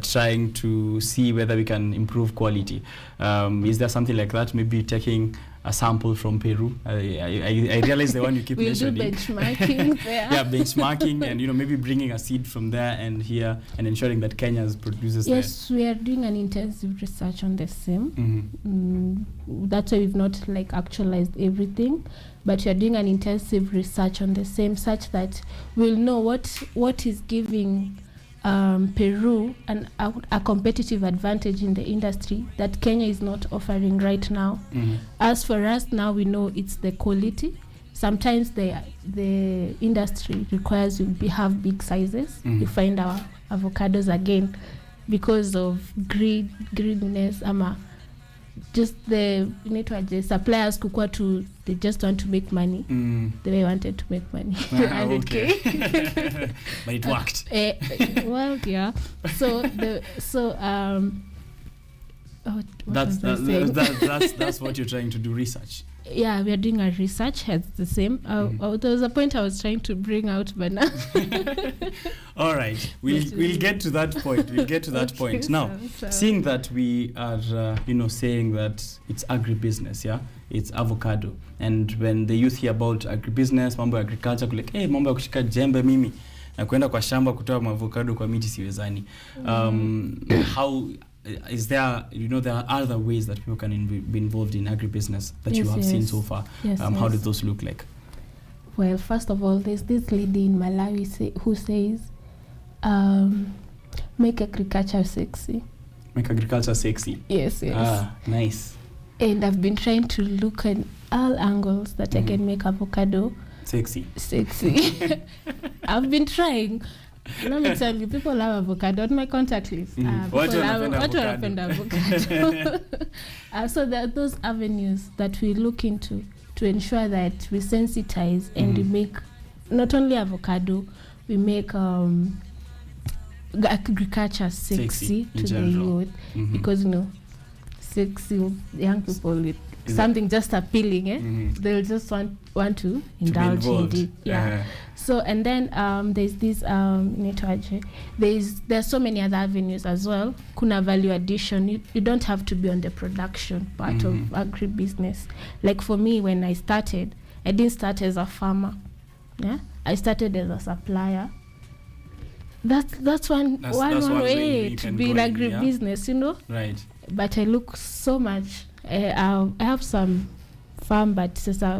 Speaker 1: trying to see whether we can improve quality. Is there something like that? Maybe taking a sample from Peru. I realize the one you keep mentioning.
Speaker 6: We'll do benchmarking there.
Speaker 1: Yeah, benchmarking, and you know, maybe bringing a seed from there and here, and ensuring that Kenya's produces there.
Speaker 6: Yes, we are doing an intensive research on the same. That's why we've not like actualized everything, but we are doing an intensive research on the same, such that we'll know what is giving Peru a competitive advantage in the industry that Kenya is not offering right now. As for us now, we know it's the quality. Sometimes the industry requires we have big sizes. We find our avocados again because of greediness, just the suppliers they just want to make money. They wanted to make money. 100K.
Speaker 1: But it worked.
Speaker 6: Well, yeah.
Speaker 1: That's what you're trying to do, research.
Speaker 6: Yeah, we are doing a research. It's the same. There was a point I was trying to bring out, but now.
Speaker 1: All right, we'll get to that point. We'll get to that point. Now, seeing that we are, saying that it's agribusiness, yeah, it's avocado, and when the youth hear about agribusiness, mambo ya agriculture, like, hey, mambo ya kushika jembe mimi na kwenda kwa shamba kutoa avocado kwa miti siwezani. How is there, there are other ways that people can be involved in agribusiness that you have seen so far? How did those look like?
Speaker 6: Well, first of all, there's this lady in Malawi who says, make agriculture sexy.
Speaker 1: Make agriculture sexy?
Speaker 6: Yes.
Speaker 1: Ah, nice.
Speaker 6: And I've been trying to look at all angles that I can make avocado
Speaker 1: sexy.
Speaker 6: I've been trying. Let me tell you, people love avocado on my contact list.
Speaker 1: What happened
Speaker 6: avocado? So there are those avenues that we look into to ensure that we sensitize and we make not only avocado, we make agriculture sexy to the youth, because sexy young people with something just appealing, they'll just want to indulge in it. Yeah. So and then there's this there's so many other avenues as well. Kuna value addition. You don't have to be on the production part of agribusiness. Like for me, when I started, I didn't start as a farmer. Yeah, I started as a supplier. That's one way to be in agribusiness,
Speaker 1: Right.
Speaker 6: But I look so much. I have some farm, but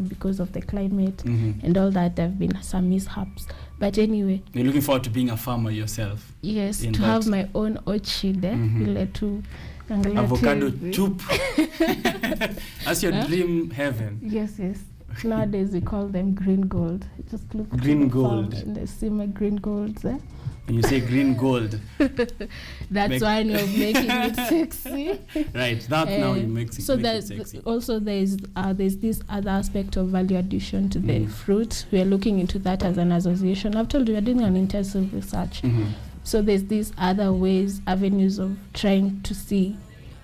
Speaker 6: because of the climate and all that, there have been some mishaps. But anyway,
Speaker 1: you're looking forward to being a farmer yourself.
Speaker 6: Yes, to have my own orchard there.
Speaker 1: Avocado chup. That's your dream heaven.
Speaker 6: Yes. Nowadays we call them green gold. Just look
Speaker 1: green gold.
Speaker 6: And I see my green golds there.
Speaker 1: When you say green gold,
Speaker 6: that's why you're making it sexy.
Speaker 1: Right. Now you make it sexy.
Speaker 6: Also there's this other aspect of value addition to the fruit. We are looking into that as an association. I've told you we're doing an intensive research. So there's these other avenues of trying to see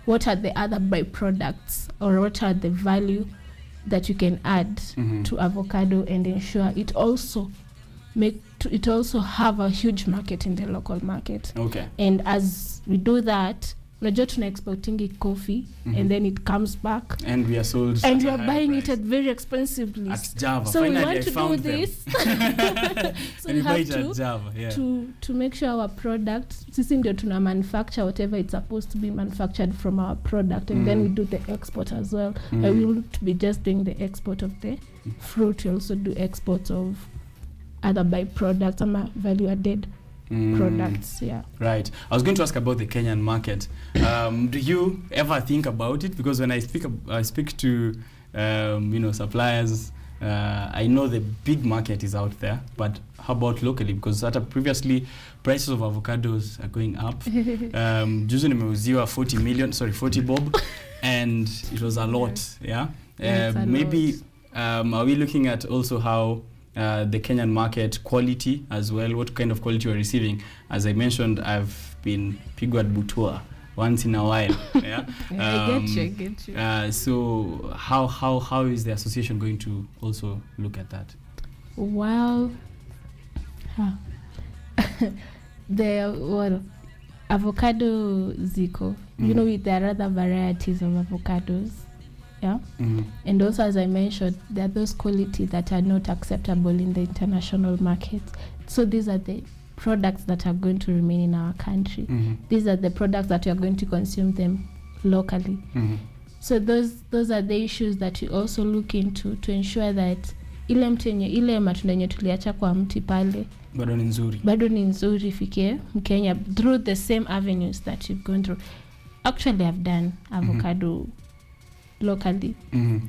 Speaker 6: what are the other byproducts or what are the value that you can add to avocado and ensure it also have a huge market in the local market.
Speaker 1: Okay.
Speaker 6: And as we do that, unajua tuna exporting coffee and then it comes back
Speaker 1: and we are sold
Speaker 6: and we are buying it at very expensively
Speaker 1: at Java.
Speaker 6: So
Speaker 1: finally,
Speaker 6: we want to do this. So we have to make sure our product, sisi ndio tuna manufacture whatever it's supposed to be manufactured from our product, and then we do the export as well. We won't be just doing the export of the fruit, we also do exports of other byproducts and value added products. Yeah.
Speaker 1: Right. I was going to ask about the Kenyan market. Do you ever think about it? Because when I speak to suppliers I know the big market is out there, but how about locally? Because previously prices of avocados are going up. Juzi nimeuziwa 40 bob, and it was a lot. Yeah, maybe are we looking at also how the Kenyan market quality as well? What kind of quality we're receiving? As I mentioned, I've been pigwa at butua once in a while. Yeah,
Speaker 6: I get you.
Speaker 1: So how is the association going to also look at that?
Speaker 6: Well, avocado ziko. You know, there are other varieties of avocados. Yeah. And also, as I mentioned, there are those quality that are not acceptable in the international market. So these are the products that are going to remain in our country. These are the products that we are going to consume them locally. So those are the issues that we also look into to ensure that ile matunda yenye tuliacha kwa mti pale bado ni nzuri fikie Mkenya through the same avenues that you've gone through. Actually, I've done avocado locally.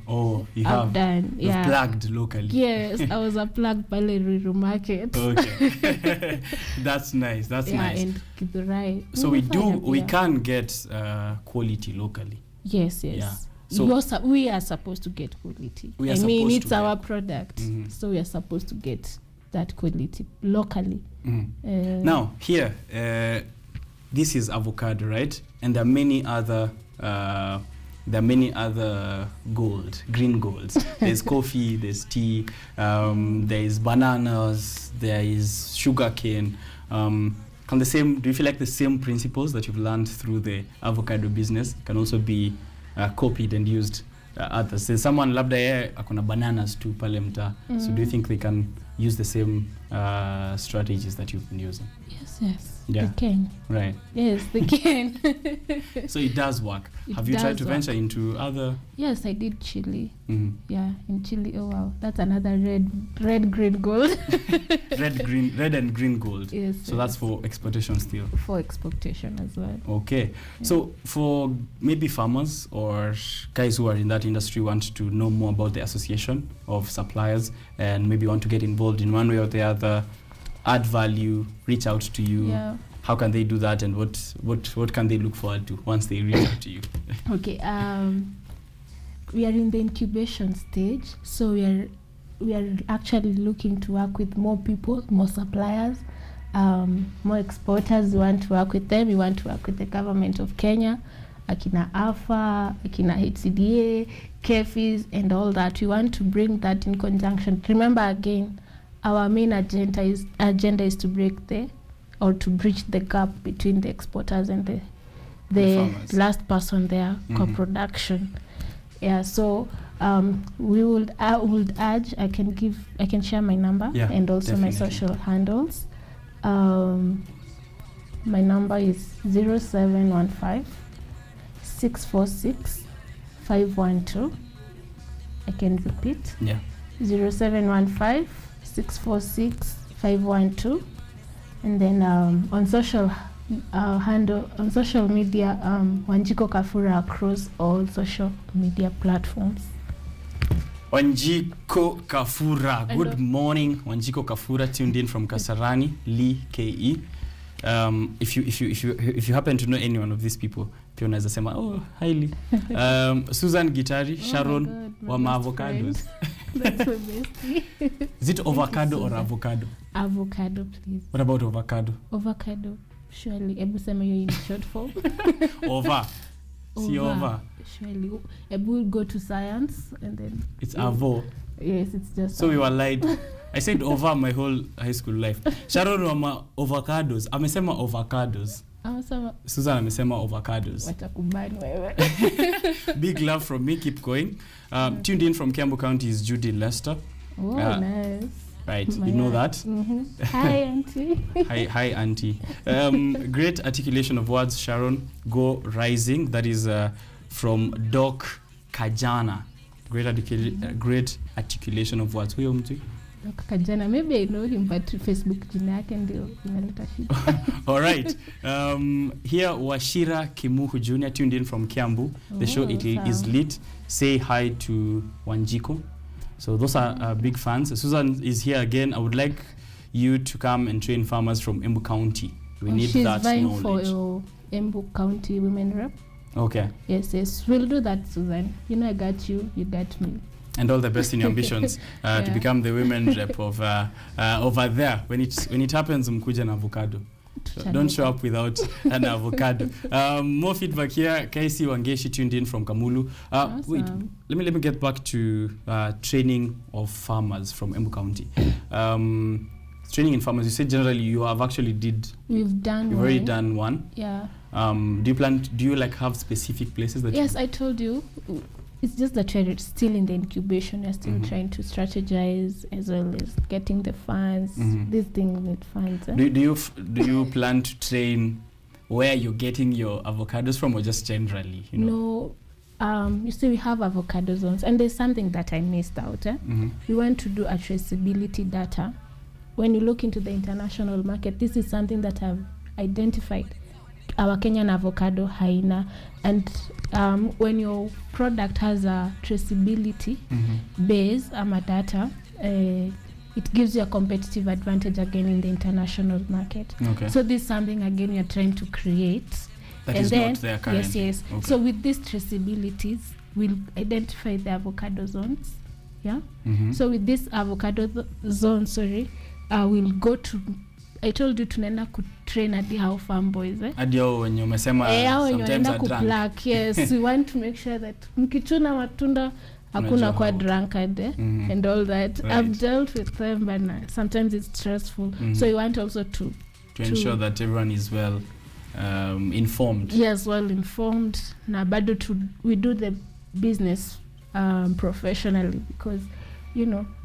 Speaker 1: Oh, you have
Speaker 6: done,
Speaker 1: you've plugged locally.
Speaker 6: Yes, I was a plug pale Ruiru market.
Speaker 1: Okay. That's nice. That's nice.
Speaker 6: And Githurai.
Speaker 1: So we can get quality locally.
Speaker 6: Yes.
Speaker 1: Yeah. So
Speaker 6: we are supposed to get quality. It's our product. So we are supposed to get that quality locally.
Speaker 1: Now here, this is avocado, right? And there are many other green golds. There's coffee, there's tea, there is bananas, there is sugarcane. Do you feel like the same principles that you've learned through the avocado business can also be copied and used others? There's someone labda yeye akona bananas tu pale mtaa. So do you think they can use the same strategies that you've been using?
Speaker 6: Yes.
Speaker 1: Yeah.
Speaker 6: They can.
Speaker 1: Right.
Speaker 6: Yes, they can.
Speaker 1: So it does work. Have you tried to venture into other?
Speaker 6: Yes, I did chili. Yeah, in chili. Oh wow, that's another red, green, gold.
Speaker 1: red and green gold.
Speaker 6: Yes.
Speaker 1: So that's for exportation still.
Speaker 6: For exportation as well.
Speaker 1: Okay. Yeah. So for maybe farmers or guys who are in that industry want to know more about the association of suppliers and maybe want to get involved in one way or the other, add value, reach out to you.
Speaker 6: Yeah.
Speaker 1: How can they do that, and what can they look forward to once they reach out to you?
Speaker 6: Okay. We are in the incubation stage, so we are actually looking to work with more people, more suppliers, more exporters. We want to work with them. We want to work with the government of Kenya, akina AFA, akina HCDA, KEFIS, and all that. We want to bring that in conjunction. Remember again, our main agenda is to bridge the gap between the exporters and the last person there, co-production. Yeah, so I would urge, I can share my number and also definitely my social handles. My number is 0715 646 512. I can repeat. 0715 646 512. And then on social media, Wanjiko Kafura across all social media platforms.
Speaker 1: Wanjiko Kafura. Good morning, Wanjiko Kafura, tuned in from Kasarani, Lee KE. If you happen to know any one of these people, pia unaweza sema highly. Susan Gitari, Sharon wa avocados.
Speaker 6: That's my bestie.
Speaker 1: Is it avocado or avocado?
Speaker 6: Avocado, please.
Speaker 1: What about avocado?
Speaker 6: Avocado, surely. Ebu sema yo in short form.
Speaker 1: Over. See over.
Speaker 6: Surely. Ebu go to science and then.
Speaker 1: It's avo.
Speaker 6: Yes, it's just.
Speaker 1: So we were lied. I said over my whole high school life. Sharon wama avocados. Amesema avocados. Susan amesema avocados.
Speaker 6: Watakubani wewe.
Speaker 1: Big love from me. Keep going. Tuned in from Kiambu County is Judy Lester.
Speaker 6: Oh, nice.
Speaker 1: Right, you know that.
Speaker 6: Hi, Auntie.
Speaker 1: Hi, Auntie. Great articulation of words, Sharon. Go Rising. That is from Doc Kajana. Great articulation of words. Huyo mtu?
Speaker 6: Doc Kajana. Maybe I know him, but Facebook jina yake ndio inaleta shida.
Speaker 1: All right. Here Washira Kimuhu Jr. tuned in from Kiambu. The show is lit. Say hi to Wanjiko. So those are big fans. Susan is here again. I would like you to come and train farmers from Embu County. We need
Speaker 6: She's
Speaker 1: that
Speaker 6: vying
Speaker 1: knowledge.
Speaker 6: for your Embu County women rep.
Speaker 1: Okay.
Speaker 6: Yes, we'll do that, Susan. You know, I got you, you got me.
Speaker 1: And all the best in your ambitions to become the women rep of over there. When it happens, mkuja na avocado. So don't show up without an avocado. More feedback here. Kaisi Wangeshi tuned in from Kamulu. Wait, let me get back to training of farmers from Embu County. Training in farmers. You said generally you have actually
Speaker 6: You've
Speaker 1: already done one.
Speaker 6: Yeah.
Speaker 1: Do you like have specific places that?
Speaker 6: Yes, I told you. It's just that we're still in the incubation. We're still trying to strategize as well as getting the funds. These things need funds.
Speaker 1: Do you plan to train where you're getting your avocados from, or just generally?
Speaker 6: No. You see, we have avocado zones, and there's something that I missed out. We want to do a traceability data. When you look into the international market, this is something that I've identified. Our Kenyan avocado haina, and when your product has a traceability base ama data, it gives you a competitive advantage again in the international market.
Speaker 1: Okay.
Speaker 6: So this is something again you're trying to create.
Speaker 1: That is not there currently.
Speaker 6: Yes. Okay. So with these traceabilities, we'll identify the avocado zones. Yeah. So with this avocado zone, we'll go to. I told you tunaenda kutrain hadi how farm boys.
Speaker 1: Hadi hao wenye umesema sometimes are drunk.
Speaker 6: Yes, we want to make sure that mkichuna matunda hakuna kwa drunkard and all that. Right. I've dealt with them, but sometimes it's stressful. So we want also to
Speaker 1: ensure that everyone is well informed.
Speaker 6: Yes, well informed. Na bado we do the business professionally, because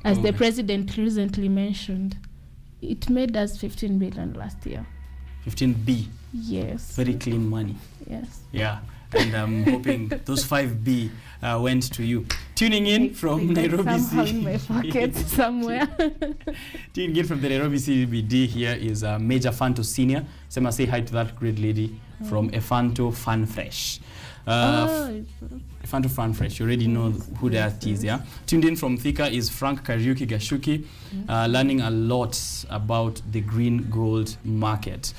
Speaker 6: as the president recently mentioned, it made us 15 billion last year.
Speaker 1: 15B.
Speaker 6: Yes.
Speaker 1: Very clean money.
Speaker 6: Yes.
Speaker 1: Yeah. And I'm hoping those 5B went to you. Tuning in from Nairobi
Speaker 6: somehow in my pocket somewhere.
Speaker 1: Tuning in from the Nairobi CBD, here is Major Fanto Senior. Sema, say hi to that great lady from Efanto Fun Fresh. Fanto Fun Fresh, you already know who that is, yeah? Tuned in from Thika is Frank Kariuki Gashuki, learning a lot about the green gold market.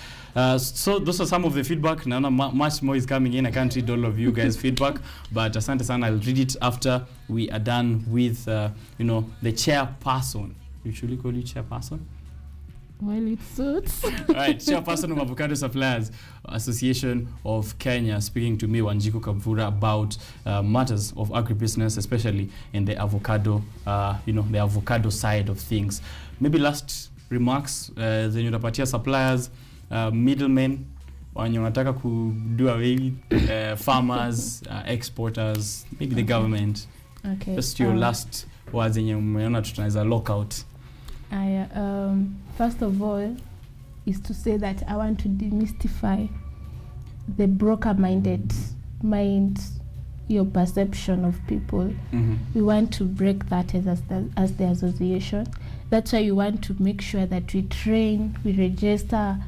Speaker 1: So those are some of the feedback. Now much more is coming in. I can't read all of you guys' feedback, but asante sana, I'll read it after we are done with the chairperson. Should we call you chairperson?
Speaker 6: Well, it suits.
Speaker 1: Right, chairperson of Avocado Suppliers Association of Kenya, speaking to me, Wanjiku Kabura, about matters of agribusiness, especially in the avocado, the avocado side of things. Maybe last remarks, zenye utapatia suppliers, middlemen, wenye wanataka do away farmers, exporters, maybe the government.
Speaker 6: Okay.
Speaker 1: Just your last words zenye umeona tunaweza lockout.
Speaker 6: First of all, is to say that I want to demystify the broker-minded your perception of people. We want to break that as the association. That's why we want to make sure that we train, we register,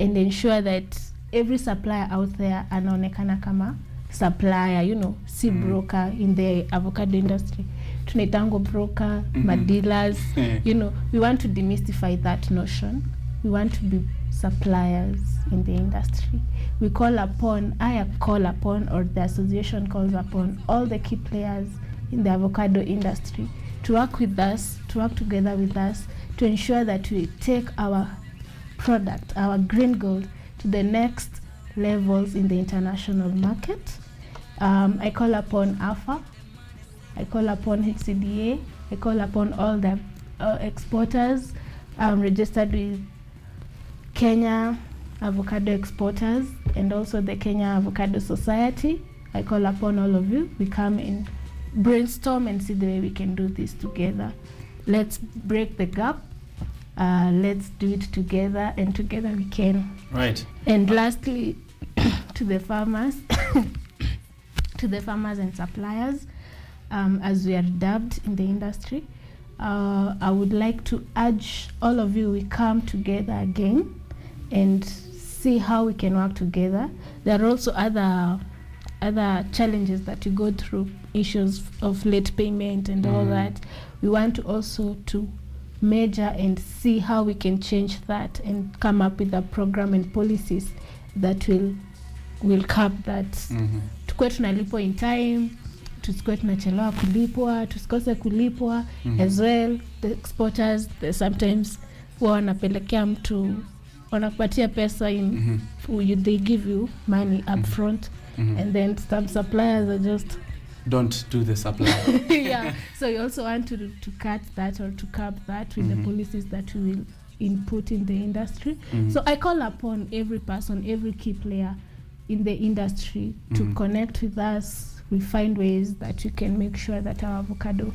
Speaker 6: and ensure that every supplier out there anaonekana kama supplier, si broker in the avocado industry. Tunaitango broker, dealers, we want to demystify that notion. We want to be suppliers in the industry. I call upon, or the association calls upon all the key players in the avocado industry to work with us, to work together with us, to ensure that we take our product, our green gold, to the next levels in the international market. I call upon AFA, I call upon HCDA, I call upon all the exporters registered with Kenya Avocado Exporters and also the Kenya Avocado Society. I call upon all of you. We come and brainstorm and see the way we can do this together. Let's break the gap. Let's do it together, and together we can.
Speaker 1: Right.
Speaker 6: And lastly, to the farmers, and suppliers, as we are dubbed in the industry, I would like to urge all of you, we come together again and see how we can work together. There are also other other challenges that we go through, issues of late payment and all that. We want to also to measure and see how we can change that and come up with a program and policies that will curb that. Tukue tunalipwa in time, tusikue tunachelewa kulipwa, tusikose kulipwa. As well, the exporters, they sometimes wanapelekea mtu, wanakupatia pesa in, they give you money up front, and then some suppliers are just
Speaker 1: don't do the supply.
Speaker 6: Yeah, so you also want to cut that or to curb that with the policies that we will input in the industry. So I call upon every person, every key player in the industry to connect with us. We find ways that we can make sure that our avocado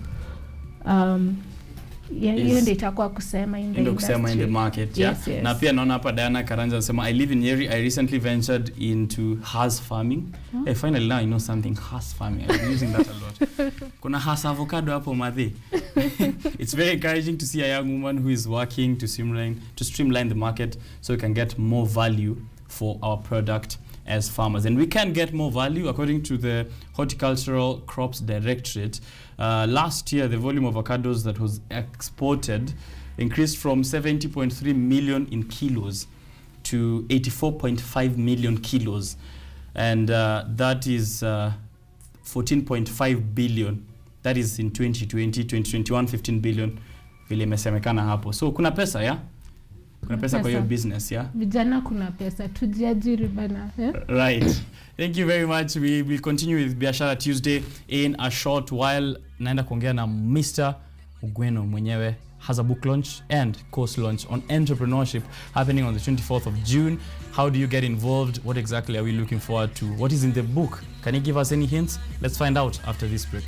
Speaker 6: hiyo ndio itakuwa kusema in the industry.
Speaker 1: In the market, yeah.
Speaker 6: Yes.
Speaker 1: Na pia naona hapa Diana Karanja anasema, I live in Nyeri. I recently ventured into hass farming. Hey, finally now I know something, hass farming. I've been using that a lot. Kuna hass avocado hapo madhi. It's very encouraging to see a young woman who is working to streamline the market so we can get more value for our product as farmers. And we can get more value according to the Horticultural Crops Directorate. Last year, the volume of avocados that was exported increased from 70.3 million in kilos to 84.5 million kilos. And that is 14.5 billion. That is in 2020, 2021, 15 billion. Vile imesemekana hapo. So kuna pesa, yeah? Kuna pesa kwa hiyo business, yeah?
Speaker 6: Vijana kuna pesa, tujiajiri bana.
Speaker 1: Right. Thank you very much. We will continue with Biashara Tuesday in a short while. Naenda kuongea na Mr. Ugweno mwenyewe has a book launch and course launch on entrepreneurship happening on the 24th of June. How do you get involved? What exactly are we looking forward to? What is in the book? Can you give us any hints? Let's find out after this break.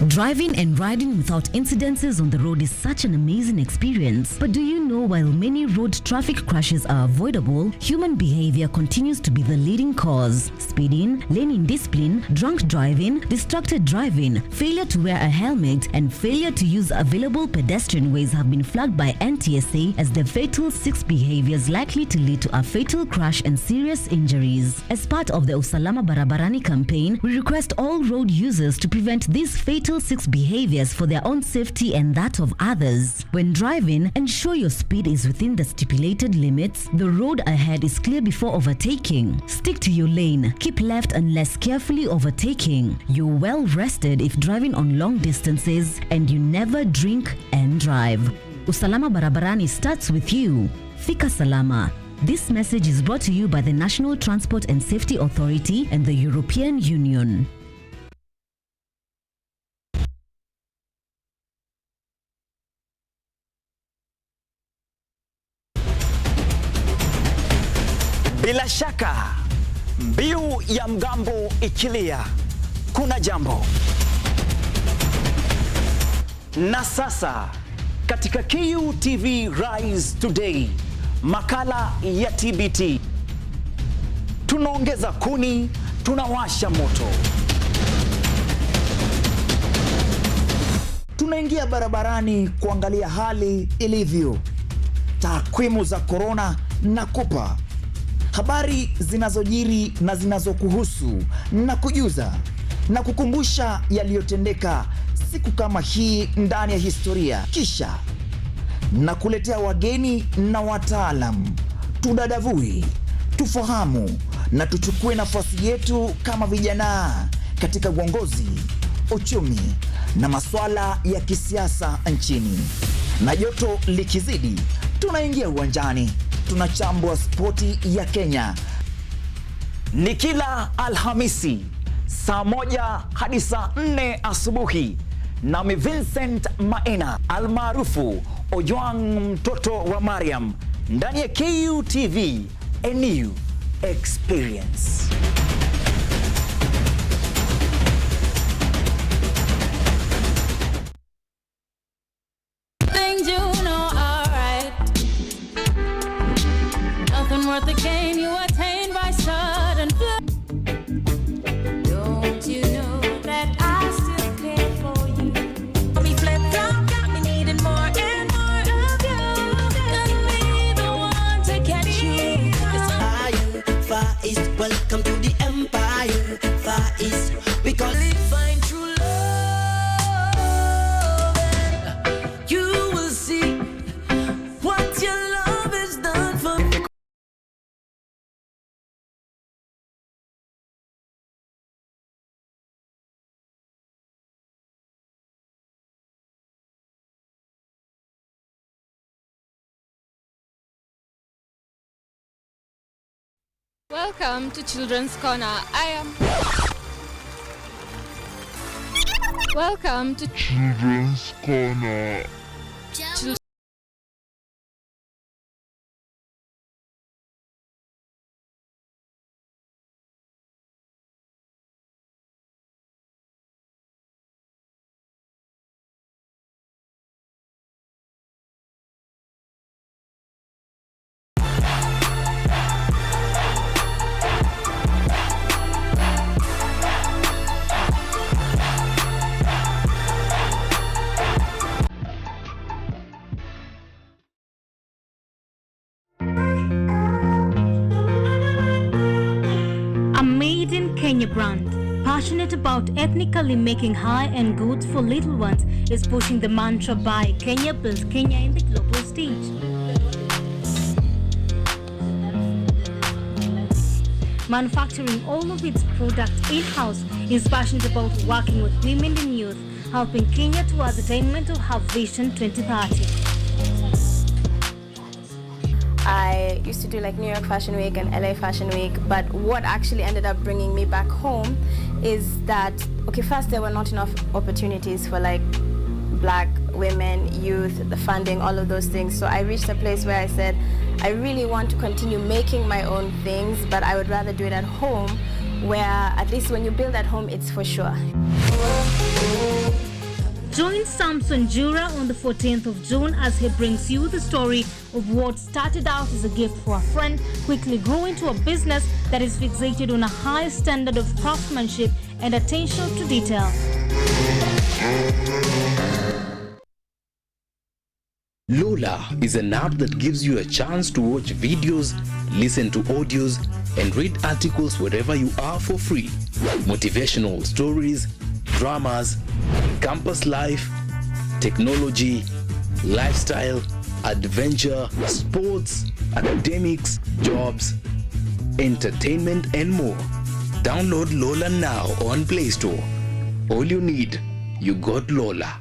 Speaker 2: Driving and riding without incidences on the road is such an amazing experience. But do you know while many road traffic crashes are avoidable, human behavior continues to be the leading cause. Speeding, lane indiscipline, drunk driving, distracted driving, failure to wear a helmet, and failure to use available pedestrian ways have been flagged by NTSA as the fatal 6 behaviors likely to lead to a fatal crash and serious injuries. As part of the Usalama Barabarani campaign, we request all road users to prevent these fatal 6 behaviors for their own safety and that of others. When driving, ensure your speed is within the stipulated limits, the road ahead is clear before overtaking. Stick to your lane, keep left unless carefully overtaking. You're well rested if driving on long distances, and you never drink and drive. Usalama Barabarani starts with you. Fika Salama. This message is brought to you by the National Transport and Safety Authority and the European Union.
Speaker 12: Bila shaka, mbiu ya mgambo ikilia, kuna jambo. Na sasa, katika QTV Rise Today, makala ya TBT. Tunaongeza kuni, tunawasha moto. Tunaingia barabarani kuangalia hali ilivyo. Takwimu za corona na kupa. Habari zinazojiri na zinazokuhusu na kujuza na kukumbusha yaliyotendeka siku kama hii ndani ya historia. Kisha na kuletea wageni na wataalam. Tudadavui, tufahamu na tuchukue nafasi yetu kama vijana katika uongozi, uchumi na masuala ya kisiasa nchini. Na joto likizidi, tunaingia uwanjani. Tunachambua spoti ya Kenya. Ni kila Alhamisi saa 1 hadi saa 4 asubuhi. Nami Vincent Maina almaarufu Ojwang mtoto wa Mariam ndani ya QTV, a new experience.
Speaker 5: worth the gain you attain by sudden flow. Don't you know that I still care for you? Me flip flop got me needing more and more of you. Gonna be the one to catch you.
Speaker 7: Far East, welcome to the empire. Far East, we call it find true love.
Speaker 5: You will see what your love has done for me.
Speaker 9: Welcome to Children's Corner. Welcome to
Speaker 16: Children's Corner.
Speaker 26: A made in Kenya brand, passionate about ethnically making high-end goods for little ones, is pushing the mantra Buy Kenya, Build Kenya in the global stage. Manufacturing all of its products in-house, is passionate about working with women and youth, helping Kenya towards attainment of her Vision 2030.
Speaker 17: I used to do like New York Fashion Week and LA Fashion Week, but what actually ended up bringing me back home is that, okay, first there were not enough opportunities for like black women, youth, the funding, all of those things. So I reached a place where I said, I really want to continue making my own things, but I would rather do it at home, where at least when you build at home, it's for sure.
Speaker 26: Join Samson Jura on the 14th of June as he brings you the story of what started out as a gift for a friend, quickly grew into a business that is fixated on a high standard of craftsmanship and attention to detail.
Speaker 13: Lola is an app that gives you a chance to watch videos, listen to audios, and read articles wherever you are for free. Motivational stories, dramas, campus life, technology, lifestyle, adventure, sports, academics, jobs, entertainment, and more. Download Lola now on Play Store. All you need, you got Lola.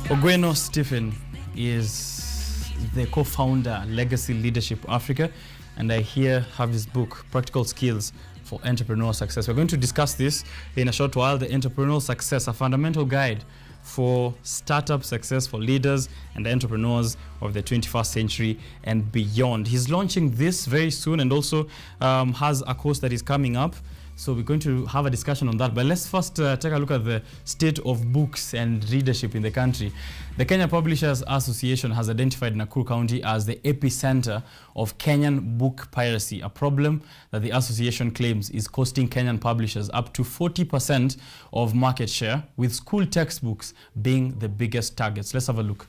Speaker 1: Ogweno Stephen is the co-founder Legacy Leadership Africa, and I here have his book, Practical Skills for Entrepreneurial Success. We're going to discuss this in a short while, the Entrepreneurial Success, a fundamental guide for startup success for leaders and entrepreneurs of the 21st century and beyond. He's launching this very soon and also has a course that is coming up. So we're going to have a discussion on that. But let's first take a look at the state of books and readership in the country. The Kenya Publishers Association has identified Nakuru County as the epicenter of Kenyan book piracy, a problem that the association claims is costing Kenyan publishers up to 40% of market share, with school textbooks being the biggest targets. Let's have a look.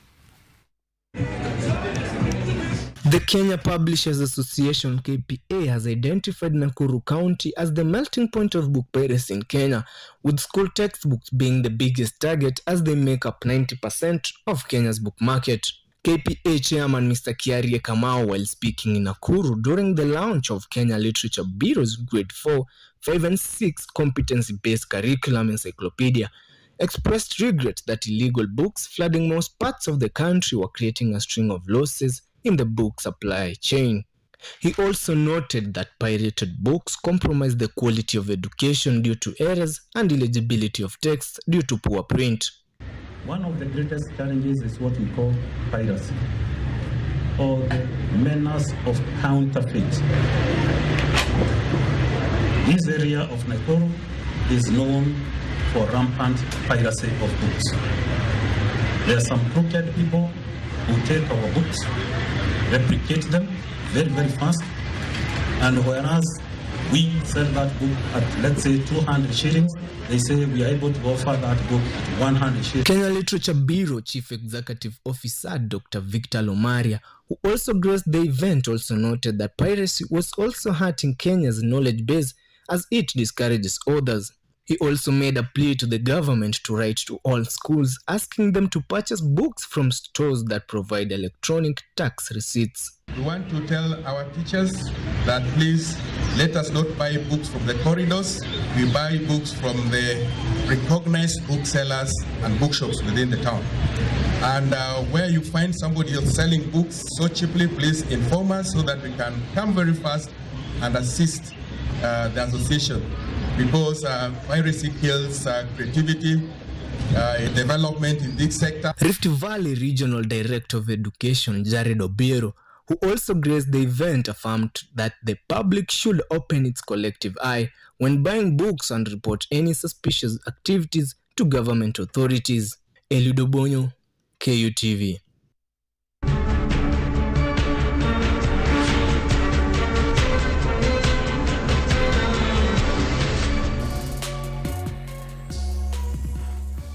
Speaker 18: The Kenya Publishers Association, KPA, has identified Nakuru County as the melting point of book piracy in Kenya, with school textbooks being the biggest target as they make up 90% of Kenya's book market. KPA chairman Mr. Kiarie Kamau, while speaking in Nakuru during the launch of Kenya Literature Bureau's Grade 4, 5 and 6 competency-based curriculum encyclopedia, expressed regret that illegal books flooding most parts of the country were creating a string of losses in the book supply chain. He also noted that pirated books compromise the quality of education due to errors and illegibility of text due to poor print.
Speaker 8: One of the greatest challenges is what we call piracy, or the menace of counterfeit. This area of Nakuru is known for rampant piracy of books. There are some crooked people who take our books, replicate them very, very fast, and whereas we sell that book at, let's say, 200 shillings, they say we are able to offer that book at 100 shillings.
Speaker 18: Kenya Literature Bureau Chief Executive Officer Dr. Victor Lomaria, who also graced the event, also noted that piracy was also hurting Kenya's knowledge base as it discourages authors. He also made a plea to the government to write to all schools, asking them to purchase books from stores that provide electronic tax receipts.
Speaker 10: We want to tell our teachers that please let us not buy books from the corridors. We buy books from the recognized booksellers and bookshops within the town. And where you find somebody else selling books so cheaply, please inform us so that we can come very fast and assist the association. Because piracy kills creativity, development in this sector.
Speaker 18: Rift Valley Regional Director of Education Jared Obiero, who also graced the event, affirmed that the public should open its collective eye when buying books and report any suspicious activities to government authorities. Eliud Obonyo, KUTV.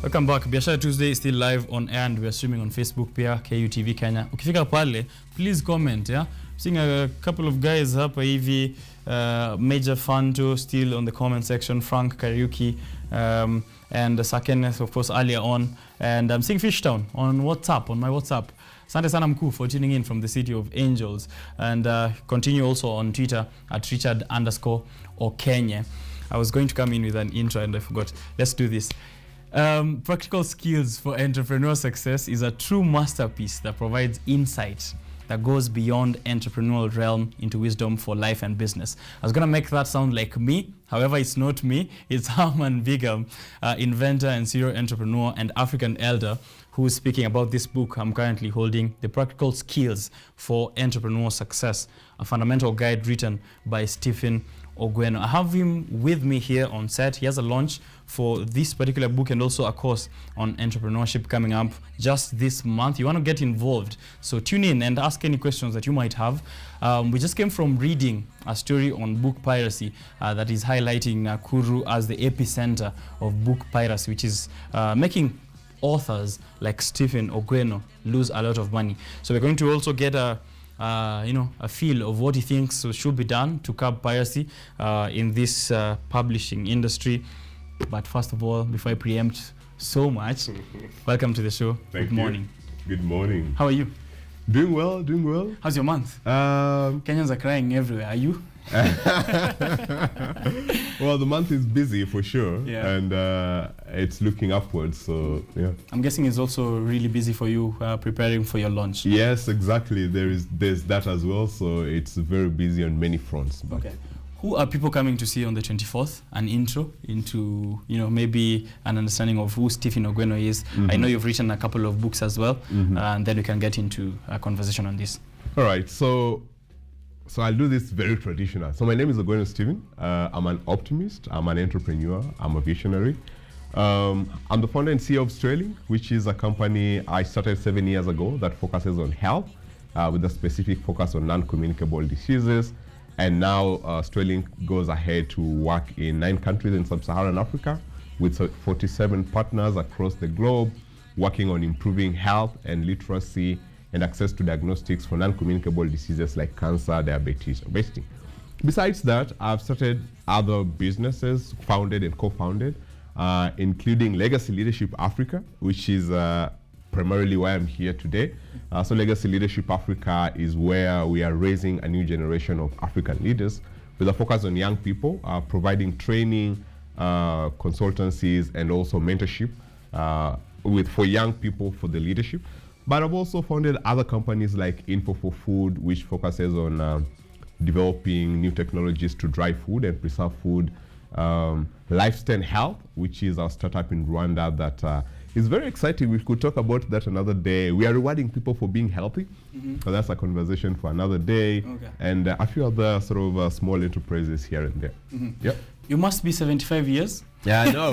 Speaker 1: Welcome back. Biashara Tuesday is still live on air and we are streaming on Facebook pia KUTV Kenya. Ukifika pale, please comment, yeah? Seeing a couple of guys hapa hivi, Major Fanto still on the comment section, Frank Kariuki, and Sakenneth, of course, earlier on. And I'm seeing Fishtown on WhatsApp, on my WhatsApp. Asante sana mkuu for tuning in from the city of Angels. And continue also on Twitter at Richard_Okenye. I was going to come in with an intro and I forgot. Let's do this. Practical Skills for Entrepreneur Success is a true masterpiece that provides insight that goes beyond entrepreneurial realm into wisdom for life and business. I was going to make that sound like me. However, it's not me. It's Harman Bigam, inventor and serial entrepreneur and African elder, who is speaking about this book I'm currently holding, The Practical Skills for Entrepreneur Success, a fundamental guide written by Stephen Ogweno. I have him with me here on set. He has a launch for this particular book and also a course on entrepreneurship coming up just this month. You want to get involved, so tune in and ask any questions that you might have. We just came from reading a story on book piracy that is highlighting Nakuru as the epicenter of book piracy, which is making authors like Stephen Ogweno lose a lot of money. So we're going to also get a feel of what he thinks should be done to curb piracy in this publishing industry. But first of all, before I preempt so much, welcome to the show.
Speaker 11: Thank
Speaker 1: Good
Speaker 11: you.
Speaker 1: morning.
Speaker 11: Good morning.
Speaker 1: How are you?
Speaker 11: Doing well, doing well.
Speaker 1: How's your month? Kenyans are crying everywhere. Are you?
Speaker 11: Well, the month is busy for sure,
Speaker 1: Yeah.
Speaker 11: and it's looking upwards. So yeah.
Speaker 1: I'm guessing it's also really busy for you preparing for your launch.
Speaker 11: Yes, exactly. There's that as well. So it's very busy on many fronts. But
Speaker 1: Okay. Who are people coming to see on the 24th? An intro into, maybe an understanding of who Stephen Ogweno is. I know you've written a couple of books as well, and then we can get into a conversation on this.
Speaker 11: All right. So I'll do this very traditional. So my name is Ogweno Stephen. I'm an optimist. I'm an entrepreneur. I'm a visionary. I'm the founder and CEO of Sterling, which is a company I started 7 years ago that focuses on health with a specific focus on non-communicable diseases. And now Sterling goes ahead to work in 9 countries in sub-Saharan Africa with 47 partners across the globe, working on improving health and literacy and access to diagnostics for non-communicable diseases like cancer, diabetes, obesity. Besides that, I've started other businesses, founded and co-founded, including Legacy Leadership Africa, which is primarily why I'm here today. So Legacy Leadership Africa is where we are raising a new generation of African leaders with a focus on young people, providing training, consultancies, and also mentorship for young people for the leadership. But I've also founded other companies like Info for Food, which focuses on developing new technologies to dry food and preserve food. Lifestyle Health, which is our startup in Rwanda that is very exciting. We could talk about that another day. We are rewarding people for being healthy. So that's a conversation for another day.
Speaker 1: Okay.
Speaker 11: And a few other sort of small enterprises here and there. Yep.
Speaker 1: You must be 75 years.
Speaker 11: Yeah, I know.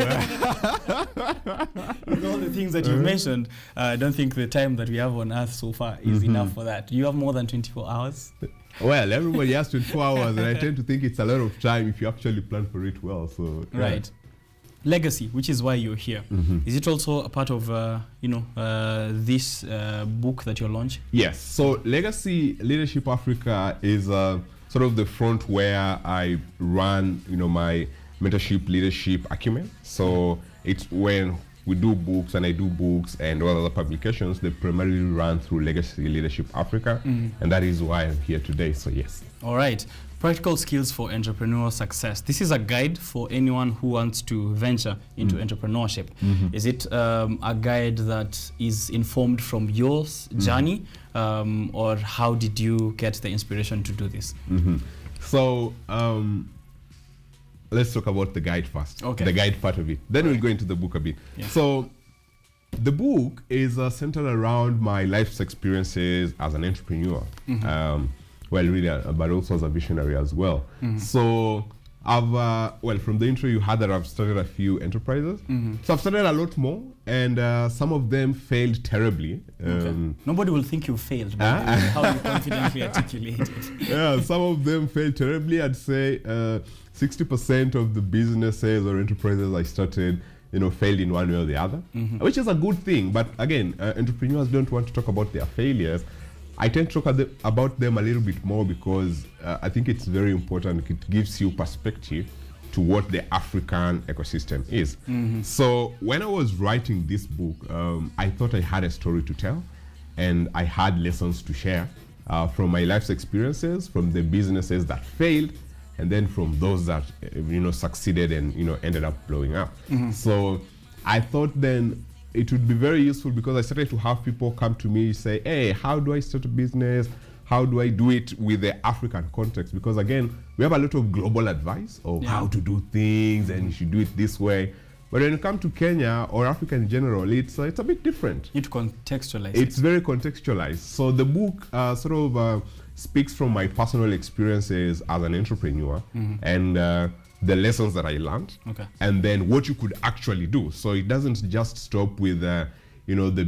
Speaker 1: With all the things that you've mentioned, I don't think the time that we have on Earth so far is enough for that. You have more than 24 hours.
Speaker 11: Well, everybody has 24 hours, and I tend to think it's a lot of time if you actually plan for it well. So yeah.
Speaker 1: Right. Legacy, which is why you're here. Is it also a part of this book that you're launching?
Speaker 11: Yes. So Legacy Leadership Africa is sort of the front where I run, my mentorship leadership acumen. So it's when we do books, and I do books and all other publications, they primarily run through Legacy Leadership Africa, and that is why I'm here today. So yes.
Speaker 1: All right. Practical skills for entrepreneurial success. This is a guide for anyone who wants to venture into entrepreneurship. Is it a guide that is informed from your journey, or how did you get the inspiration to do this?
Speaker 11: So let's talk about the guide first.
Speaker 1: Okay.
Speaker 11: The guide part of it. Then we'll go into the book a bit.
Speaker 1: Yeah.
Speaker 11: So the book is centered around my life's experiences as an entrepreneur. Well, really, but also as a visionary as well. So I've, from the intro you heard that I've started a few enterprises. So I've started a lot more, and some of them failed terribly.
Speaker 1: Nobody will think you failed, but how you confidently articulate it.
Speaker 11: Yeah, some of them failed terribly. I'd say 60% of the businesses or enterprises I started, failed in one way or the other, which is a good thing. But again, entrepreneurs don't want to talk about their failures. I tend to talk about them a little bit more because I think it's very important. It gives you perspective to what the African ecosystem is. So when I was writing this book, I thought I had a story to tell, and I had lessons to share from my life's experiences, from the businesses that failed, and then from those that succeeded and ended up blowing up. So I thought then it would be very useful, because I started to have people come to me say, hey, how do I start a business? How do I do it with the African context? Because again, we have a lot of global advice of how to do things, and you should do it this way. But when you come to Kenya or Africa in general, it's a bit different.
Speaker 1: You need to contextualize.
Speaker 11: It's very contextualized. So the book speaks from my personal experiences as an entrepreneur, and the lessons that I learned, and then what you could actually do. So it doesn't just stop with the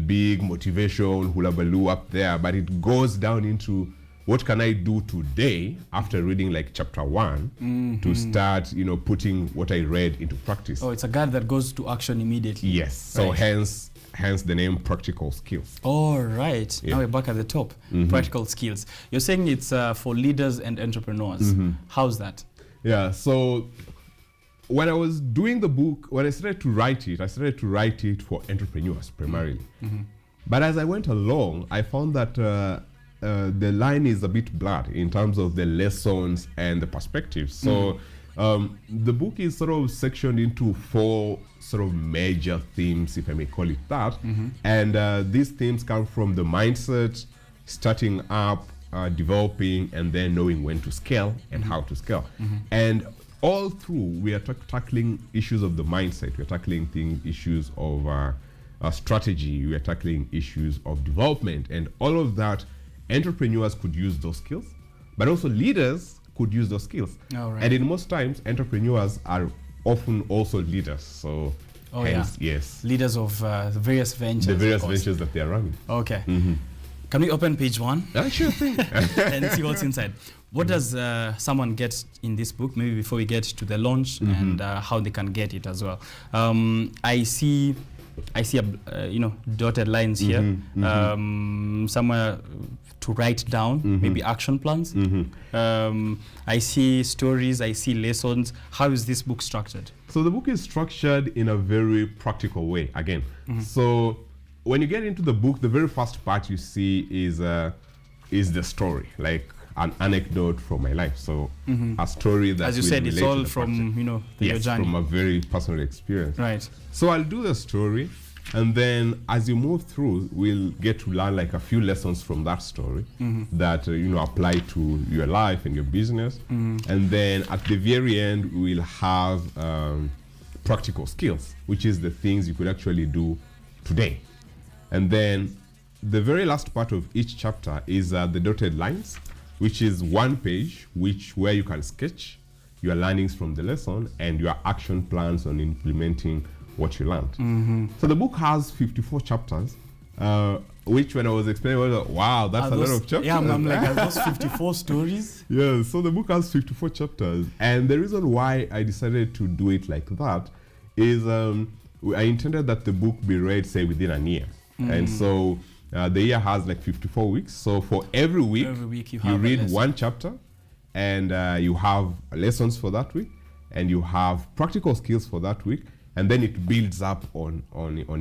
Speaker 11: big motivation hula baloo up there, but it goes down into what can I do today after reading like chapter 1 to start putting what I read into practice.
Speaker 1: Oh, it's a guide that goes to action immediately.
Speaker 11: Yes. So hence the name Practical Skills.
Speaker 1: All right. Now we're back at the top. Practical skills. You're saying it's for leaders and entrepreneurs. How's that?
Speaker 11: Yeah, so when I was doing the book, when I started to write it for entrepreneurs primarily. But as I went along, I found that the line is a bit blurred in terms of the lessons and the perspectives. So the book is sort of sectioned into 4 sort of major themes, if I may call it that. And these themes come from the mindset, starting up, developing, and then knowing when to scale and how to scale. And all through, we are tackling issues of the mindset. We're tackling issues of strategy. We are tackling issues of development. And all of that, entrepreneurs could use those skills, but also leaders could use those skills. And in most times, entrepreneurs are often also leaders. So hence, yes.
Speaker 1: Leaders of the various ventures.
Speaker 11: The various ventures that they are running.
Speaker 1: Okay. Can we open page 1?
Speaker 11: Sure thing.
Speaker 1: And see what's inside. What does someone get in this book? Maybe before we get to the launch and how they can get it as well. I see dotted lines here. Somewhere to write down, maybe action plans. I see stories, I see lessons. How is this book structured?
Speaker 11: So the book is structured in a very practical way, again. So when you get into the book, the very first part you see is the story, like an anecdote from my life. So a story that,
Speaker 1: as you said, it's all from your journey.
Speaker 11: from a very personal experience.
Speaker 1: Right.
Speaker 11: So I'll do the story, And then as you move through, we'll get to learn like a few lessons from that story that apply to your life and your business. And then at the very end, we'll have practical skills, which is the things you could actually do today. And then the very last part of each chapter is the dotted lines, which is one page where you can sketch your learnings from the lesson and your action plans on implementing what you learned. So the book has 54 chapters, which when I was explaining, I was like, wow, that's a lot of chapters.
Speaker 1: Yeah, I'm like, are those 54 stories?
Speaker 11: Yeah, so the book has 54 chapters. And the reason why I decided to do it like that is I intended that the book be read, say, within a year. And so the year has like 54 weeks. So for every week you read one chapter, and you have lessons for that week, and you have practical skills for that week, and then it builds up on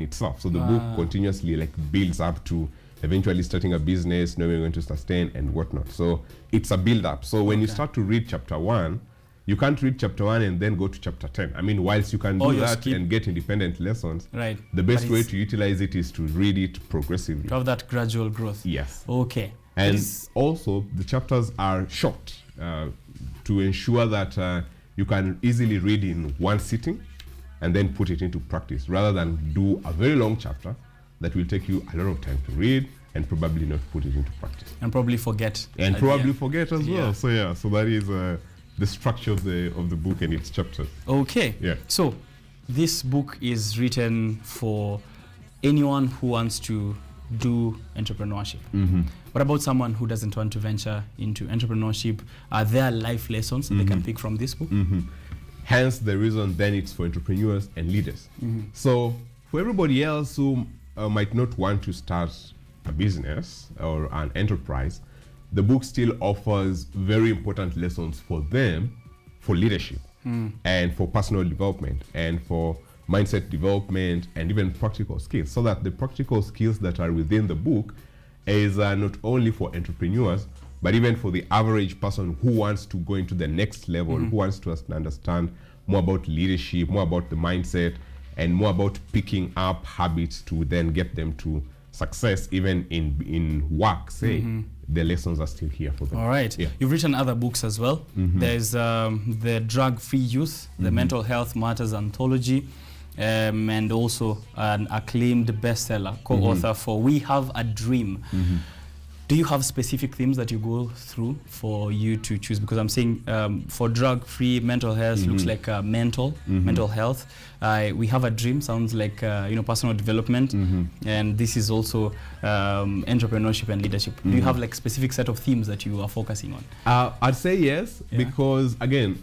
Speaker 11: itself. So the book continuously like builds up to eventually starting a business, knowing you're going to sustain and whatnot. So it's a build up. So when you start to read chapter 1, you can't read chapter 1 and then go to chapter 10. I mean, whilst you can do that and get independent lessons,
Speaker 1: right,
Speaker 11: the best way to utilize it is to read it progressively.
Speaker 1: To have that gradual growth.
Speaker 11: Yes.
Speaker 1: Okay.
Speaker 11: And also, the chapters are short to ensure that you can easily read in one sitting and then put it into practice, rather than do a very long chapter that will take you a lot of time to read and probably not put it into practice.
Speaker 1: And probably forget.
Speaker 11: And probably forget as well. So yeah, so that is the structure of the book and its chapters.
Speaker 1: Okay.
Speaker 11: Yeah.
Speaker 1: So this book is written for anyone who wants to do entrepreneurship. What about someone who doesn't want to venture into entrepreneurship? Are there life lessons they can pick from this book?
Speaker 11: Hence the reason then it's for entrepreneurs and leaders. So for everybody else who might not want to start a business or an enterprise, the book still offers very important lessons for them for leadership and for personal development and for mindset development and even practical skills, so that the practical skills that are within the book is not only for entrepreneurs, but even for the average person who wants to go into the next level, who wants to understand more about leadership, more about the mindset, and more about picking up habits to then get them to success, even in work, say. The lessons are still here for them.
Speaker 1: All right.
Speaker 11: Yeah.
Speaker 1: You've written other books as well. There's the Drug-Free Youth, the Mental Health Matters Anthology, and also an acclaimed bestseller, co-author for We Have a Dream. Do you have specific themes that you go through for you to choose? Because I'm saying for drug-free mental health looks like mental health. We Have a Dream sounds like personal development, and this is also entrepreneurship and leadership. Do you have like specific set of themes that you are focusing on?
Speaker 11: I'd say yes, because again,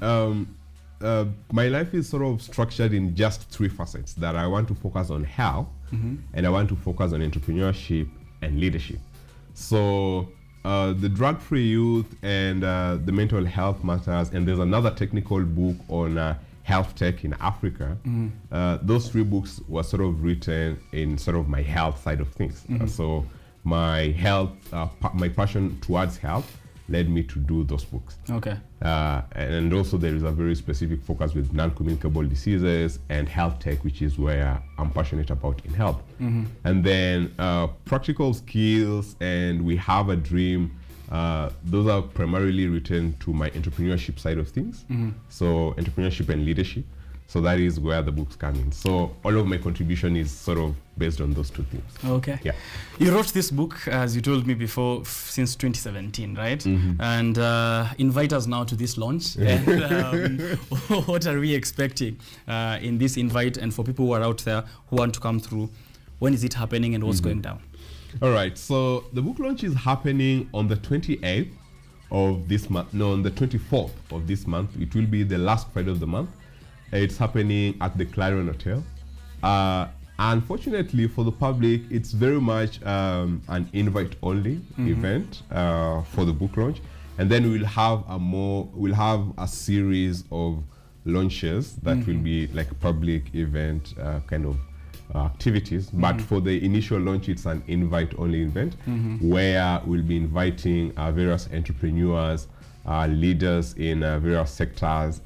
Speaker 11: my life is sort of structured in just three facets: that I want to focus on health, and I want to focus on entrepreneurship and leadership. So the Drug-Free Youth and the Mental Health Matters, and there's another technical book on health tech in Africa. Those three books were sort of written in sort of my health side of things. So my health, my passion towards health led me to do those books.
Speaker 1: Okay.
Speaker 11: And also there is a very specific focus with non-communicable diseases and health tech, which is where I'm passionate about in health. And then practical skills and We Have a Dream, those are primarily written to my entrepreneurship side of things. So entrepreneurship and leadership. So that is where the books come in. So all of my contribution is sort of based on those two themes.
Speaker 1: Okay.
Speaker 11: Yeah.
Speaker 1: You wrote this book, as you told me before, since 2017, right? And invite us now to this launch. And what are we expecting in this invite? And for people who are out there who want to come through, when is it happening and what's going down?
Speaker 11: All right. So the book launch is happening on the 28th of this month. No, on the 24th of this month. It will be the last Friday of the month. It's happening at the Clarion Hotel. Unfortunately for the public, it's very much an invite-only event for the book launch, and then we'll have a series of launches that will be like public event kind of activities. But for the initial launch, it's an invite-only event where we'll be inviting various entrepreneurs, leaders in various sectors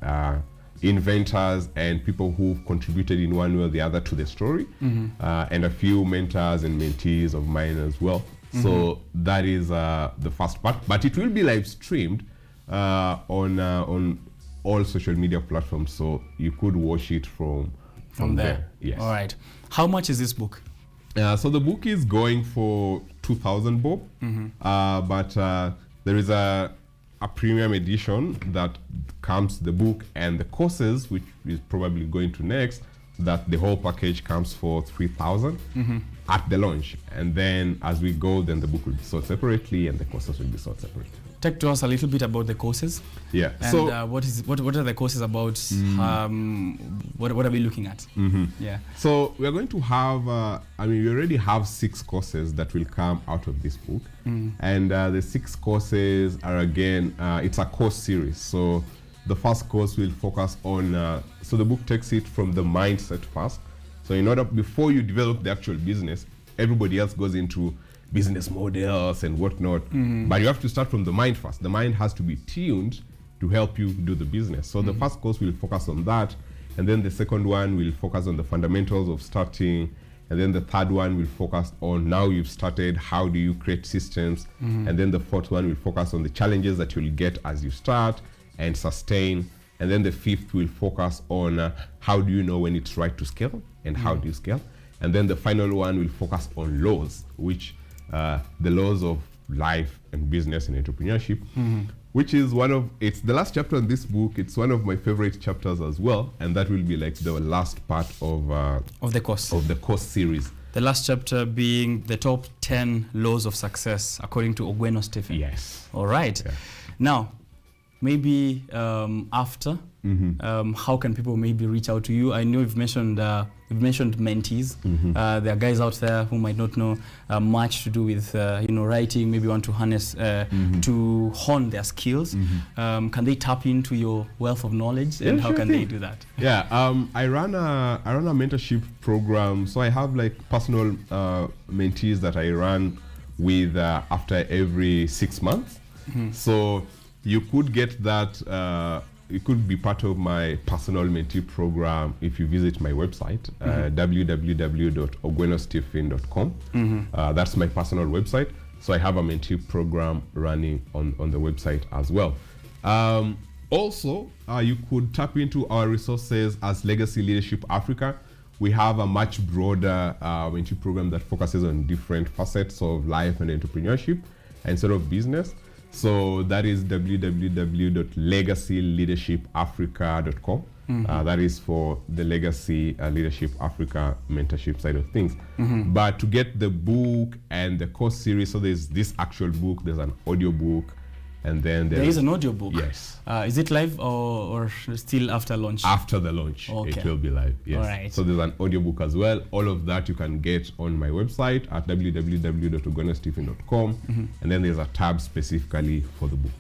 Speaker 11: inventors and people who've contributed in one way or the other to the story, and a few mentors and mentees of mine as well. So that is the first part, but it will be live streamed on all social media platforms, so you could watch it from there. Yes.
Speaker 1: All right. How much is this book?
Speaker 11: So the book is going for 2,000 bob, but there is a premium edition that comes the book and the courses, which is probably going to next, that the whole package comes for 3,000 at the launch. And then as we go, then the book will be sold separately and the courses will be sold separately.
Speaker 1: Talk to us a little bit about the courses.
Speaker 11: Yeah.
Speaker 1: And
Speaker 11: So
Speaker 1: what are the courses about? What are we looking at? Yeah.
Speaker 11: So we are going to have, we already have 6 courses that will come out of this book. And the 6 courses are, again, it's a course series. So the first course will focus on, so the book takes it from the mindset first. So before you develop the actual business, everybody else goes into business models and whatnot. But you have to start from the mind first. The mind has to be tuned to help you do the business. So the first course will focus on that. And then the second one will focus on the fundamentals of starting. And then the third one will focus on, now you've started, how do you create systems? And then the fourth one will focus on the challenges that you'll get as you start and sustain. And then the fifth will focus on how do you know when it's right to scale and how do you scale. And then the final one will focus on laws, which the laws of life and business and entrepreneurship, which is it's the last chapter in this book. It's one of my favorite chapters as well, and that will be like the last part of
Speaker 1: the course
Speaker 11: series.
Speaker 1: The last chapter being the top 10 laws of success according to Ogweno Stephen.
Speaker 11: Yes.
Speaker 1: All right. Yeah. Now, maybe after, how can people maybe reach out to you? I know you've mentioned mentees. There are guys out there who might not know much to do with writing, maybe want to harness to hone their skills. Can they tap into your wealth of knowledge, and how can they do that?
Speaker 11: Yeah, I run a mentorship program. So I have like personal mentees that I run with after every 6 months. So you could get that. It could be part of my personal mentee program if you visit my website, www.ogwenostephen.com. That's my personal website. So I have a mentee program running on the website as well. Also, you could tap into our resources as Legacy Leadership Africa. We have a much broader mentee program that focuses on different facets of life and entrepreneurship and sort of business. So that is www.legacyleadershipafrica.com. That is for the Legacy Leadership Africa mentorship side of things. But to get the book and the course series, so there's this actual book, there's an audio book, and then
Speaker 1: there is an audio book.
Speaker 11: Yes.
Speaker 1: Is it live or still after launch?
Speaker 11: After the launch, it will be live. Yes.
Speaker 1: All right.
Speaker 11: So there's an audio book as well. All of that you can get on my website at www.ogwenostephen.com, and then there's a tab specifically for the book.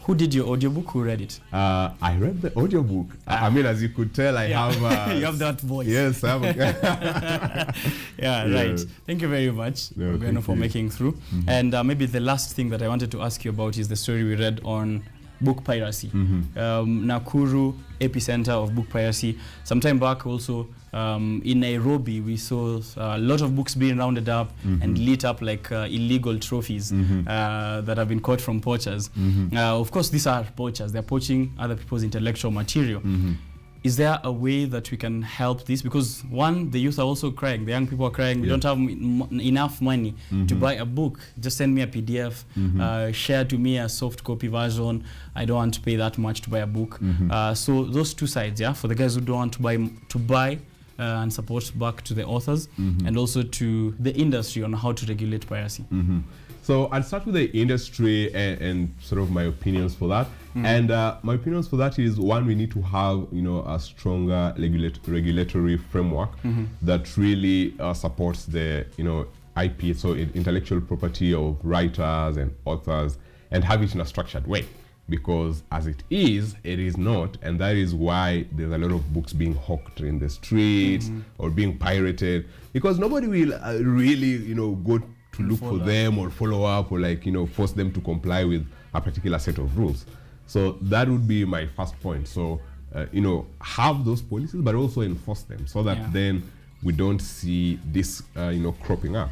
Speaker 1: Who did your audiobook? Who read it?
Speaker 11: I read the audiobook. I mean, as you could tell, I have...
Speaker 1: you have that voice.
Speaker 11: Yes, I have.
Speaker 1: Right. Thank you very much, Ogweno, for making through. And maybe the last thing that I wanted to ask you about is the story we read on book piracy. Nakuru, epicenter of book piracy. Sometime back also, in Nairobi, we saw a lot of books being rounded up and lit up like illegal trophies that have been caught from poachers. Of course, these are poachers. They're poaching other people's intellectual material. Is there a way that we can help this? Because one, the youth are also crying. The young people are crying. We don't have enough money to buy a book. Just send me a PDF. Share to me a soft copy version. I don't want to pay that much to buy a book. So those two sides, for the guys who don't want to buy and support back to the authors, and also to the industry on how to regulate piracy.
Speaker 11: So I'll start with the industry and sort of my opinions for that. And my opinions for that is, one, we need to have a stronger regulatory framework that really supports the IP, so intellectual property of writers and authors, and have it in a structured way. Because as it is not, and that is why there's a lot of books being hawked in the streets or being pirated, because nobody will really go to look for them or follow up or force them to comply with a particular set of rules. So that would be my first point. So have those policies, but also enforce them so that then we don't see this, cropping up.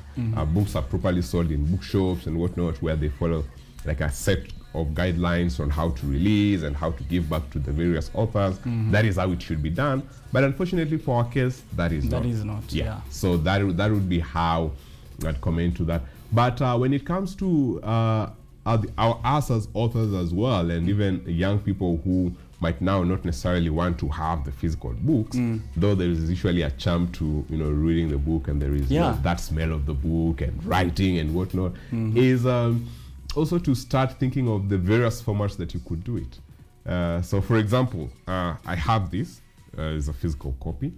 Speaker 11: Books are properly sold in bookshops and whatnot, where they follow like a set of guidelines on how to release and how to give back to the various authors. That is how it should be done. But unfortunately for our case, that is not. Yeah. So that would be how I'd comment to that. But when it comes to us as authors as well, and even young people who might now not necessarily want to have the physical books, though there is usually a charm to reading the book, and there is that smell of the book and writing and whatnot, is also to start thinking of the various formats that you could do it. So for example, I have this as a physical copy.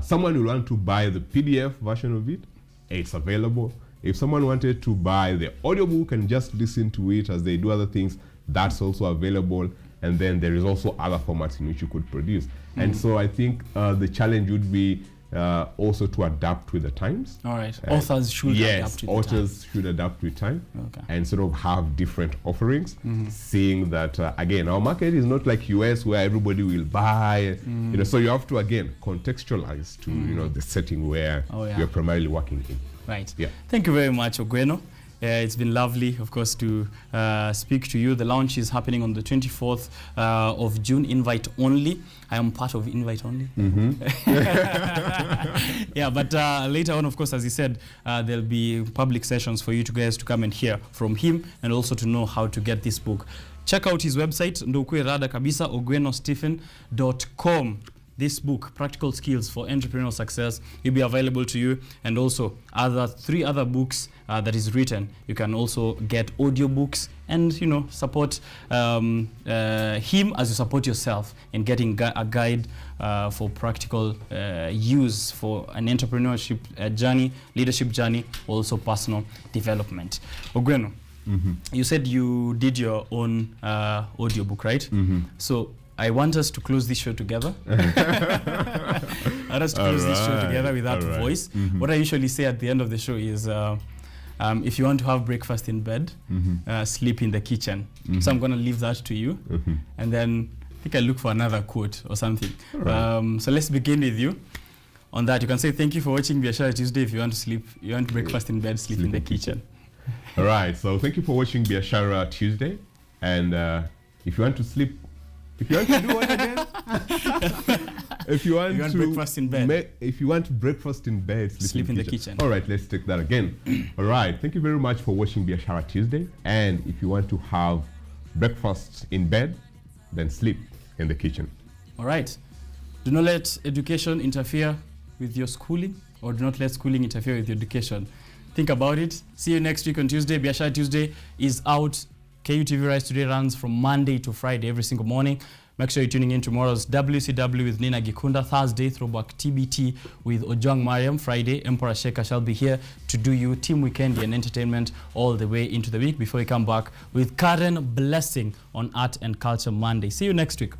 Speaker 11: Someone will want to buy the PDF version of it, it's available. If someone wanted to buy the audiobook and just listen to it as they do other things, that's also available. And then there is also other formats in which you could produce. And so I think the challenge would be also to adapt with the times.
Speaker 1: All right. Authors should adapt with the time.
Speaker 11: Authors should adapt with time and sort of have different offerings, seeing that, again, our market is not like US where everybody will buy, so you have to, again, contextualize to, the setting where you're primarily working in.
Speaker 1: Right. Yeah. Thank you very much, Ogweno. It's been lovely, of course, to speak to you. The launch is happening on the 24th of June, invite only. I am part of invite only. Yeah, but later on, of course, as he said, there'll be public sessions for you guys to come and hear from him, and also to know how to get this book. Check out his website, ndokwe rada kabisa, ogwenostephen.com. This book, Practical Skills for Entrepreneurial Success, will be available to you, and also 3 other books that is written. You can also get audiobooks and support him as you support yourself in getting a guide for practical use for an entrepreneurship journey, leadership journey, also personal development. Ogweno, you said you did your own audiobook, right? So I want us to close this show together. I want us to close this show together with that voice. What I usually say at the end of the show is, if you want to have breakfast in bed, sleep in the kitchen. So I'm going to leave that to you. And then I think I'll look for another quote or something. So let's begin with you. On that, you can say, thank you for watching Biashara Tuesday. If you want to sleep, you want breakfast in bed, sleep in the kitchen.
Speaker 11: All right. So thank you for watching Biashara Tuesday. And if you want to sleep, if you want to do what again? If you want
Speaker 1: breakfast in bed.
Speaker 11: If you want breakfast in bed,
Speaker 1: sleep in the kitchen.
Speaker 11: All right, let's take that again. All right, thank you very much for watching Biashara Tuesday. And if you want to have breakfast in bed, then sleep in the kitchen.
Speaker 1: All right. Do not let education interfere with your schooling, or do not let schooling interfere with your education. Think about it. See you next week on Tuesday. Biashara Tuesday is out. KUTV Rise Today runs from Monday to Friday every single morning. Make sure you're tuning in tomorrow's WCW with Nina Gikunda. Thursday, Throwback TBT with Ojwang Mariam. Friday, Emperor Sheka shall be here to do you Team Weekend and entertainment all the way into the week before we come back with Karen Blessing on Art and Culture Monday. See you next week.